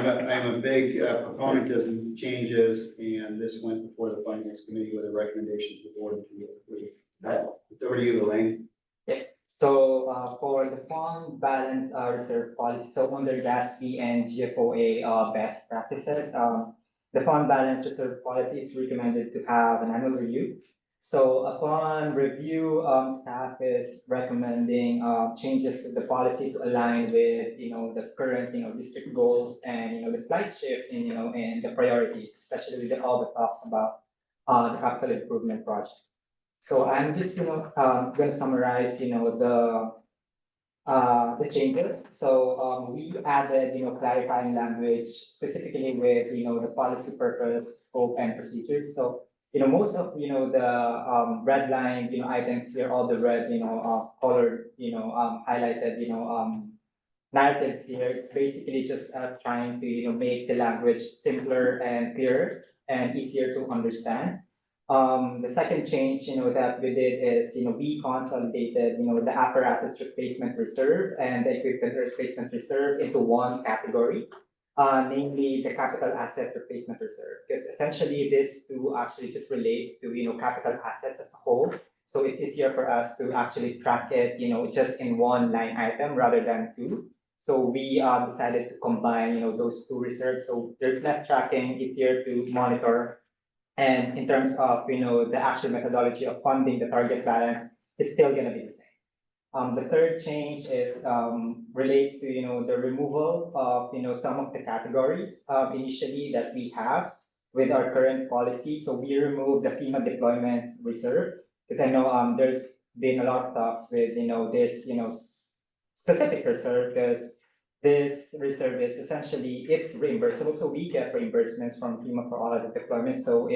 a big proponent of the changes, and this went before the finance committee with a recommendation to the board to approve. It's over to you, Elaine. so for the fund balance reserve policy, so under GASB and GFOA best practices, the fund balance reserve policy is recommended to have an annual review. So upon review, staff is recommending changes to the policy to align with, the current, district goals and, the slight shift in, in the priorities, especially with all the talks about the capital improvement project. So I'm just, gonna summarize, the changes. So we added, clarifying language specifically with, the policy purpose, scope and procedures. So most of, the red line, items here, all the red, colored, highlighted, narratives here, it's basically just trying to, make the language simpler and clearer and easier to understand. The second change, that we did is, we consolidated, the apparatus replacement reserve and the equipment replacement reserve into one category. Namely the capital asset replacement reserve, because essentially this too actually just relates to, capital assets as a whole. So it's easier for us to actually track it, just in one line item rather than two. So we decided to combine, those two reserves. So there's less tracking, easier to monitor. And in terms of, the actual methodology of funding the target balance, it's still gonna be the same. The third change is relates to the removal of some of the categories initially that we have with our current policy. So we removed the FEMA deployments reserve because I know there's been a lot of talks with this specific reserve, because this reserve is essentially it's reimbursable. So we get reimbursements from FEMA for all of the deployments. So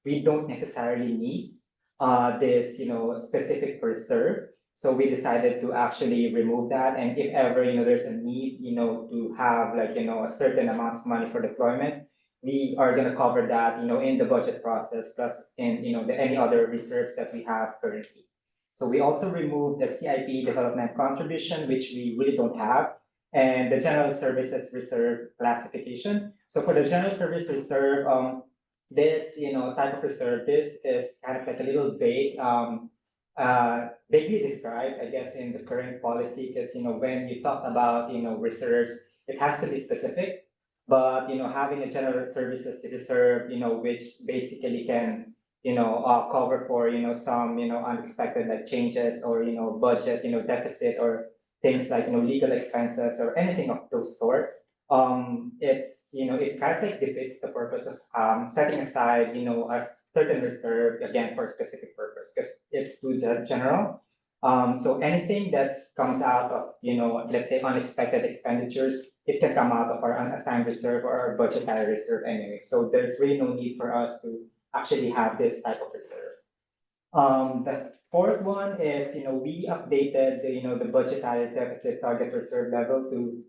we don't necessarily need this, specific reserve. So we decided to actually remove that, and if ever, there's a need, to have like, a certain amount of money for deployments, we are gonna cover that, in the budget process, plus in, any other reserves that we have currently. So we also removed the CIP development contribution, which we really don't have, and the general services reserve classification. So for the general service reserve, this, type of reserve, this is kind of like a little vague, vaguely described, I guess, in the current policy, because, when you talk about, reserves, it has to be specific. But, having a general services reserve, which basically can, cover for, some, unexpected like changes or, budget, deficit or things like, legal expenses or anything of those sort. It's, it kind of like defeats the purpose of, setting aside, a certain reserve, again, for a specific purpose, because it's too general. So anything that comes out of, let's say unexpected expenditures, it can come out of our unassigned reserve or our budgetary reserve anyway. So there's really no need for us to actually have this type of reserve. The fourth one is, we updated the budgetary deficit target reserve level to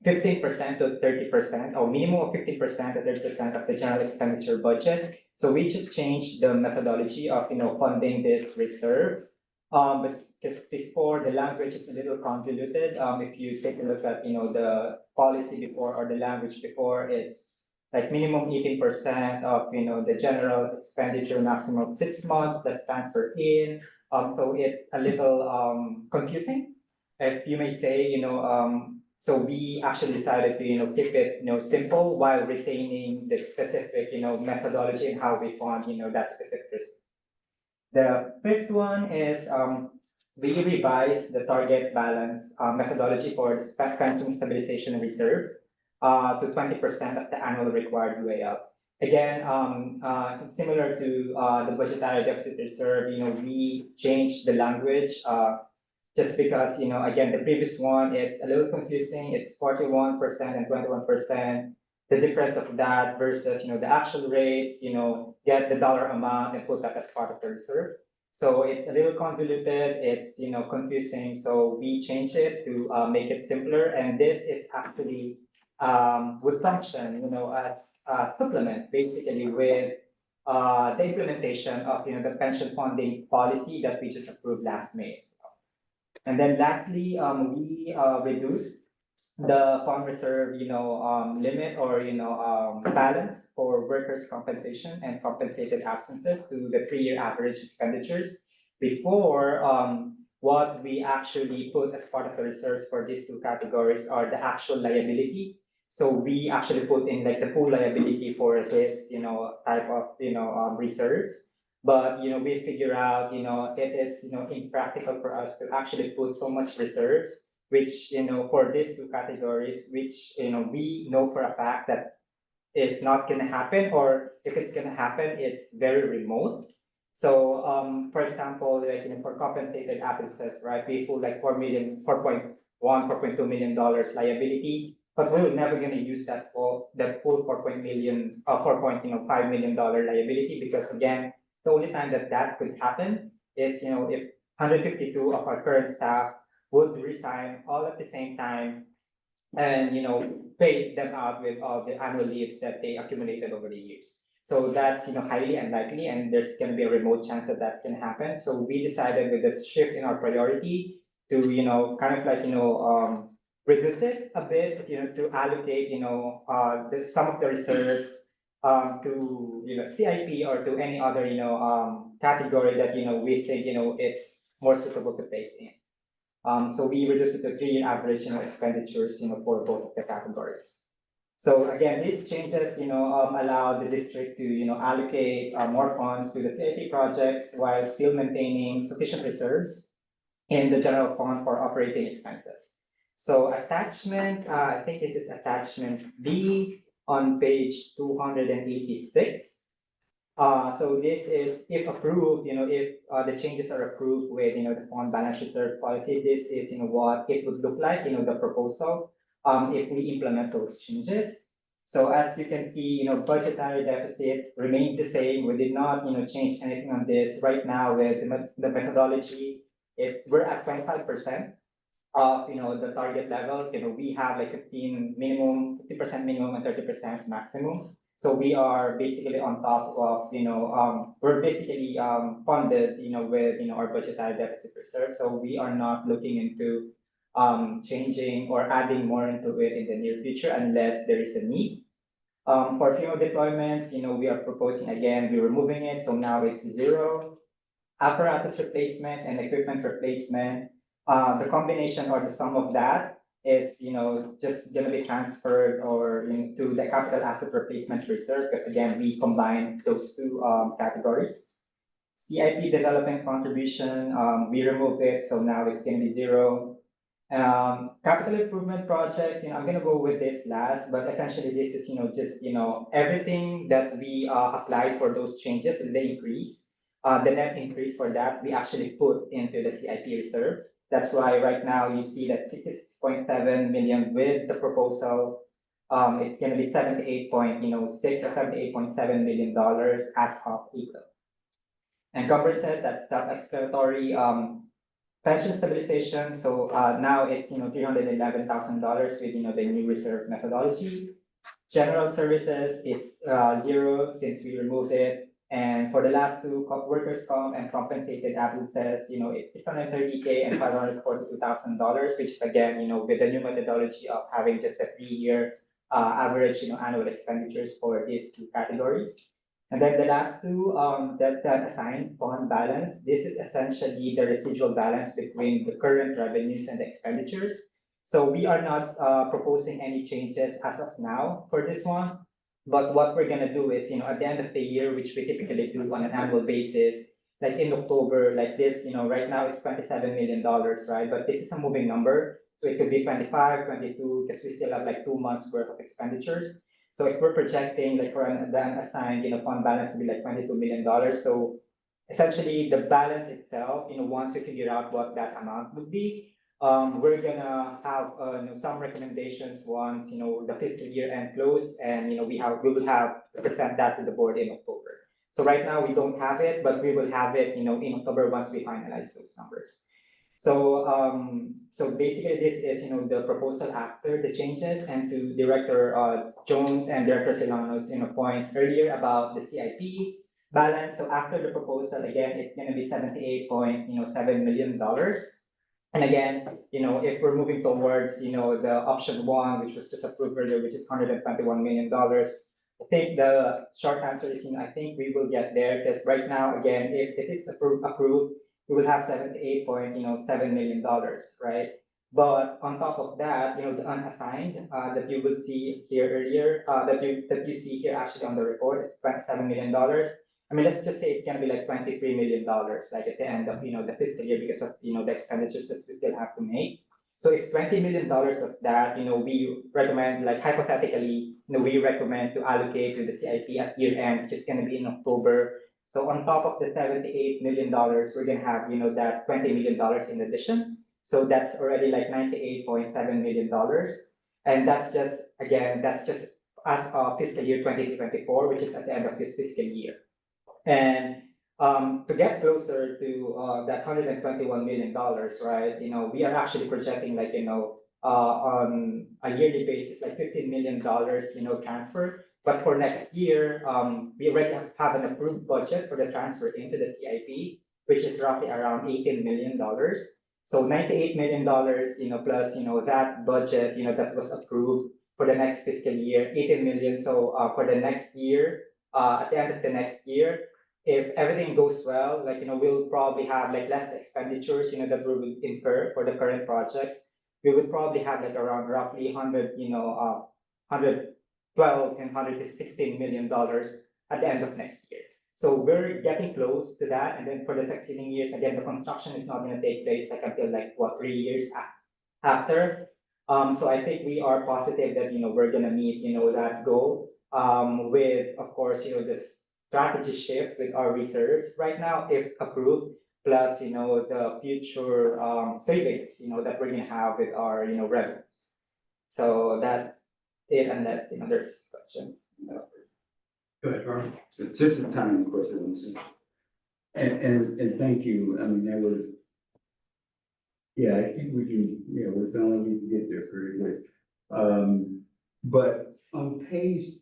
15% to 30%, or minimum of 15% to 30% of the general expenditure budget. So we just changed the methodology of, funding this reserve. Because before, the language is a little convoluted. If you take a look at, the policy before or the language before, it's like minimum 18% of, the general expenditure, maximum of 6 months, that's transferred in. So it's a little confusing, if you may say, so we actually decided to, keep it, simple while retaining the specific, methodology and how we fund, that specific risk. The fifth one is, we revised the target balance methodology for the pension stabilization reserve to 20% of the annual required UAL. Again, similar to the budgetary deficit reserve, we changed the language just because, again, the previous one, it's a little confusing. It's 41% and 21%. The difference of that versus, the actual rates, get the dollar amount and put that as part of the reserve. So it's a little convoluted, it's, confusing. So we changed it to make it simpler. And this is actually would function, as a supplement basically with the implementation of, the pension funding policy that we just approved last May. And then lastly, we reduced the fund reserve, limit or, balance for workers' compensation and compensated absences to the 3-year average expenditures. Before, what we actually put as part of the reserves for these two categories are the actual liability. So we actually put in like the full liability for this, type of, reserves. But, we figure out, it is, impractical for us to actually put so much reserves, which, for these two categories, which, we know for a fact that is not gonna happen, or if it's gonna happen, it's very remote. So, for example, like, for compensated absences, right, we put like $4.2 million liability, but we're never gonna use that full $4.5 million liability, because again, the only time that could happen is, if 152 of our current staff would resign all at the same time and, pay them out with all the annual leaves that they accumulated over the years. So that's, highly unlikely, and there's gonna be a remote chance that that's gonna happen. So we decided with this shift in our priority to, kind of like, reduce it a bit, to allocate, some of the reserves to, CIP or to any other, category that, we think, it's more suitable to place in. So we reduced it to 3-year average, expenditures, for both of the categories. So again, these changes, allow the district to, allocate more funds to the CIP projects while still maintaining sufficient reserves in the general fund for operating expenses. So attachment, I think this is attachment B on page 286. So this is, if approved, if the changes are approved with, the fund balance reserve policy, this is, what it would look like, the proposal, if we implement those changes. So as you can see, budgetary deficit remained the same. We did not, change anything on this. Right now with the methodology, we're at 25% of, the target level. We have like 50% minimum and 30% maximum. So we are basically on top of, we're basically funded, with, our budgetary deficit reserve. So we are not looking into changing or adding more into it in the near future unless there is a need. For FEMA deployments, we are proposing again, we're removing it, so now it's 0. Apparatus replacement and equipment replacement, the combination or the sum of that is, just gonna be transferred or into the capital asset replacement reserve, because again, we combine those two categories. CIP development contribution, we remove it, so now it's gonna be 0. Capital improvement projects, I'm gonna go with this last, but essentially this is, just, everything that we applied for those changes and the increase, the net increase for that, we actually put into the CIP reserve. That's why right now you see that 66.7 million with the proposal, it's gonna be 78.6 or $78.7 million as of April. Encumbrances, that's self-explanatory. Pension stabilization, so now it's $311,000 with the new reserve methodology. General services, it's 0 since we removed it. And for the last two, workers' comp and compensated absences, it's $630K and $542,000, which is again, with the new methodology of having just a 3-year average, annual expenditures for these two categories. And then the last two, that assigned fund balance, this is essentially the residual balance between the current revenues and the expenditures. So we are not proposing any changes as of now for this one. But what we're gonna do is, at the end of the year, which we typically do on an annual basis, like in October, like this, right now it's $27 million, right? But this is a moving number. So it could be 25, 22, because we still have like 2 months worth of expenditures. So if we're projecting like for an assigned, fund balance to be like $22 million. So essentially the balance itself, once we figure out what that amount would be, we're gonna have some recommendations once the fiscal year end close, and we will have to present that to the board in October. So right now we don't have it, but we will have it in October once we finalize those numbers. So so basically this is the proposal after the changes, and to Director Jones and Director Silano's points earlier about the CIP balance. So after the proposal, again, it's gonna be $78.7 million. And again, if we're moving towards, the option 1, which was just approved earlier, which is $121 million, I think the short answer is, I think we will get there, because right now, again, if it is approved, we will have $78.7 million, right? But on top of that, the unassigned that you will see here earlier, that you see here actually on the report, it's $27 million. I mean, let's just say it's gonna be like $23 million, like at the end of the fiscal year, because of the expenditures that we still have to make. So if $20 million of that, we recommend, like hypothetically, we recommend to allocate to the CIP at year end, which is gonna be in October. So on top of the $78 million, we're gonna have that $20 million in addition. So that's already like $98.7 million, and that's just as of fiscal year 2024, which is at the end of this fiscal year. And to get closer to that $121 million, right? We are actually projecting like on a yearly basis like $15 million transfer. But for next year, we already have an approved budget for the transfer into the CIP, which is roughly around $18 million. So $98 million, plus that budget that was approved for the next fiscal year, 18 million. So for the next year, at the end of the next year, if everything goes well, we'll probably have like less expenditures, that we will incur for the current projects. We would probably have like around roughly 112 and $116 million at the end of next year. So we're getting close to that. And then for the succeeding years, again, the construction is not going to take place like until like 3 years after. So I think we are positive that, we're going to meet, that goal, with, of course, this strategy shift with our reserves right now, if approved, plus, the future, savings, that we're going to have with our, revenues. So that's it unless, there's questions. Go ahead, Ron. It's just a tiny question, it's just, and thank you, I mean, that was. Yeah, I think we can, we're gonna need to get there pretty quick. But on page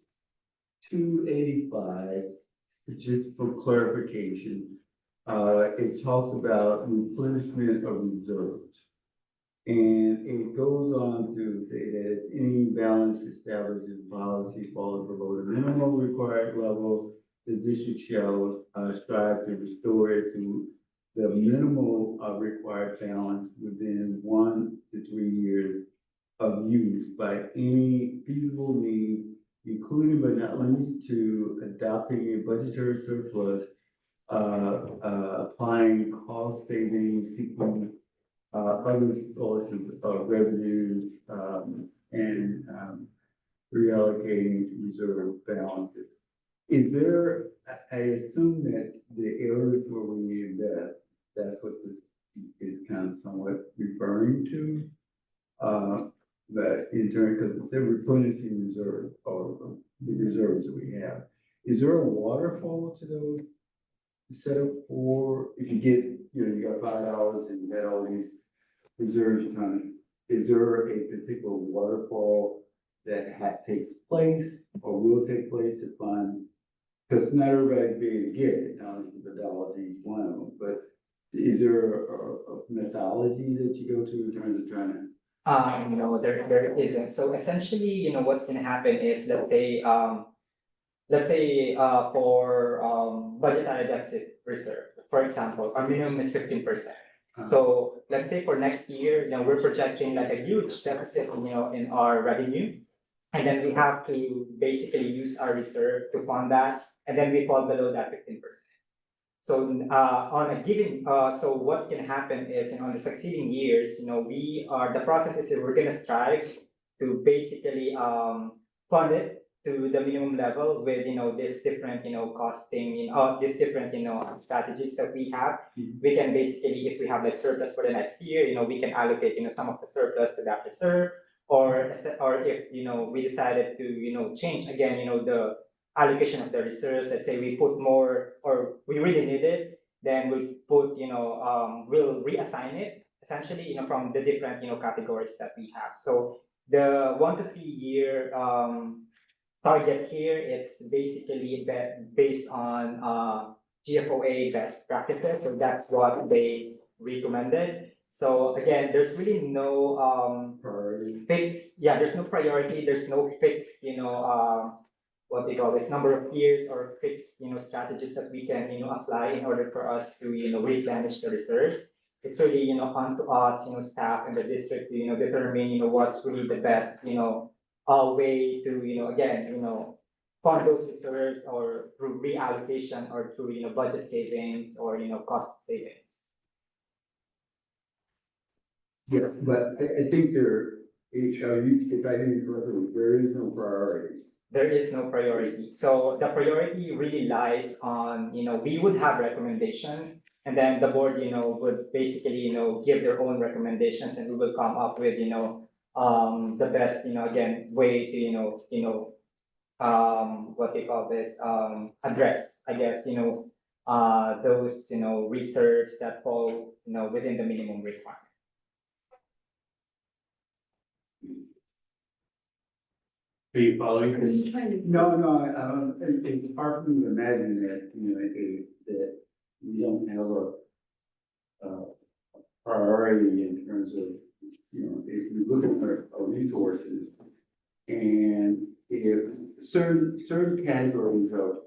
285, just for clarification, it talks about replenishment of reserves. And it goes on to say that any balance established in policy falls below the minimum required level, the district shall strive to restore it to the minimal required balance within 1 to 3 years of use by any feasible means, including but not limited to adopting a budgetary surplus, applying cost savings, seeking other sources of revenue, and reallocating reserve balances. Is there, I assume that the areas where we invest, that's what this is kind of somewhat referring to? That in turn, because it's a replenishing reserve or the reserves that we have. Is there a waterfall to those set up for, if you get, you got $5 and you had all these reserves, is there a particular waterfall that takes place or will take place to fund? Because not everybody's being to get it, the dollars each one of them, but is there a methodology that you go to in terms of trying to? No, there isn't. So essentially, what's gonna happen is, let's say, for budgetary deficit reserve, for example, our minimum is 15%. So let's say for next year, we're projecting like a huge deficit, in our revenue. And then we have to basically use our reserve to fund that, and then we fall below that 15%. So on a given, so what's gonna happen is, on the succeeding years, the process is that we're gonna strive to basically fund it to the minimum level with, this different, costing, this different, strategies that we have. We can basically, if we have like surplus for the next year, we can allocate, some of the surplus to that reserve. Or if, we decided to, change again, the allocation of the reserves, let's say we put more, or we really need it, then we'll put, we'll reassign it essentially, from the different, categories that we have. So the 1 to 3 year target here, it's basically based on GFOA best practices. So that's what they recommended. So again, there's really no fixed, there's no priority, there's no fixed, what they call this number of years or fixed, strategies that we can, apply in order for us to, replenish the reserves. It's really, on to us, staff and the district to, determine, what's really the best, way to, again, fund those reserves or through reallocation or through, budget savings or, cost savings. Yeah, but I think if I hear you correctly, there is no priority. There is no priority. So the priority really lies on, we would have recommendations, and then the board, would basically, give their own recommendations, and we will come up with, the best, again, way to, what they call this, address, I guess, those, reserves that fall, within the minimum requirement. Are you following this? No, it's hard for me to imagine that, that we don't have a priority in terms of, if you look at our resources and if certain categories of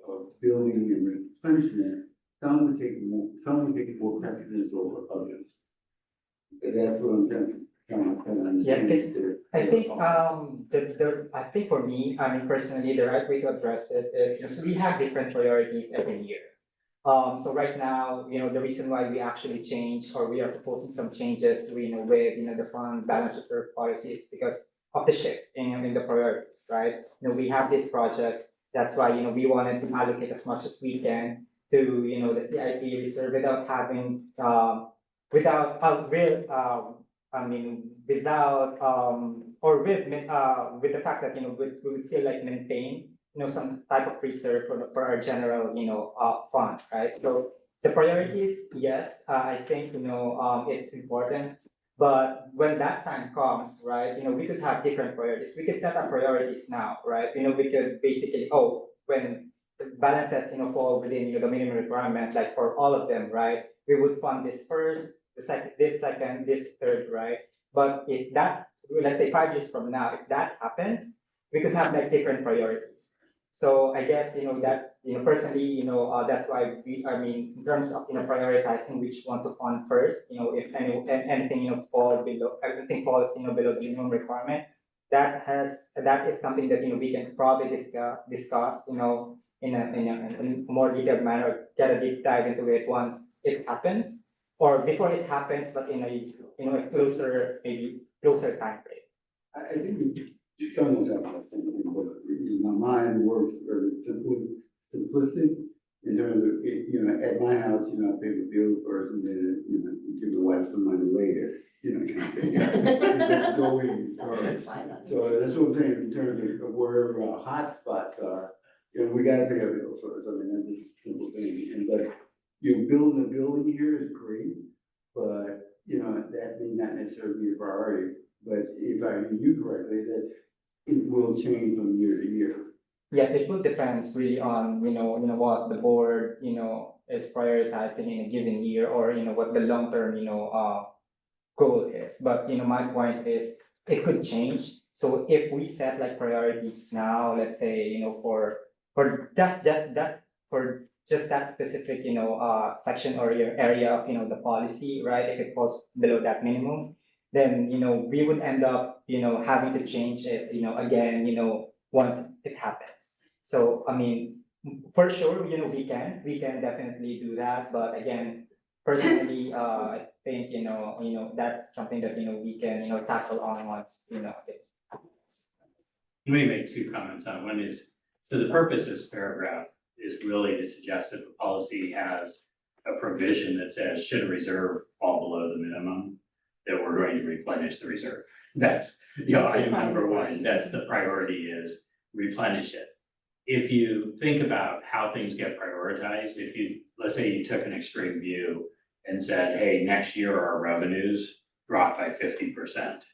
building and replenishment, some would take more precedence over others. That's what I'm trying to understand. I think for me, personally, the right way to address it is, so we have different priorities every year. So right now, the reason why we actually change or we are proposing some changes, with, the fund balance reserve policies because of the shift in the priorities, right? We have these projects, that's why, we wanted to allocate as much as we can to, the CIP reserve without having, without, or with the fact that, we would still like maintain, some type of reserve for our general, fund, right? So the priorities, yes, I think, it's important. But when that time comes, right, we could have different priorities. We could set our priorities now, right? We could basically, when the balances, fall within, the minimum requirement, like for all of them, right? We would fund this first, this second, this third, right? But if that, let's say 5 years from now, if that happens, we could have like different priorities. So I guess, that's, personally, that's why in terms of, prioritizing which one to fund first, if anything, everything falls, below the minimum requirement, that is something that, we can probably discuss, in a more detailed manner, get a deep dive into it once it happens, or before it happens, but in a closer time frame. I think you don't know that, but in my mind works very simplistic in terms of, at my house, I pay the bill first and then, you give the wife some money later, kind of thing. Just go in first. So that's what I'm saying, in terms of wherever our hot spots are, we gotta pay our bills first. I mean, that's just a simple thing. But building a building here is great, but, that may not necessarily be a priority. But if I hear you correctly, that it will change from year to year. Yeah, it would depends really on, what the board, is prioritizing in a given year, or, what the long-term, goal is. But, my point is, it could change. So if we set like priorities now, let's say, for just that specific, section or area of, the policy, right? If it falls below that minimum, then, we would end up, having to change it, again, once it happens. So, I mean, for sure, we can definitely do that, but again, personally, I think, that's something that, we can, tackle on once, it happens. Let me make two comments on it. One is, so the purpose of this paragraph is really to suggest that the policy has a provision that says, should a reserve fall below the minimum, that we're going to replenish the reserve. That's, item number one, that's the priority, is replenish it. If you think about how things get prioritized, let's say you took an extreme view and said, hey, next year our revenues drop by 50%.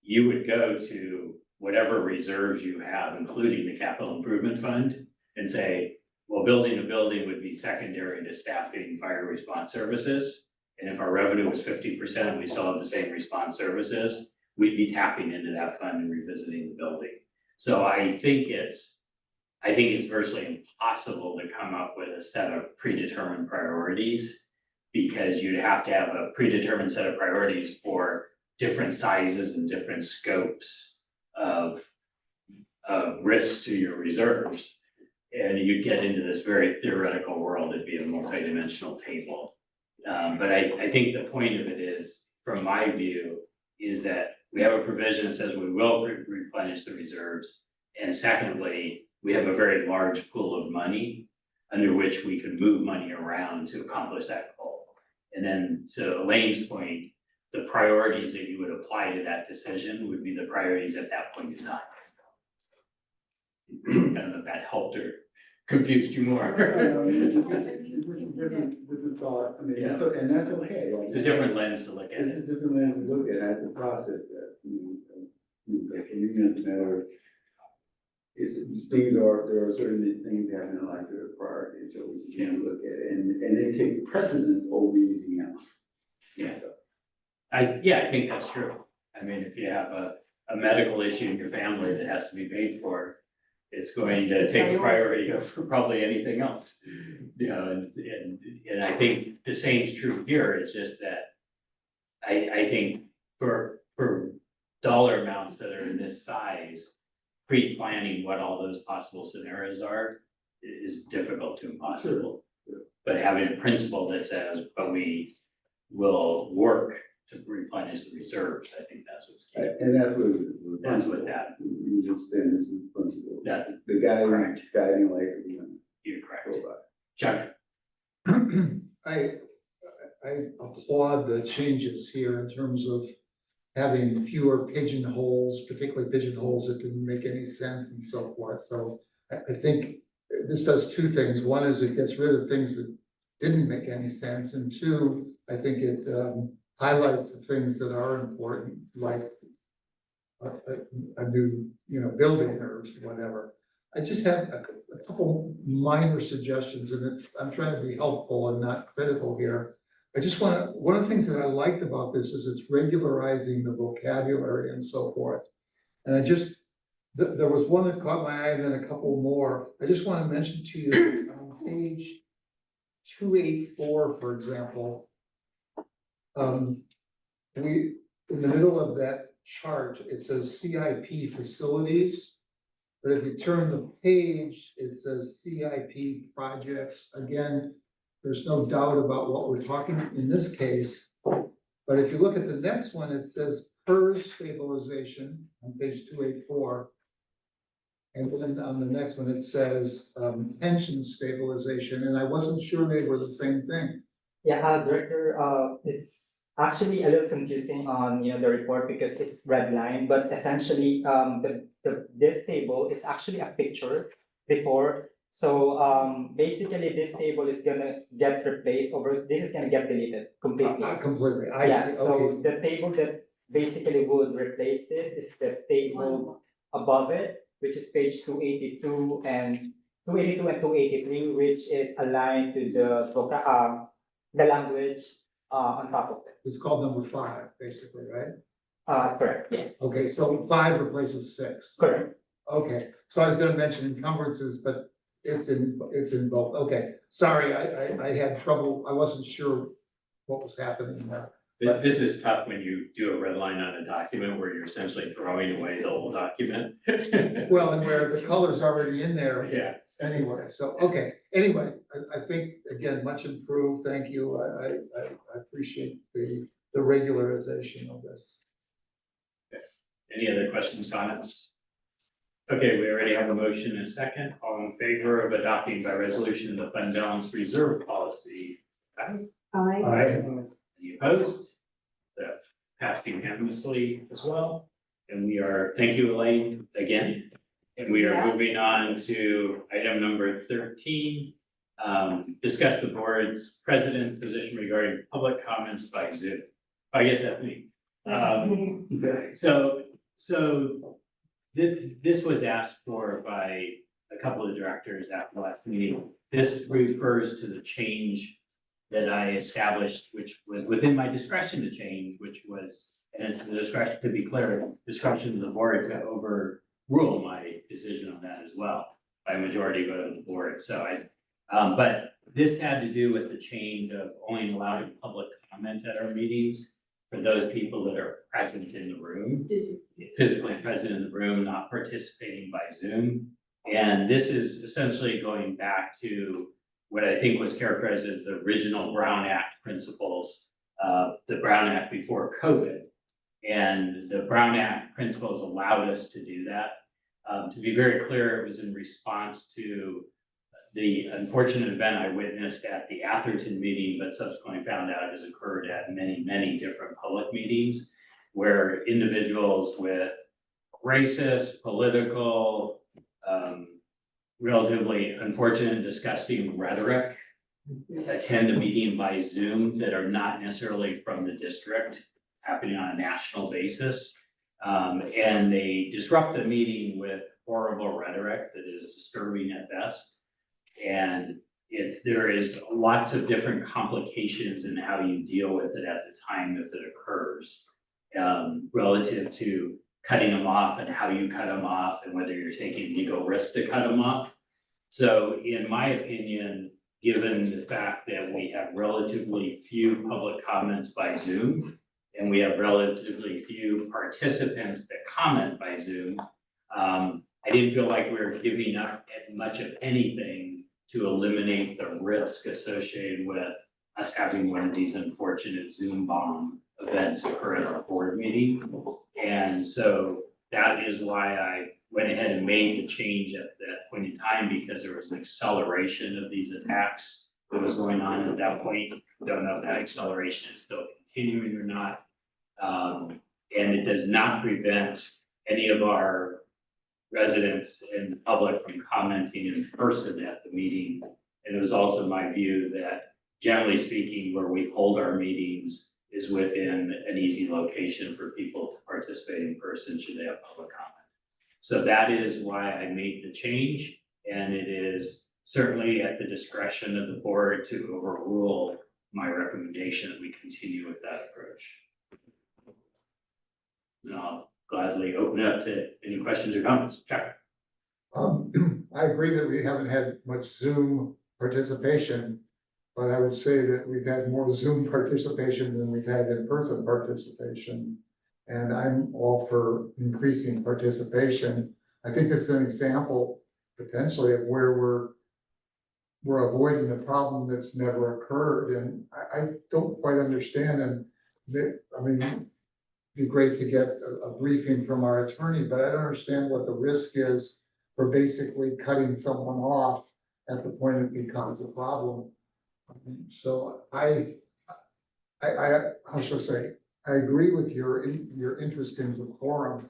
You would go to whatever reserves you have, including the capital improvement fund, and say, well, building a building would be secondary to staffing fire response services. And if our revenue was 50%, we still have the same response services, we'd be tapping into that fund and revisiting the building. So I think it's virtually impossible to come up with a set of predetermined priorities, because you'd have to have a predetermined set of priorities for different sizes and different scopes of risks to your reserves. And you'd get into this very theoretical world, it'd be a multidimensional table. But I think the point of it is, from my view, is that we have a provision that says we will replenish the reserves. And secondly, we have a very large pool of money under which we could move money around to accomplish that goal. And then, to Elaine's point, the priorities that you would apply to that decision would be the priorities at that point in time. I don't know if that helped or confused you more. It's a different thought, I mean, Yeah. and that's okay. It's a different lens to look at It's it. a different lens to look at, I have to process that, like, for me, it's a matter of, there are certain things happening in life that are priorities, so we can look at it, and they take precedence over anything else. Yeah. I think that's true. I mean, if you have a medical issue in your family that has to be paid for, it's going to take priority over probably anything else. And I think the same is true here. It's just that I think for dollar amounts that are in this size, pre-planning what all those possible scenarios are is difficult to impossible. But having a principle that says, but we will work to replenish the reserves, I think that's what's key. And that's what it is. That's what that, You just stand this principle. that's The correct. guiding light, You're correct. go by. Chuck? I applaud the changes here in terms of having fewer pigeonholes, particularly pigeonholes that didn't make any sense and so forth. So I think this does two things. One is it gets rid of things that didn't make any sense, and two, I think it highlights the things that are important, like a new, building or whatever. I just have a couple minor suggestions, and I'm trying to be helpful and not critical here. One of the things that I liked about this is it's regularizing the vocabulary and so forth. And there was one that caught my eye and then a couple more. I just want to mention to you on page 284, for example. In the middle of that chart, it says CIP facilities. But if you turn the page, it says CIP projects. Again, there's no doubt about what we're talking in this case. But if you look at the next one, it says PERS stabilization on page 284. And then on the next one, it says pension stabilization, and I wasn't sure they were the same thing. Yeah, Director, it's actually a little confusing on, the report because it's red line, but essentially, this table, it's actually a picture before. So, basically this table is gonna get replaced this is gonna get deleted completely. Completely, I Yeah, see, so okay. the table that basically would replace this is the table above it, which is page 282 and 283, which is aligned to the language on top of it. It's called number 5, basically, right? Correct, yes. Okay, so 5 replaces 6. Correct. Okay, so I was gonna mention encumbrances, but it's in both. Okay, sorry, I had trouble. I wasn't sure what was happening there. This is tough when you do a red line on a document where you're essentially throwing away the whole document. Well, and where the color's already in there. Yeah. Anyway, so, okay, anyway, I think, again, much improved. Thank you. I appreciate the regularization of this. Any other questions, comments? Okay, we already have a motion and a second. All in favor of adopting by resolution the fund balance reserve policy? Aye. Any opposed? So passed unanimously as well. And thank you, Elaine, again. And we are moving on to item number 13. Discuss the board's president's position regarding public comments by Zoom. I guess that's me. So this was asked for by a couple of directors after the last meeting. This refers to the change that I established, which was within my discretion to change, which was, and it's the discretion, to be clear, discretion of the board to overrule my decision on that as well by majority vote of the board. So but this had to do with the change of only allowing public comment at our meetings for those people that are present in the room, physically present in the room, not participating by Zoom. And this is essentially going back to what I think was characterized as the original Brown Act principles, the Brown Act before COVID. And the Brown Act principles allowed us to do that. To be very clear, it was in response to the unfortunate event I witnessed at the Atherton meeting, but subsequently found out has occurred at many, many different public meetings where individuals with racist, political, relatively unfortunate and disgusting rhetoric attend a meeting by Zoom that are not necessarily from the district, happening on a national basis. And they disrupt the meeting with horrible rhetoric that is disturbing at best. And there is lots of different complications in how you deal with it at the time if it occurs, relative to cutting them off and how you cut them off and whether you're taking legal risks to cut them off. So in my opinion, given the fact that we have relatively few public comments by Zoom, and we have relatively few participants that comment by Zoom, I didn't feel like we were giving up as much of anything to eliminate the risk associated with us having one of these unfortunate Zoom bomb events occur at our board meeting. And so that is why I went ahead and made the change at that point in time, because there was an acceleration of these attacks that was going on at that point. Don't know if that acceleration is still continuing or not. And it does not prevent any of our residents and the public from commenting in person at the meeting. And it was also my view that generally speaking, where we hold our meetings is within an easy location for people to participate in person should they have public comment. So that is why I made the change, and it is certainly at the discretion of the board to overrule my recommendation that we continue with that approach. And I'll gladly open it up to any questions or comments. Jack? I agree that we haven't had much Zoom participation, but I would say that we've had more Zoom participation than we've had in-person participation. And I'm all for increasing participation. I think this is an example potentially of where we're avoiding a problem that's never occurred, and I don't quite understand, and I mean, it'd be great to get a briefing from our attorney, but I don't understand what the risk is for basically cutting someone off at the point it becomes a problem. So how should I say, I agree with your interest in decorum,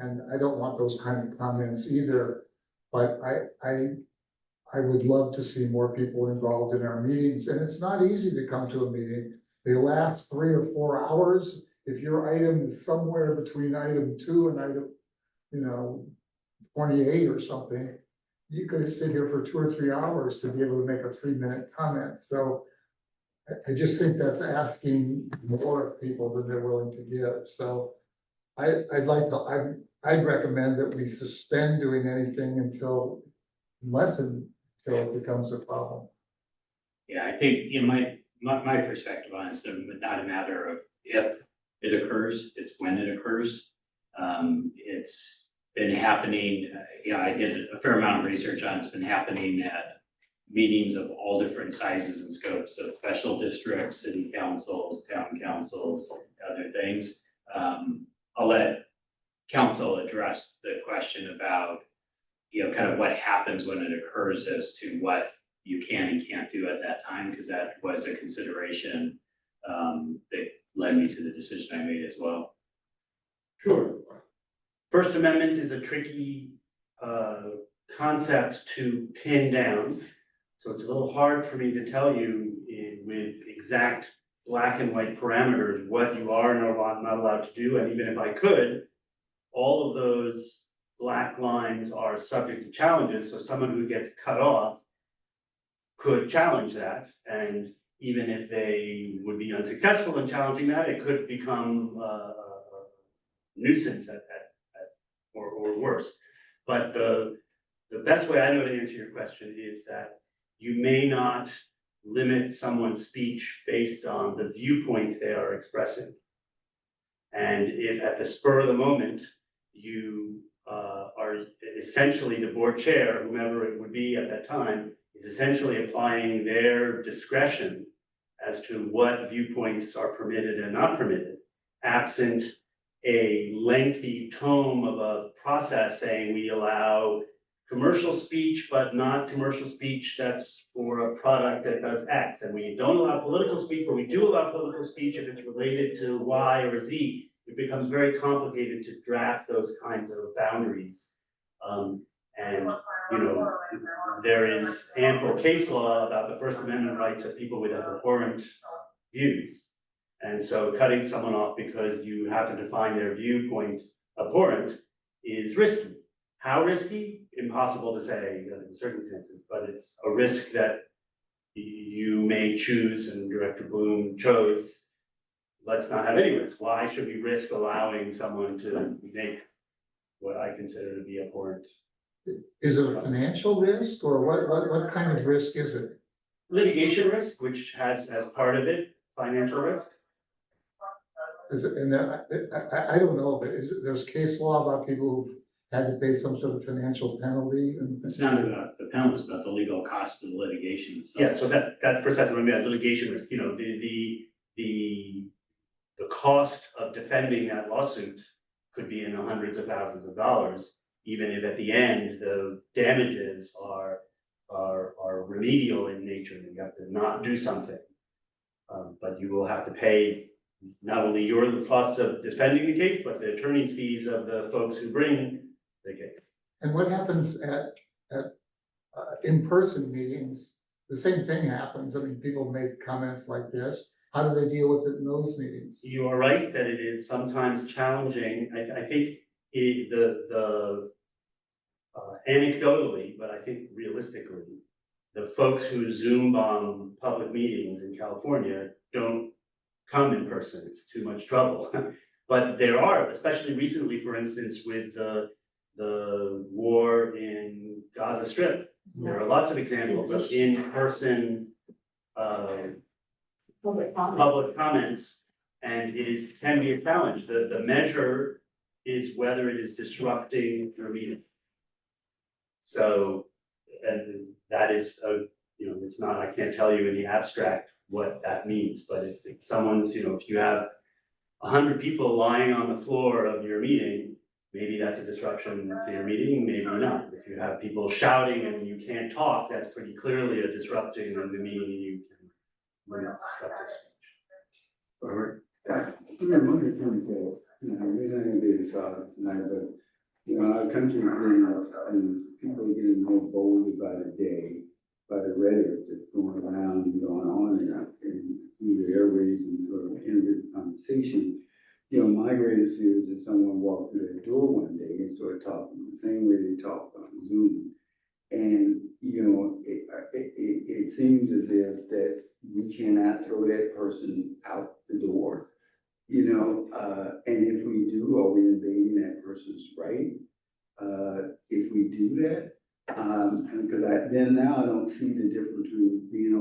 and I don't want those kind of comments either, but I would love to see more people involved in our meetings, and it's not easy to come to a meeting. They last 3 or 4 hours. If your item is somewhere between item 2 and item, 28 or something, you could sit here for 2 or 3 hours to be able to make a 3-minute comment. So I just think that's asking more of people than they're willing to give. So I'd recommend that we suspend doing anything until it becomes a problem. Yeah, I think, my perspective on it's not a matter of if it occurs, it's when it occurs. It's been happening, I did a fair amount of research on it's been happening at meetings of all different sizes and scopes, so special districts, city councils, town councils, other things. I'll let council address the question about, kind of what happens when it occurs as to what you can and can't do at that time, because that was a consideration that led me to the decision I made as well. Sure. First Amendment is a tricky concept to pin down. So it's a little hard for me to tell you with exact black and white parameters what you are and are not allowed to do. And even if I could, all of those black lines are subject to challenges. So someone who gets cut off could challenge that. And even if they would be unsuccessful in challenging that, it could become a nuisance or worse. But the best way I know to answer your question is that you may not limit someone's speech based on the viewpoint they are expressing. And if at the spur of the moment, you are essentially the board chair, whomever it would be at that time, is essentially applying their discretion as to what viewpoints are permitted and not permitted, absent a lengthy tome of a process saying we allow commercial speech, but not commercial speech that's for a product that does X. And we don't allow political speech, but we do allow political speech if it's related to Y or Z. It becomes very complicated to draft those kinds of boundaries. There is ample case law about the First Amendment rights of people with abhorrent views. And so cutting someone off because you have to define their viewpoint abhorrent is risky. How risky? Impossible to say in circumstances, but it's a risk that you may choose, and Director Bloom chose. Let's not have any risk. Why should we risk allowing someone to make what I consider to be abhorrent? Is it a financial risk, or what kind of risk is it? Litigation risk, which has as part of it financial risk. Is it, and I don't know, but there's case law about people who had to pay some sort of financial penalty and. It's not about the penalty, it's about the legal cost of the litigation itself. Yeah, so that's precisely what I mean, litigation risk, the cost of defending that lawsuit could be in the hundreds of thousands of dollars, even if at the end, the damages are remedial in nature, and you have to not do something. But you will have to pay not only your costs of defending the case, but the attorney's fees of the folks who bring the case. And what happens at in-person meetings? The same thing happens. I mean, people make comments like this. How do they deal with it in those meetings? You are right that it is sometimes challenging. I think anecdotally, but I think realistically, the folks who Zoom bomb public meetings in California don't come in person. It's too much trouble. But there are, especially recently, for instance, with the war in Gaza Strip, there are lots of examples of in-person public comments, and it can be a challenge. The measure is whether it is disrupting your meeting. So, and that is it's not, I can't tell you in the abstract what that means, but if someone's, if you have 100 people lying on the floor of your meeting, maybe that's a disruption to your meeting, maybe not. If you have people shouting and you can't talk, that's pretty clearly a disrupting of the meeting, and you can limit disruptive speech. Robert? One of the things that, we're not gonna be able to solve it tonight, but, our country's getting, and people are getting more bold by the day, by the rhetoric that's going around and going on in through the airways and sort of interview conversation. My greatest fear is that someone walked through their door one day and started talking the same way they talk on Zoom. And, it seems as if that we cannot throw that person out the door. And if we do, are we invading that person's right? If we do that, because then now I don't see the difference between being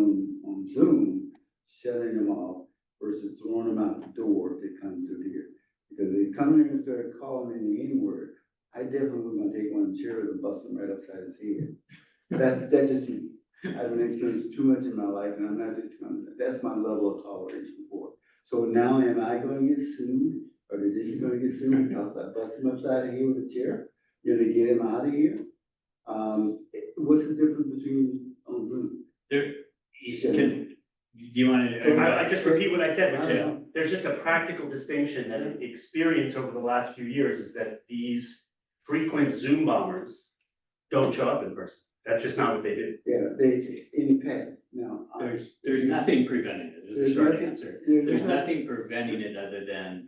on Zoom, shutting them off versus throwing them out the door to come through here. Because they come in and start calling me the N-word, I definitely was gonna take one of the chairs and bust them right upside his head. That's just me. I've been experienced too much in my life, and I'm not just gonna, that's my level of toleration for it. So now am I gonna get sued, or the district gonna get sued because I bust him upside the head with a chair? To get him out of here? What's the difference between on Zoom? Do you want to? I just repeat what I said, which is, there's just a practical distinction that experience over the last few years is that these frequent Zoom bombers don't show up in person. That's just not what they do. Yeah, they, in the past, now. There's nothing preventing it, is the short answer. There's nothing preventing it other than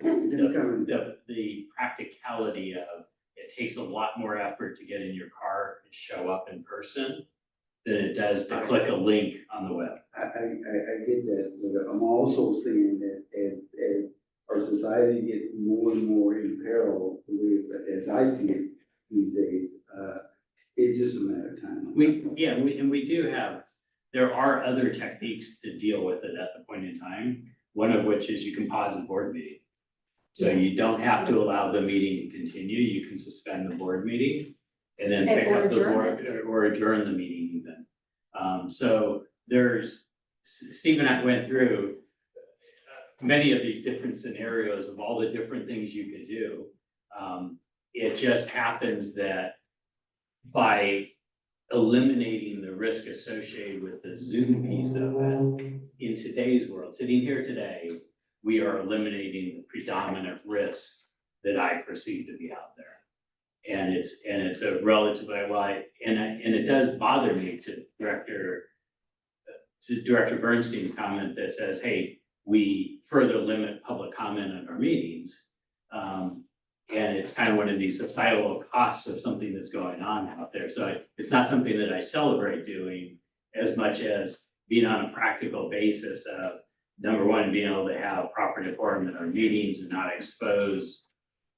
the practicality of it takes a lot more effort to get in your car and show up in person than it does to click a link on the web. I get that, but I'm also saying that as our society gets more and more in peril, the way as I see it these days, it's just a matter of time. There are other techniques to deal with it at the point in time, one of which is you can pause the board meeting. So you don't have to allow the meeting to continue, you can suspend the board meeting and then pick up the board or adjourn the meeting even. So Steve and I went through many of these different scenarios of all the different things you could do. It just happens that by eliminating the risk associated with the Zoom piece of it, in today's world, sitting here today, we are eliminating the predominant risk that I perceive to be out there. And it's a relatively, and it does bother me to Director Bernstein's comment that says, hey, we further limit public comment on our meetings. And it's kind of one of these societal costs of something that's going on out there. So it's not something that I celebrate doing as much as being on a practical basis of, number one, being able to have proper decorum in our meetings and not expose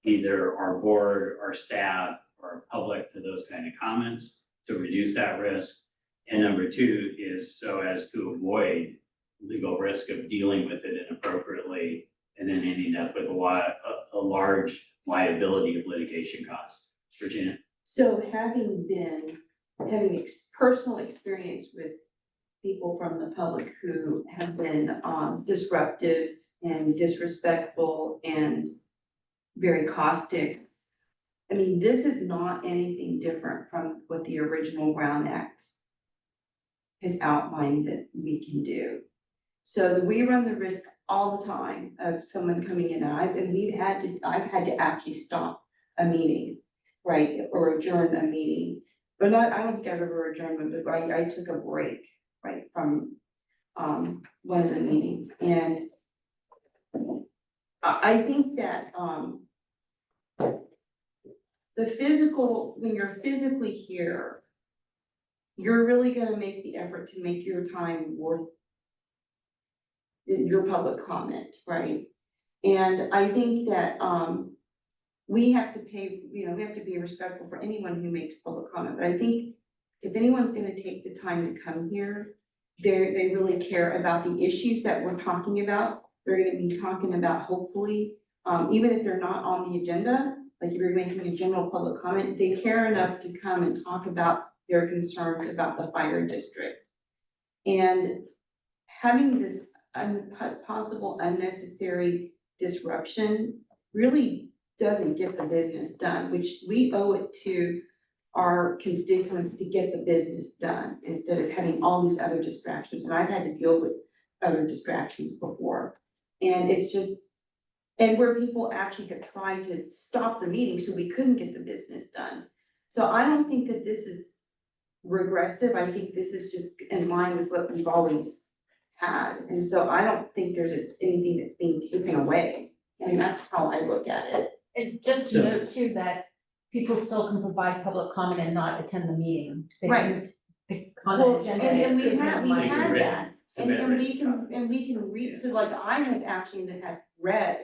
either our board, our staff, or our public to those kind of comments to reduce that risk. And number two is so as to avoid legal risk of dealing with it inappropriately and then ending up with a large liability of litigation costs. Virginia? So having personal experience with people from the public who have been disruptive and disrespectful and very caustic. I mean, this is not anything different from what the original Brown Act has outlined that we can do. So we run the risk all the time of someone coming in, I've had to actually stop a meeting, right, or adjourn a meeting. But I don't think I've ever adjourned one, but I took a break, right, from, one of the meetings, and I think that, the physical, when you're physically here, you're really gonna make the effort to make your time worth your public comment, right? And I think that, we have to pay, we have to be respectful for anyone who makes public comment, but I think if anyone's gonna take the time to come here, they really care about the issues that we're talking about. They're gonna be talking about, hopefully, even if they're not on the agenda, like if you're making a general public comment, they care enough to come and talk about their concerns about the fire district. And having this possible unnecessary disruption really doesn't get the business done, which we owe it to our constituents to get the business done instead of having all these other distractions. And I've had to deal with other distractions before. And it's just, and where people actually have tried to stop the meeting so we couldn't get the business done. So I don't think that this is regressive. I think this is just in line with what we've always had. And so I don't think there's anything that's being taken away. I mean, that's how I look at it. And just to note too, that people still can provide public comment and not attend the meeting. They Right. can- On the Well, agenda. and we it's had in line. that, and Submit we written can, comments. and we can read, so like I have actually that has read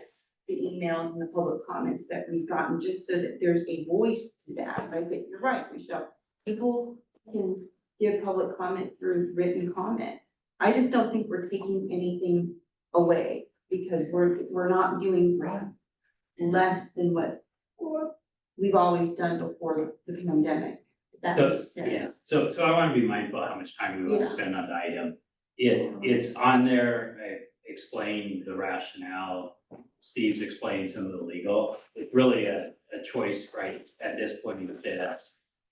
the emails and the public comments that we've gotten, just so that there's a voice to that, right? But you're right, Michelle, people can give public comment through written comment. I just don't think we're taking anything away, because we're not doing less than what we've always done before the pandemic. If that makes sense. Yeah, so I wanna be mindful how much time we wanna Yeah. spend on the item. It's on there, I explained the rationale, Steve's explained some of the legal. It's really a choice, right, at this point, that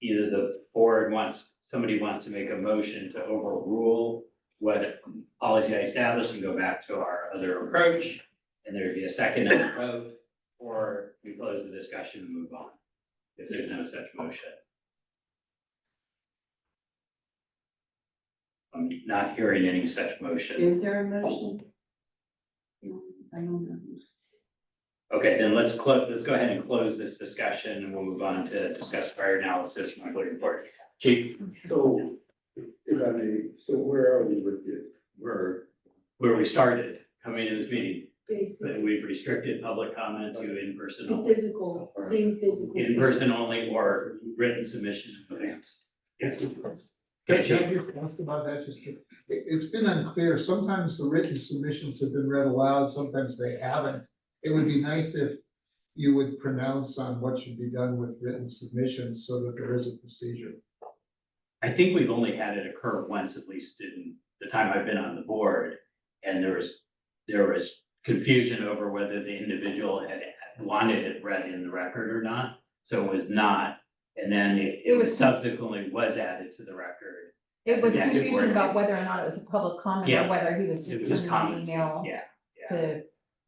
either the board somebody wants to make a motion to overrule what policy I established and go back to our other approach, and there'd be a second and a vote, or we close the discussion and move on, if there's no such motion. I'm not hearing any such motion. Is there a motion? I don't know. Okay, then let's go ahead and close this discussion, and we'll move on to discuss fire analysis and monthly report. Chief, So, if I may, so where are we with this? where we started coming in this meeting, Basically, but we've restricted public comment to in-person only. physical, being physical. In-person only or written submission in advance. Yes. Can I just ask about that, it's been unclear, sometimes the written submissions have been read aloud, sometimes they haven't. It would be nice if you would pronounce on what should be done with written submissions so that there is a procedure. I think we've only had it occur once, at least in the time I've been on the board. And there was confusion over whether the individual had wanted it read in the record or not. So it was not, and then it was subsequently was added to the record. It was Yeah, good confusion word. about whether or not it was a public comment Yeah. or whether he was It just was sending an comment, email yeah. to.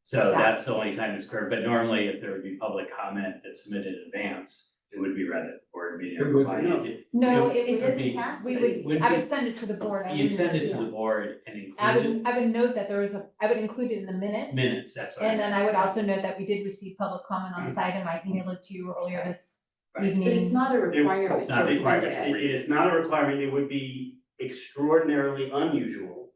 So that's the only time it's occurred, but normally if there would be public comment that's submitted in advance, it would be read at the board meeting. It would be. Provided. No, It it would doesn't be- have, we wouldn't would, I be- would send it to the board. I You'd wouldn't- send it to yeah. the board and I include would, I would note that there was I would include it in the minutes. minutes, that's what I And then meant. I would also note that we did receive public comment on this item. I emailed it to you earlier this Right. evening. But it's not a requirement. It's not to required. read It is not a requirement, it would be extraordinarily unusual,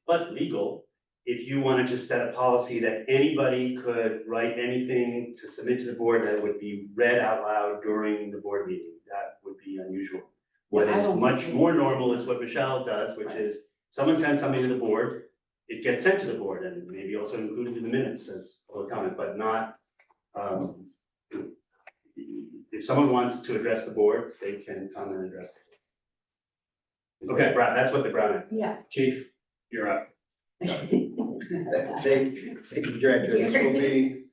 but legal, if you wanted to set a policy that anybody could write anything to submit to the board that would be read out loud during the board meeting, that would be unusual. What Yeah, I is don't much think- more normal is what Michelle does, which is someone sends something to the board, it gets sent to the board and maybe also included in the minutes as public comment, but not, if someone wants to address the board, they can come and address it. Okay. That's what the Brown Act. Yeah. Chief, you're up. Thank you, Director. This will be,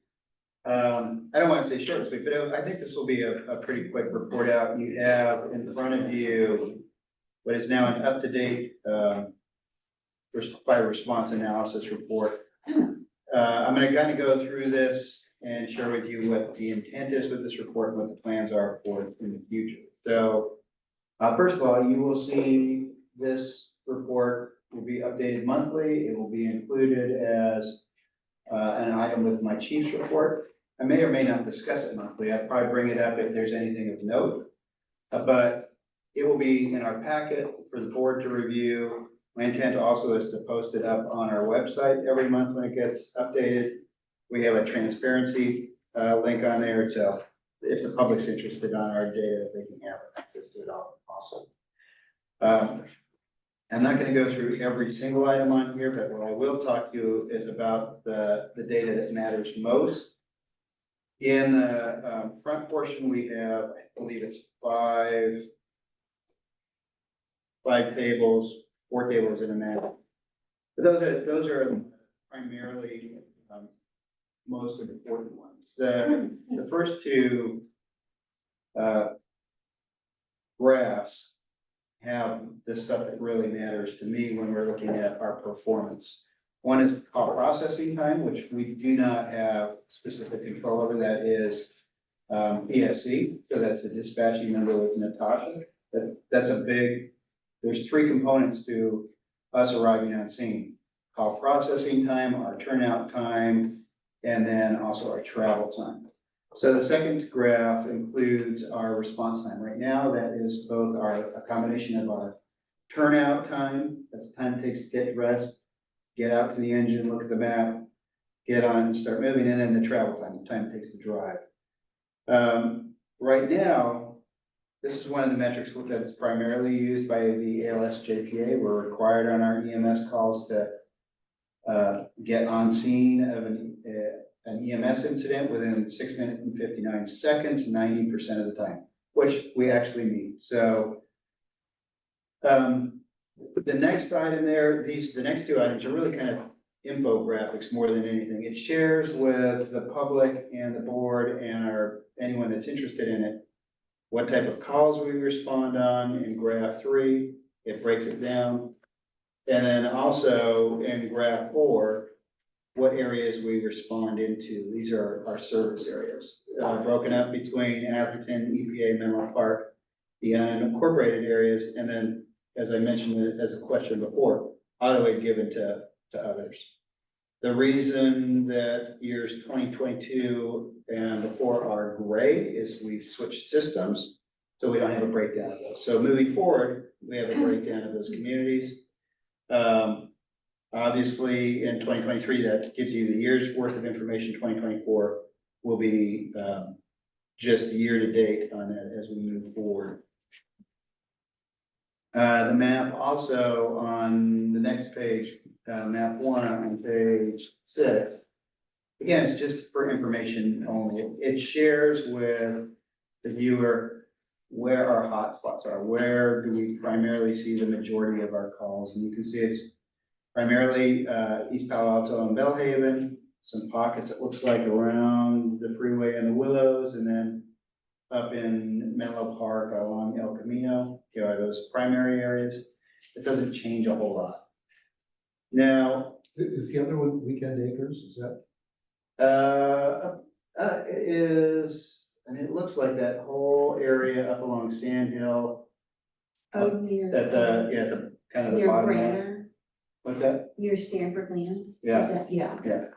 I don't want to say short and sweet, but I think this will be a pretty quick report out. You have in front of you what is now an up-to-date fire response analysis report. I'm gonna kind of go through this and share with you what the intent is with this report and what the plans are for in the future. So, first of all, you will see this report will be updated monthly. It will be included as an item with my chief's report. I may or may not discuss it monthly. I'll probably bring it up if there's anything of note. But it will be in our packet for the board to review. My intent also is to post it up on our website every month when it gets updated. We have a transparency link on there, so if the public's interested on our data, they can have access to it all also. I'm not gonna go through every single item on here, but what I will talk to you is about the data that matters most. In the front portion, we have, I believe it's five tables, 4 tables in a map. But those are primarily most important ones. The first two graphs have the stuff that really matters to me when we're looking at our performance. One is call processing time, which we do not have specific control over. That is PSC, so that's the dispatching number with Natasha. That's a big, there's 3 components to us arriving on scene. Call processing time, our turnout time, and then also our travel time. So the second graph includes our response time. Right now, that is both a combination of our turnout time, that's the time it takes to get dressed, get out to the engine, look at the map, get on and start moving, and then the travel time, the time it takes to drive. Right now, this is one of the metrics that's primarily used by the ALS JPA. We're required on our EMS calls to get on scene of an EMS incident within 6 minutes and 59 seconds, 90% of the time, which we actually meet. So the next item there, the next 2 items are really kind of infographics more than anything. It shares with the public and the board and anyone that's interested in it, what type of calls we respond on in graph 3, it breaks it down. And then also in graph 4, what areas we respond into. These are our service areas, broken up between Atherton, EPA, Menlo Park, the unincorporated areas, and then, as I mentioned as a question before, auto-aid given to others. The reason that years 2022 and before are gray is we've switched systems, so we don't have a breakdown of those. So moving forward, we have a breakdown of those communities. Obviously, in 2023, that gives you the year's worth of information. 2024 will be just year to date on that as we move forward. The map also on the next page, map 1 on page 6. Again, it's just for information only. It shares with the viewer where our hotspots are, where do we primarily see the majority of our calls. And you can see it's primarily East Palo Alto and Bellhaven, some pockets it looks like around the freeway and the Willows, and then up in Menlo Park along El Camino, are those primary areas. It doesn't change a whole lot. Now, Is the other one Weekend Acres, is that? It is, and it looks like that whole area up along Sand Hill. Oh, near. At the kind of the Near bottom. Brander, What's that? near Stanford Lands. Yeah. Is that- Yeah. Yeah.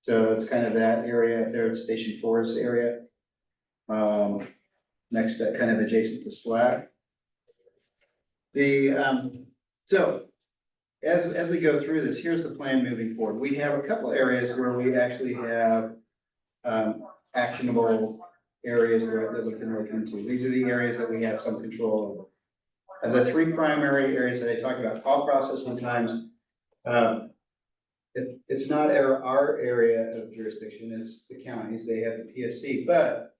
So it's kind of that area up there, Station 4's area. Next, that kind of adjacent to Slack. So as we go through this, here's the plan moving forward. We have a couple areas where we actually have actionable areas that we can look into. These are the areas that we have some control over. And the 3 primary areas that I talked about, call processing times, it's not our area of jurisdiction, it's the counties, they have the PSC, but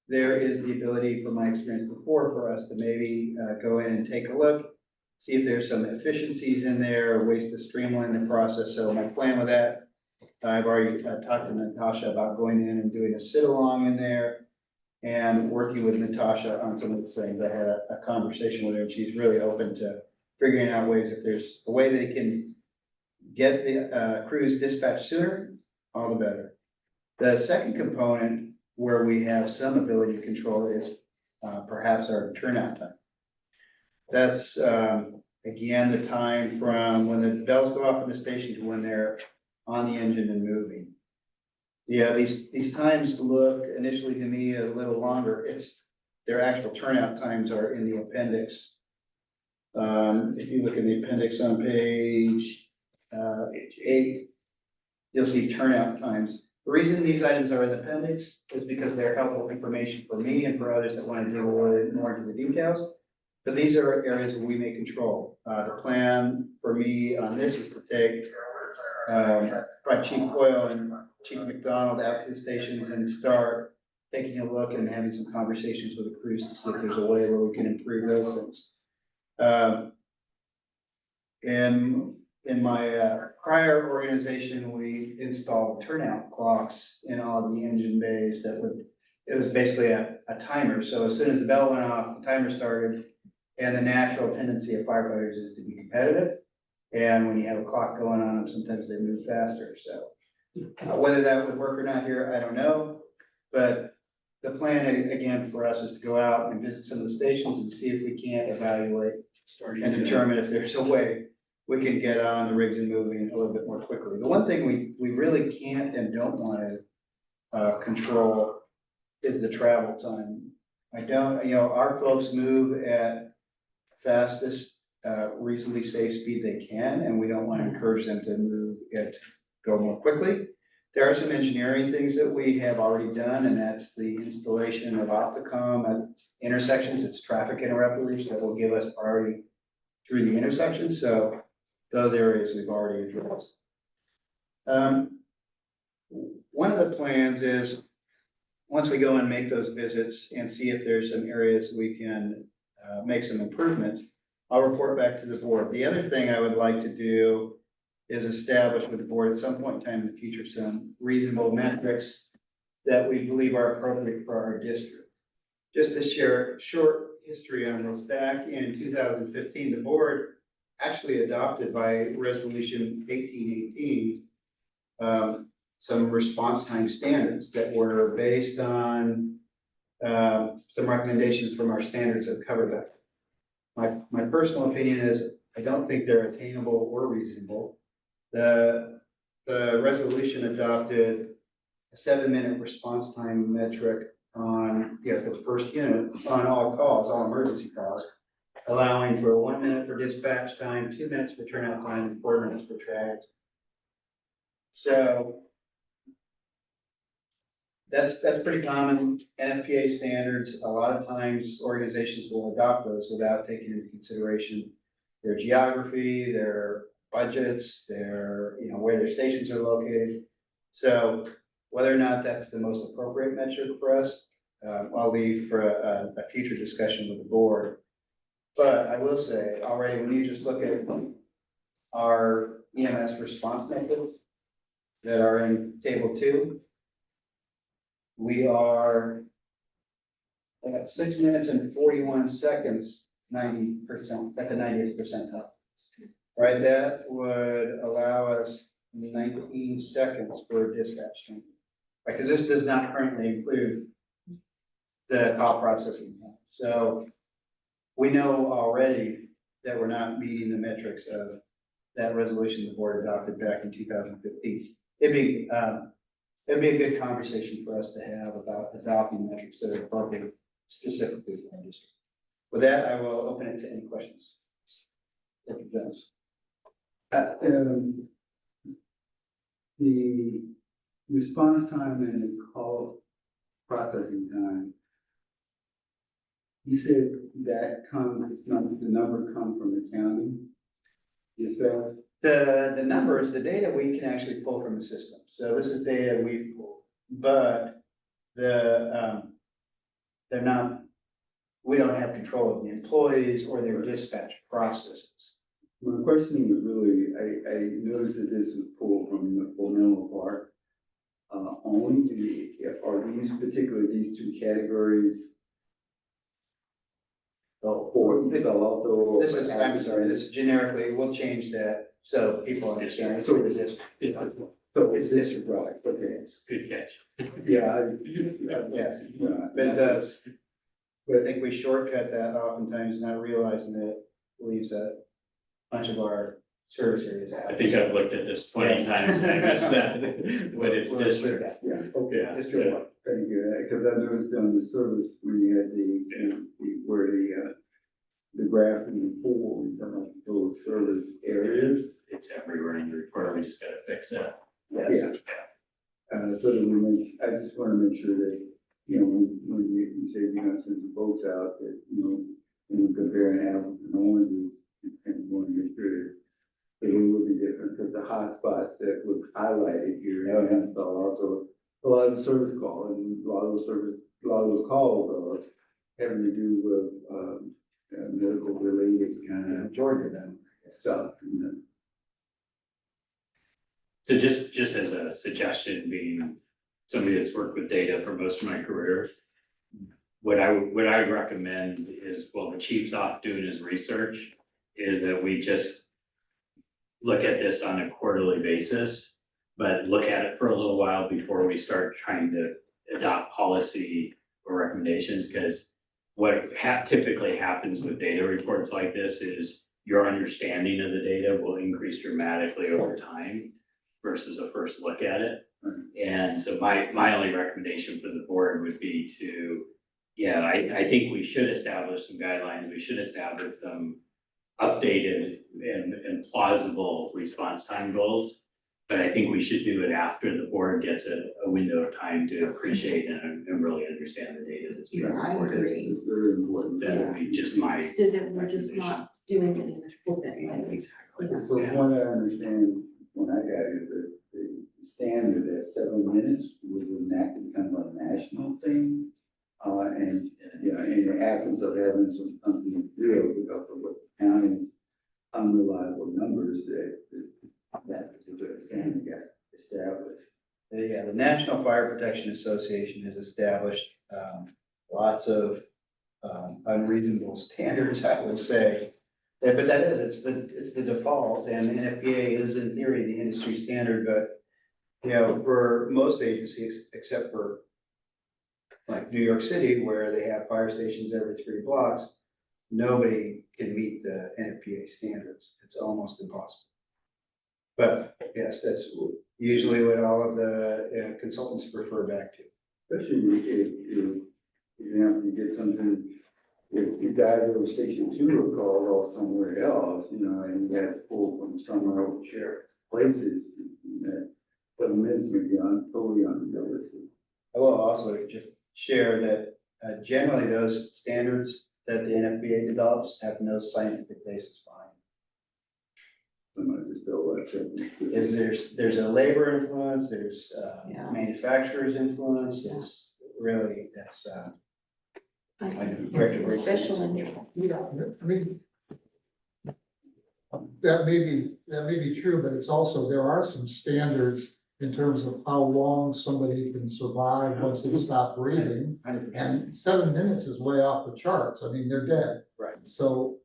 there is the ability, from my experience before, for us to maybe go in and take a look, see if there's some efficiencies in there, ways to streamline the process. So my plan with that, I've already talked to Natasha about going in and doing a sit-along in there and working with Natasha on some of the things. I had a conversation with her, and she's really open to figuring out ways, if there's a way they can get the crews dispatched sooner, all the better. The second component where we have some ability to control is perhaps our turnout time. That's again, the time from when the bells go off in the station to when they're on the engine and moving. Yeah, these times look initially to me a little longer. Their actual turnout times are in the appendix. If you look in the appendix on page 8, you'll see turnout times. The reason these items are in the appendix is because they're helpful information for me and for others that want to deal with more into the details. But these are areas where we may control. The plan for me on this is to take probably Chief Coyle and Chief McDonald out to the stations and start taking a look and having some conversations with the crews to see if there's a way where we can improve those things. In my prior organization, we installed turnout clocks in all of the engine bays it was basically a timer. So as soon as the bell went off, the timer started, and the natural tendency of firefighters is to be competitive. And when you have a clock going on them, sometimes they move faster. So whether that would work or not here, I don't know. But the plan again for us is to go out and visit some of the stations and see if we can't evaluate and determine if there's a way we can get on the rigs and moving a little bit more quickly. The one thing we really can't and don't want to control is the travel time. Our folks move at fastest, reasonably safe speed they can, and we don't want to encourage them to go more quickly. There are some engineering things that we have already done, and that's the installation of Opticom at intersections. It's traffic interrupters that will give us priority through the intersection. So those areas we've already addressed. One of the plans is, once we go and make those visits and see if there's some areas we can make some improvements, I'll report back to the board. The other thing I would like to do is establish with the board at some point in time in the future some reasonable metrics that we believe are appropriate for our district. Just to share short history on this, back in 2015, the board actually adopted by resolution 1818 some response time standards that were based on some recommendations from our standards of cover vector. My personal opinion is I don't think they're attainable or reasonable. The resolution adopted a 7-minute response time metric on, for the first unit on all calls, all emergency calls, allowing for 1 minute for dispatch time, 2 minutes for turnout time, and 4 minutes for triage. So that's pretty common. NFPA standards, a lot of times organizations will adopt those without taking into consideration their geography, their budgets, their, where their stations are located. So whether or not that's the most appropriate metric for us, I'll leave for a future discussion with the board. But I will say already, when you just look at our EMS response methods that are in table 2, we are at 6 minutes and 41 seconds, 90% at the 90th percentile. Right, that would allow us 19 seconds for dispatch time. Because this does not currently include the call processing time. So we know already that we're not meeting the metrics of that resolution the board adopted back in 2015. It'd be a good conversation for us to have about adopting metrics that are appropriate specifically for our district. With that, I will open it to any questions. The response time and the call processing time, you said that the number come from the county? Yes, sir. The numbers, the data we can actually pull from the system. So this is data we've pulled, but they're not, we don't have control of the employees or their dispatch processes. My question was really, I noticed that this was pulled from the Menlo Park. Are these two categories Or Palo Alto. This is, I'm sorry, this is generically, we'll change that so people understand. It's with the district. So it's district wide, okay. Good catch. Yeah. Yes, but it does. But I think we shortcut that oftentimes, not realizing that it leaves a bunch of our service areas out. I think I've looked at this 20 times and I missed that, when it's We'll split district. that. Yeah, okay. Yeah. District one. Thank you, because I noticed on the service, when you had where the graph in the pool, we come up with those service areas. It's everywhere in the report, we just gotta fix it. Yeah. So that I just wanna make sure that, you know, when you say you're gonna send some folks out, that, you know, when you compare apples and oranges, you kind of wanna make sure that it will be different, because the hotspots that were highlighted here, and also a lot of service call, and a lot of those calls are having to do with, medical related kind of Majority of them. stuff, you know. So just as a suggestion, being somebody that's worked with data for most of my career, what I would recommend is, while the chief's off doing his research, is that we just look at this on a quarterly basis, but look at it for a little while before we start trying to adopt policy or recommendations, because what typically happens with data reports like this is your understanding of the data will increase dramatically over time versus a first look at it. And so my only recommendation for the board would be to, I think we should establish some guidelines, we should establish them updated and plausible response time goals. But I think we should do it after the board gets a window of time to appreciate and really understand the data that's being Yeah, I reported. agree. It's very important. That would be just my. So that we're just not doing it in a open way. Exactly. Yeah. So from what I understand, when I got it, the standard at 7 minutes was enacted kind of a national thing. And, you know, in the absence of having something real because of what county unreliable numbers that particular standard got established. The National Fire Protection Association has established, lots of, unreasonable standards, I will say. But that is, it's the default, and NFPA is in theory the industry standard, but, you know, for most agencies, except for like New York City, where they have fire stations every 3 blocks, nobody can meet the NFPA standards. It's almost impossible. But yes, that's usually what all of the consultants refer back to. Especially if, example, you get something, if you dive over station 2 or called off somewhere else, you know, and you have to pull from somewhere over shared places, that 7 minutes may be totally unrealistic. I will also just share that generally those standards that the NFPA develops have no scientific basis behind. Somebody just feel like that. There's a labor influence, there's Yeah. manufacturer's influence, it's really, that's I can see Correct. it, special in I mean, that may be true, but it's also, there are some standards in terms of how long somebody can survive once they stop breathing. 100%. And 7 minutes is way off the charts. I mean, they're dead. Right. So,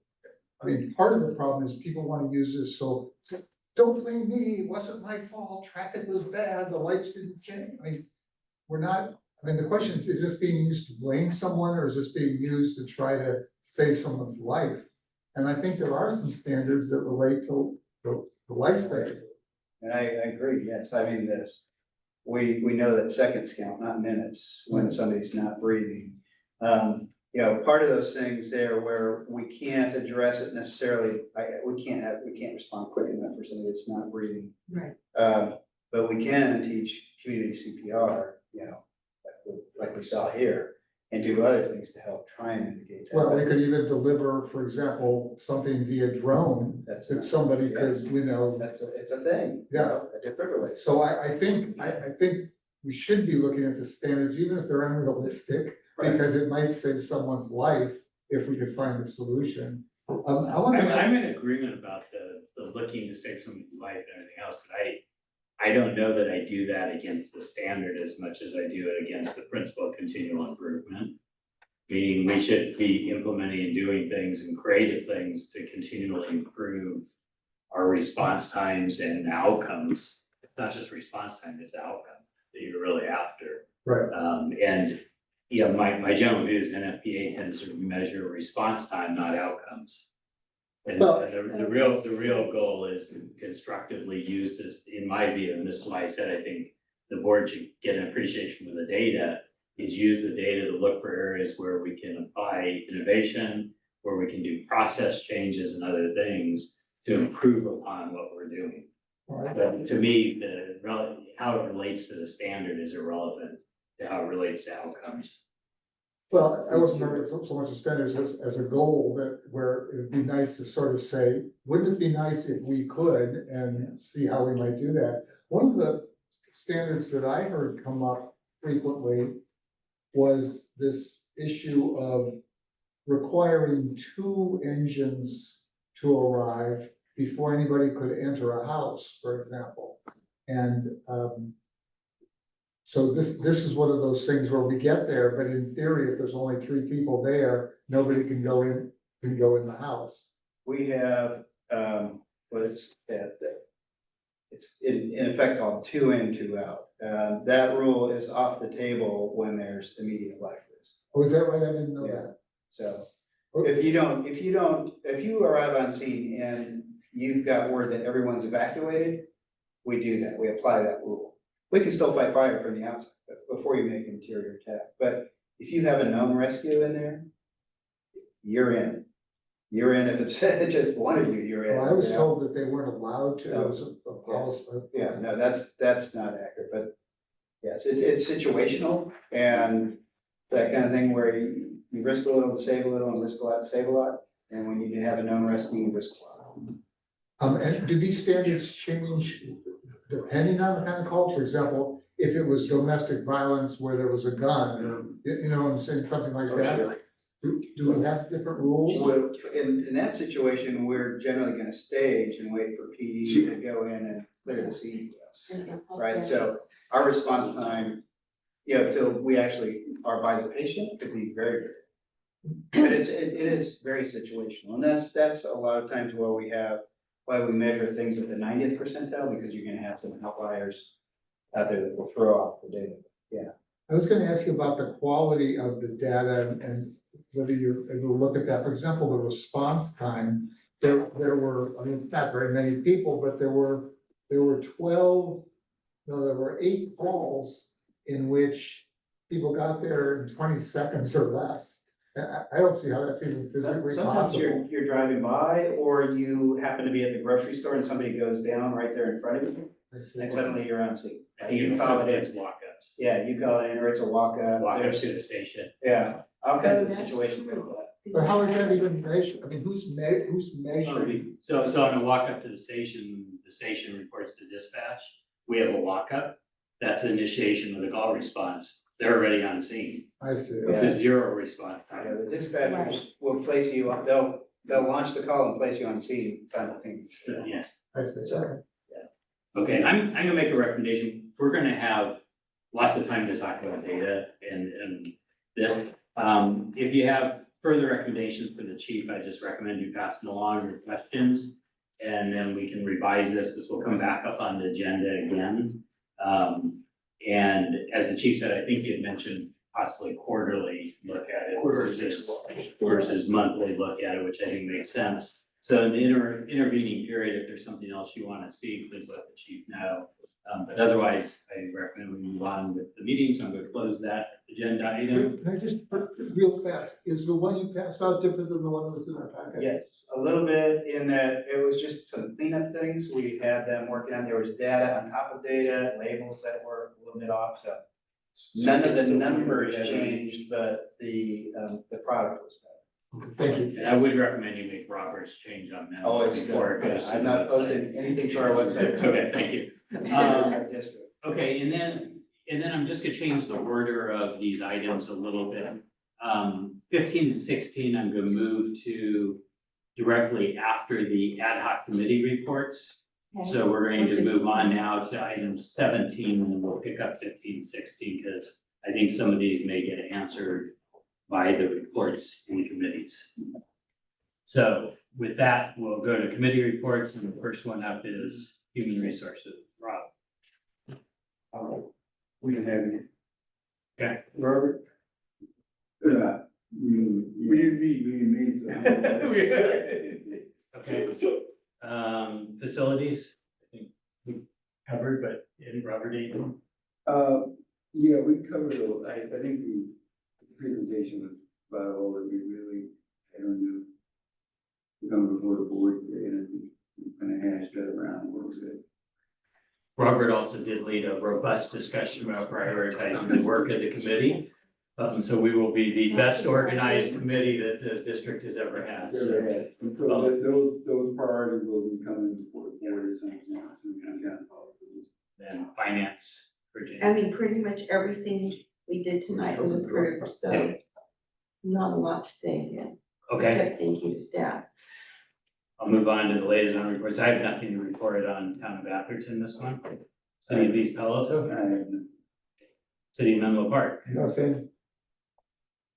I mean, part of the problem is people want to use this, so don't blame me, it wasn't my fault, traffic was bad, the lights didn't change. I mean, the question is this being used to blame someone, or is this being used to try to save someone's life? And I think there are some standards that relate to the lifestyle. And I agree, yes, I mean, we know that seconds count, not minutes, when somebody's not breathing. You know, part of those things there where we can't address it necessarily, we can't respond quick enough for somebody that's not breathing. Right. But we can teach community CPR, you know, like we saw here, and do other things to help try and mitigate that. Well, they could even deliver, for example, something via drone That's, that somebody could, you know. it's a thing. you Yeah. know, a defibrillator. So I think we should be looking at the standards, even if they're unrealistic, Right. because it might save someone's life if we could find a solution. I want to. I'm in agreement about the looking to save someone's life and everything else, but I don't know that I do that against the standard as much as I do it against the principle of continual improvement. Meaning we should be implementing and doing things and creative things to continually improve our response times and outcomes. It's not just response time, it's the outcome that you're really after. Right. And, you know, my general view is NFPA tends to measure response time, not outcomes. And Well- the real goal is to constructively use this, in my view, and this is why I said I think the board should get an appreciation for the data, is use the data to look for areas where we can apply innovation, where we can do process changes and other things to improve upon what we're doing. But to me, how it relates to the standard is irrelevant to how it relates to outcomes. Well, I wasn't talking about so much of standards as a goal that where it'd be nice to sort of say, wouldn't it be nice if we could and see how we might do that? One of the standards that I heard come up frequently was this issue of requiring 2 engines to arrive before anybody could enter a house, for example. And so this is one of those things where we get there, but in theory, if there's only 3 people there, nobody can go in the house. We have, it's in effect called 2 in, 2 out. That rule is off the table when there's immediate life risk. Oh, is that right? I didn't know Yeah. that. So if you arrive on scene and you've got word that everyone's evacuated, we do that, we apply that rule. We can still fight fire from the outside, before you make interior attack, but if you have a known rescue in there, you're in. You're in, if it's just one of you, you're in. Well, I was you know? told that they weren't allowed to, No. it was a policy. Yeah, no, that's not accurate, but yes, it's situational and that kind of thing where you risk a little to save a little and risk a lot to save a lot. And when you have a known rescue, you risk a lot. And do these standards change depending on the kind of call? For example, if it was domestic violence where there was a gun or, you know, I'm saying something like that. Do we have different rules? Well, in that situation, we're generally gonna stage and wait for PD to go in and clear the scene for us. Right, so our response time, you know, till we actually are by the patient could be very good. But it is very situational, and that's a lot of times why we measure things at the 90th percentile, because you're gonna have some outliers out there that will throw off the data, yeah. I was gonna ask you about the quality of the data and whether you're able to look at that. For example, the response time, there were, I mean, not very many people, but there were 8 calls in which people got there in 20 seconds or less. I don't see how that's even physically Sometimes possible. you're driving by, or you happen to be at the grocery store and somebody goes down right there in front of you, I see. and suddenly you're on scene. I think You it's call it sometimes in, walk-ups, yeah, you call it in, or it's a walk-up. walk-ups to the station. Yeah, all kinds of Oh, that's situations like true. that. But how is that even measured? I mean, who's measuring? So on a walk-up to the station reports to dispatch, we have a walk-up, that's initiation of the call response, they're already on scene. I see. It's a 0 response You know, time. the dispatchers will place you on, they'll launch the call and place you on scene simultaneously. Yes. I see. So- Okay, I'm gonna make a recommendation. We're gonna have lots of time to talk about data and this. If you have further recommendations for the chief, I just recommend you pass them along your questions. And then we can revise this. This will come back up on the agenda again. And as the chief said, I think you had mentioned possibly quarterly look at it versus monthly look at it, which I think makes sense. So in the intervening period, if there's something else you want to see, please let the chief know. But otherwise, I recommend we move on with the meeting, so I'm going to close that agenda item. Can I just, real fast, is the one you passed out different than the one that was in our packet? Yes, a little bit in that it was just some cleanup things. We had them working on, there was data on top of data, labels that were a little bit off, so. None of the numbers changed, but the product was better. Thank you. And I would recommend you make Robert's change on that. Oh, it's before it goes to I'm the not website. posting anything to our website. Okay, thank you. Our district. Okay, and then I'm just gonna change the order of these items a little bit. 15 and 16, I'm gonna move to directly after the ad hoc committee reports. So we're going to move on now to item 17, and then we'll pick up 15, 16, because I think some of these may get answered by the reports in committees. So with that, we'll go to committee reports, and the first one up is human resources. Rob. We don't have any. Okay. Robert? We didn't meet, Okay. Facilities, I think we covered, but in Robert, anything? Yeah, we covered, I think the presentation was about all that we really, I don't know. We're going before the board today, and I think we kind of hashed that around a little bit. Robert also did lead a robust discussion about prioritizing the work of the committee. So we will be the best organized committee that the district has ever had. So, And so those priorities will be coming before the board or something, so we kind of got. then finance, Virginia. I mean, pretty much everything we did tonight was approved, so not a lot to say again. Okay, Except thank you to staff. I'll move on to the liaison reports. I have nothing to report on town of Atherton this month. City of East Palo Alto, City of Menlo Park, Nothing.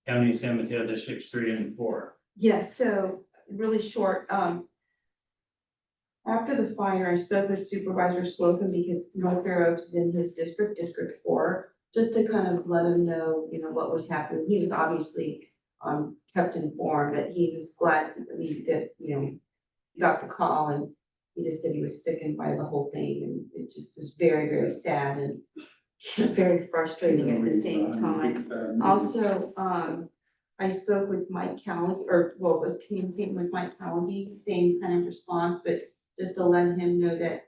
County of San Mateo Districts 3 and 4. Yes, so really short, after the fire, I spoke with Supervisor Slocum because North Fair Oaks is in his district, District 4, just to kind of let him know, you know, what was happening. He was obviously kept informed, but he was glad that, you know, he got the call and he just said he was sickened by the whole thing, and it just was very, very sad and very frustrating at the same time. Also, I spoke with Mike Callan, or well, was communicating with Mike Callan, same kind of response, but just to let him know that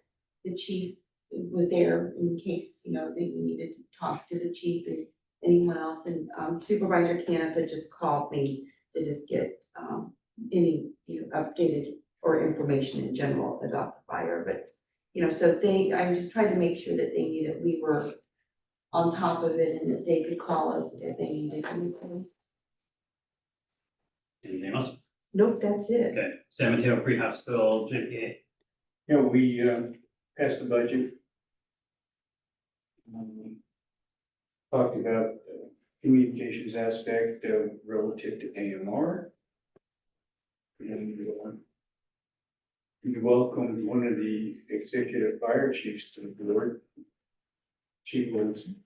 the chief was there in case, you know, they needed to talk to the chief and anyone else. And Supervisor Canepa just called me to just get any, you know, updated or information in general about the fire. But, you know, so I just tried to make sure that they knew that we were on top of it and that they could call us if they needed anything. Anything else? Nope, that's it. Okay, San Mateo Pre-Hospital, JPA. Yeah, we passed the budget. Talked about the communications aspect relative to AMR. And we welcomed one of the executive fire chiefs to the board. Chief Wilson.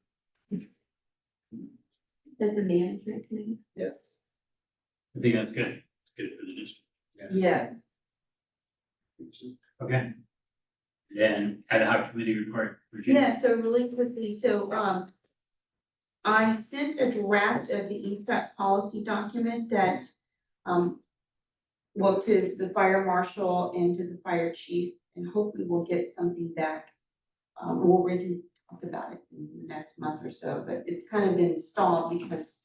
That the management committee? Yes. I think that's good. It's good for the district. Yes. Okay. Then ad hoc committee report. Virginia. Yeah, so really quickly, so I sent a draft of the EFRAP policy document that well, to the fire marshal and to the fire chief, and hopefully we'll get something back. We'll really talk about it in the next month or so, but it's kind of been stalled because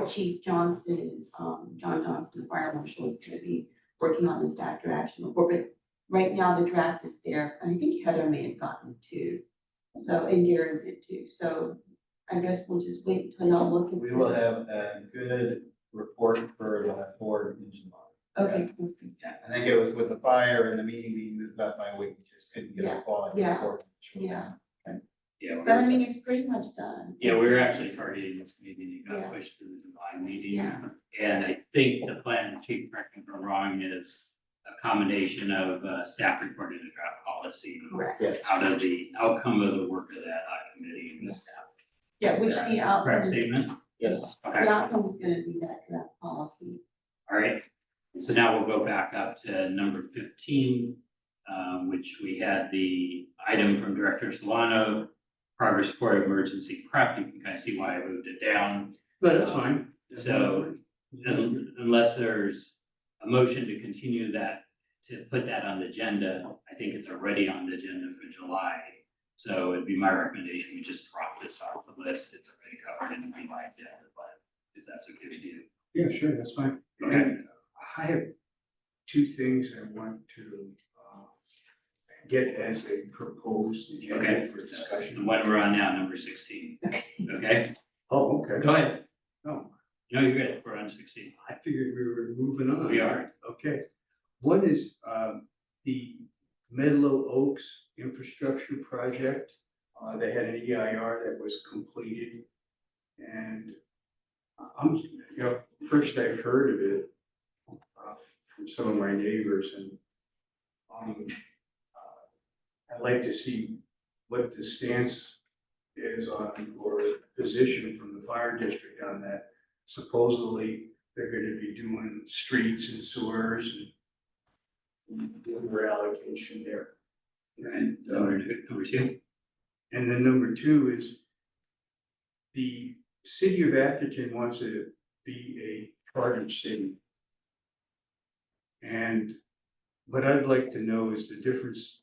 Chief Johnston is, John Johnston, the fire marshal, is gonna be working on the staff action report, but right now the draft is there, and I think Heather may have gotten it too. So, and Gary did too, so I guess we'll just wait until y'all look at this. We will have a good report for the board in July. Okay. I think it was with the fire and the meeting being moved up by a week, we just couldn't get a quality Yeah, report. Yeah, Yeah, but I mean, it's pretty much done. yeah, we were actually targeting this meeting, it got Yeah. pushed to the July meeting. Yeah. And I think the plan, Chief, correct me if I'm wrong, is a combination of staff reported a draft policy Correct. Yeah. out of the outcome of the work of that committee and the staff. Yeah, which the outcome, Correct the statement? Yes. Okay, outcome is gonna be that draft policy. all right. So now we'll go back up to number 15, which we had the item from Director Solano, progress report of emergency prep. You can kind of see why I moved it down. But that's fine. So unless there's a motion to continue that, to put that on the agenda, I think it's already on the agenda for July. So it'd be my recommendation, we just drop this off the list. It's already covered in the July agenda, but if that's okay with you. Yeah, sure, that's fine. Okay. And I have two things I want to get as a proposed agenda Okay, for that's discussion. the one we're on now, number 16. Okay, Oh, okay. go ahead. No, No, you're good. We're on 16. I figured we were moving on. We are. Okay. One is the Menlo Oaks infrastructure project. They had an EIR that was completed. And I'm, you know, first I've heard of it from some of my neighbors, and I'd like to see what the stance is on, or position from the fire district on that. Supposedly, they're gonna be doing streets and sewers and water allocation there. And number two, And then number two is the city of Atherton wants to be a chartered city. And what I'd like to know is the difference,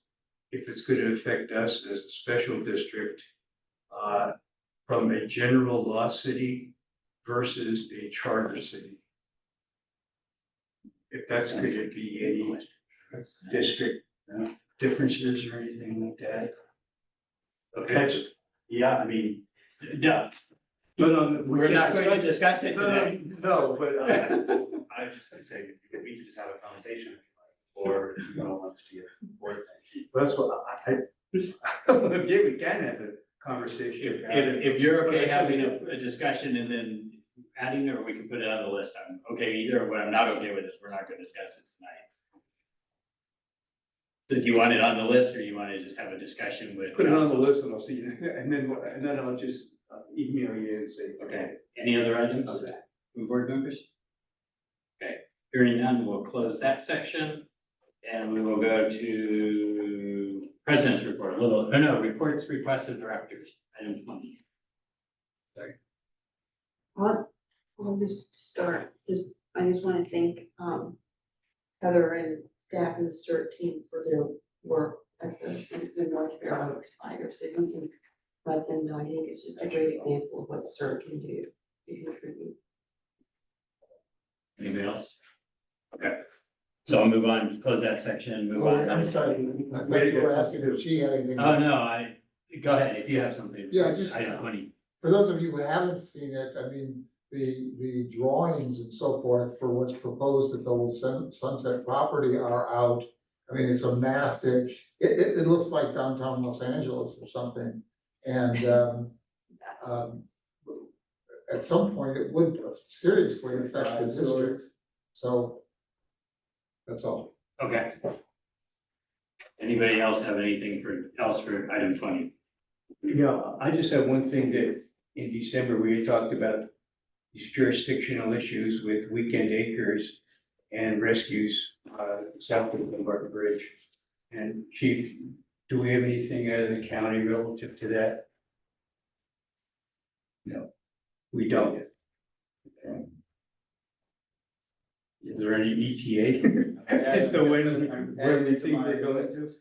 if it's gonna affect us as a special district, from a general law city versus a charter city. If that's gonna be any district differences or anything like that. okay, That's, yeah, I mean, no, No, we're not going to discuss it today. No, but I was just gonna say, we could just have a conversation, or if you don't want to be a board thing. that's what yeah, we can have a conversation. If you're okay having a discussion and then adding, or we can put it on the list, I'm okay either. What I'm not okay with is we're not gonna discuss it tonight. So do you want it on the list, or you want to just have a discussion with? Put it on the list and I'll see you, and then I'll just email you and say. Okay, any other items Okay. from board members? Okay, hearing none, we'll close that section. And we will go to president's report, reports, requests of directors, item 20. I'll just start, I just wanna thank, Heather and staff and the CERT team for their work at the North Fair Oaks Fire, so we can let them know. I think it's just a great example of what CERT can do to contribute. Anybody else? Okay, so I'll move on, close that section and move Oh, on. I'm sorry, I thought you were asking if she had anything. Oh, no, go ahead, if you have something. Yeah, just- Item 20. For those of you who haven't seen it, I mean, the drawings and so forth for what's proposed at the old Sunset property are out. I mean, it's a massive, it looks like downtown Los Angeles or something. And, at some point, it would seriously affect the district. So that's all. Okay. Anybody else have anything for item 20? Yeah, I just have one thing that in December, we had talked about these jurisdictional issues with Weekend Acres and rescues south of Lombardi Bridge. And Chief, do we have anything out of the county relative to that? No. We don't. Okay. Is there any ETA? As to when we think they're going to?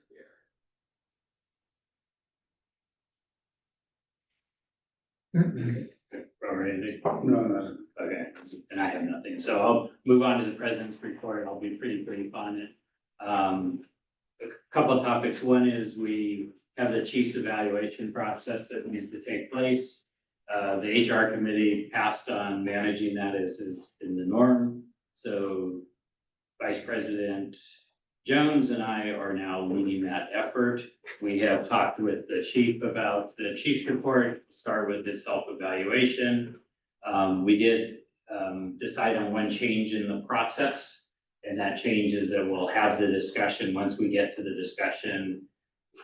Robert, anything? No. Okay, and I have nothing, so I'll move on to the president's report. I'll be pretty brief on it. A couple of topics. One is we have the chief's evaluation process that needs to take place. The HR committee passed on managing that as is in the norm. So Vice President Jones and I are now leading that effort. We have talked with the chief about the chief's report, start with this self-evaluation. We did decide on one change in the process, and that change is that we'll have the discussion once we get to the discussion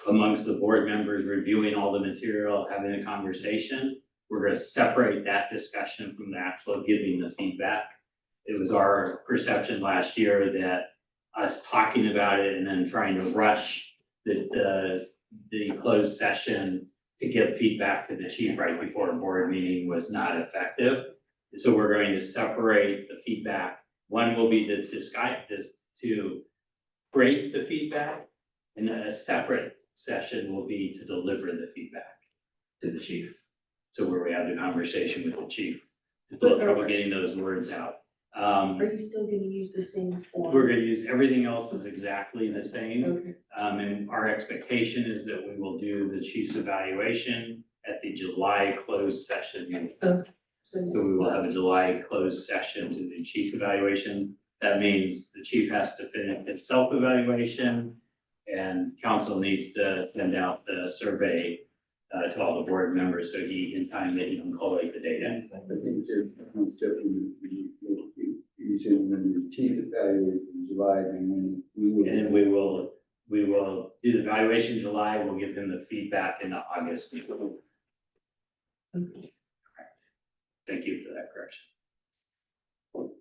amongst the board members, reviewing all the material, having a conversation. We're gonna separate that discussion from the actual giving the feedback. It was our perception last year that us talking about it and then trying to rush the closed session to give feedback to the chief right before a board meeting was not effective. So we're going to separate the feedback. One will be to create the feedback, and a separate session will be to deliver the feedback to the chief. So where we have the conversation with the chief, a little trouble getting those words out. Are you still gonna use the same form? We're gonna use, everything else is exactly the same. Okay. And our expectation is that we will do the chief's evaluation at the July closed session. So we will have a July closed session to the chief's evaluation. That means the chief has to finish his self-evaluation, and council needs to send out the survey to all the board members, so in time that he can collate the data. I think there's one step we evaluation, when your chief evaluates in July, and then we will. And we will do the evaluation in July, we'll give him the feedback in the August meeting. Okay. Thank you for that correction. So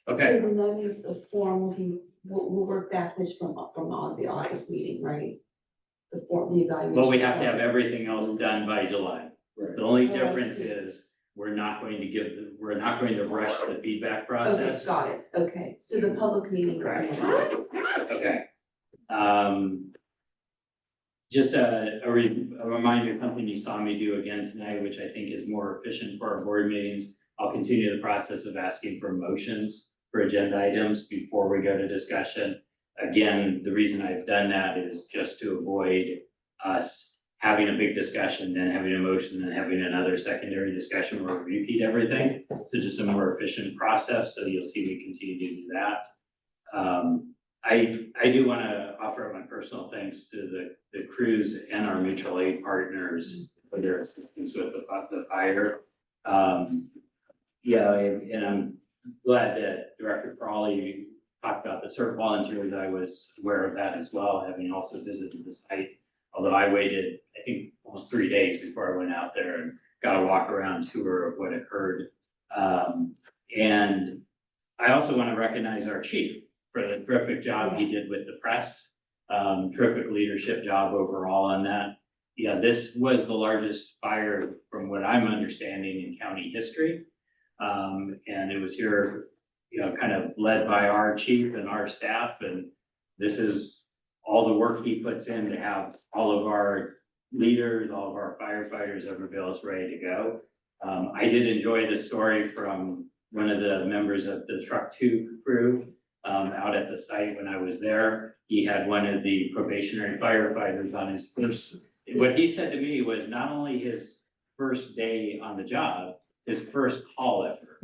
Okay, then that means the form will be, we'll work backwards from all the August meeting, right? The form, the evaluation. well, we have to have form. everything else done by July. Right. The only Oh, I difference see. is, we're not going to rush the feedback Okay, process. got it, okay, so the public meeting. will be on. Okay. Just a reminder, something you saw me do again tonight, which I think is more efficient for our board meetings. I'll continue the process of asking for motions for agenda items before we go to discussion. Again, the reason I've done that is just to avoid us having a big discussion, then having a motion, then having another secondary discussion where we repeat everything. So just a more efficient process, so you'll see me continue to do that. I do want to offer up my personal thanks to the crews and our mutual aid partners for their assistance with the fire. Yeah, and I'm glad that Director Crawley talked about the CERT volunteers. I was aware of that as well, having also visited the site. Although I waited, I think, almost 3 days before I went out there and got a walk around tour of what occurred. And I also want to recognize our chief for the terrific job he did with the press. Terrific leadership job overall on that. Yeah, this was the largest fire from what I'm understanding in county history. And it was here, kind of led by our chief and our staff, and this is all the work he puts in to have all of our leaders, all of our firefighters, everybody ready to go. I did enjoy the story from one of the members of the Truck 2 crew out at the site when I was there. He had one of the probationary firefighters on his first, what he said to me was not only his first day on the job, his first call ever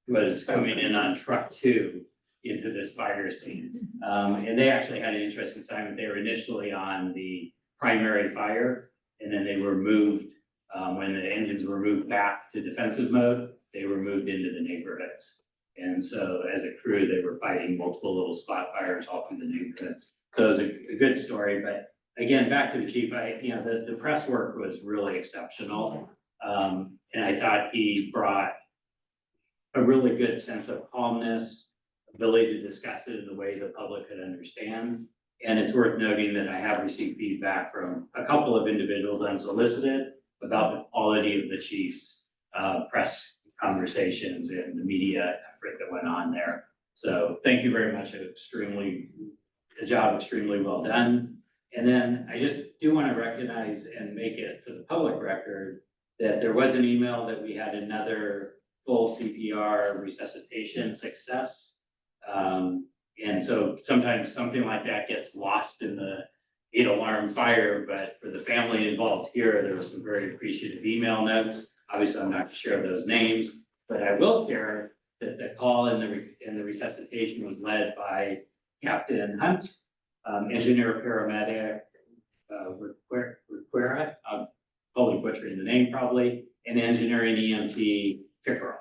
was coming in on Truck 2 into this fire scene. And they actually had an interesting assignment. They were initially on the primary fire, and then they were moved, when the engines were moved back to defensive mode, they were moved into the neighborhoods. And so as a crew, they were fighting multiple little spot fires all through the neighborhoods. So it was a good story, but again, back to the chief, the press work was really exceptional. And I thought he brought a really good sense of calmness, ability to discuss it in a way the public could understand. And it's worth noting that I have received feedback from a couple of individuals unsolicited about the quality of the chief's press conversations and the media effort that went on there. So thank you very much. A job extremely well done. And then I just do want to recognize and make it for the public record that there was an email that we had another full CPR resuscitation success. And so sometimes something like that gets lost in the 8-alarm fire, but for the family involved here, there were some very appreciative email notes. Obviously, I'm not going to share those names, but I will share that the call and the resuscitation was led by Captain Hunt, engineer paramedic, Requera, I'm totally butchering the name probably, and engineering EMT Pickerel.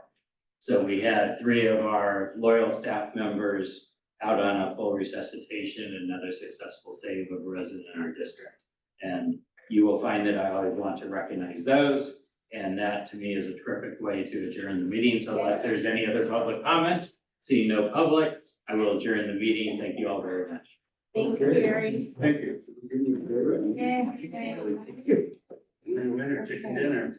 So we had 3 of our loyal staff members out on a full resuscitation and another successful save of a resident in our district. And you will find that I always want to recognize those. And that to me is a terrific way to adjourn the meeting. So unless there's any other public comment, seeing no public, I will adjourn the meeting. Thank you all very much. Thank you, Gary. Thank you. Yeah. Winner chicken dinner.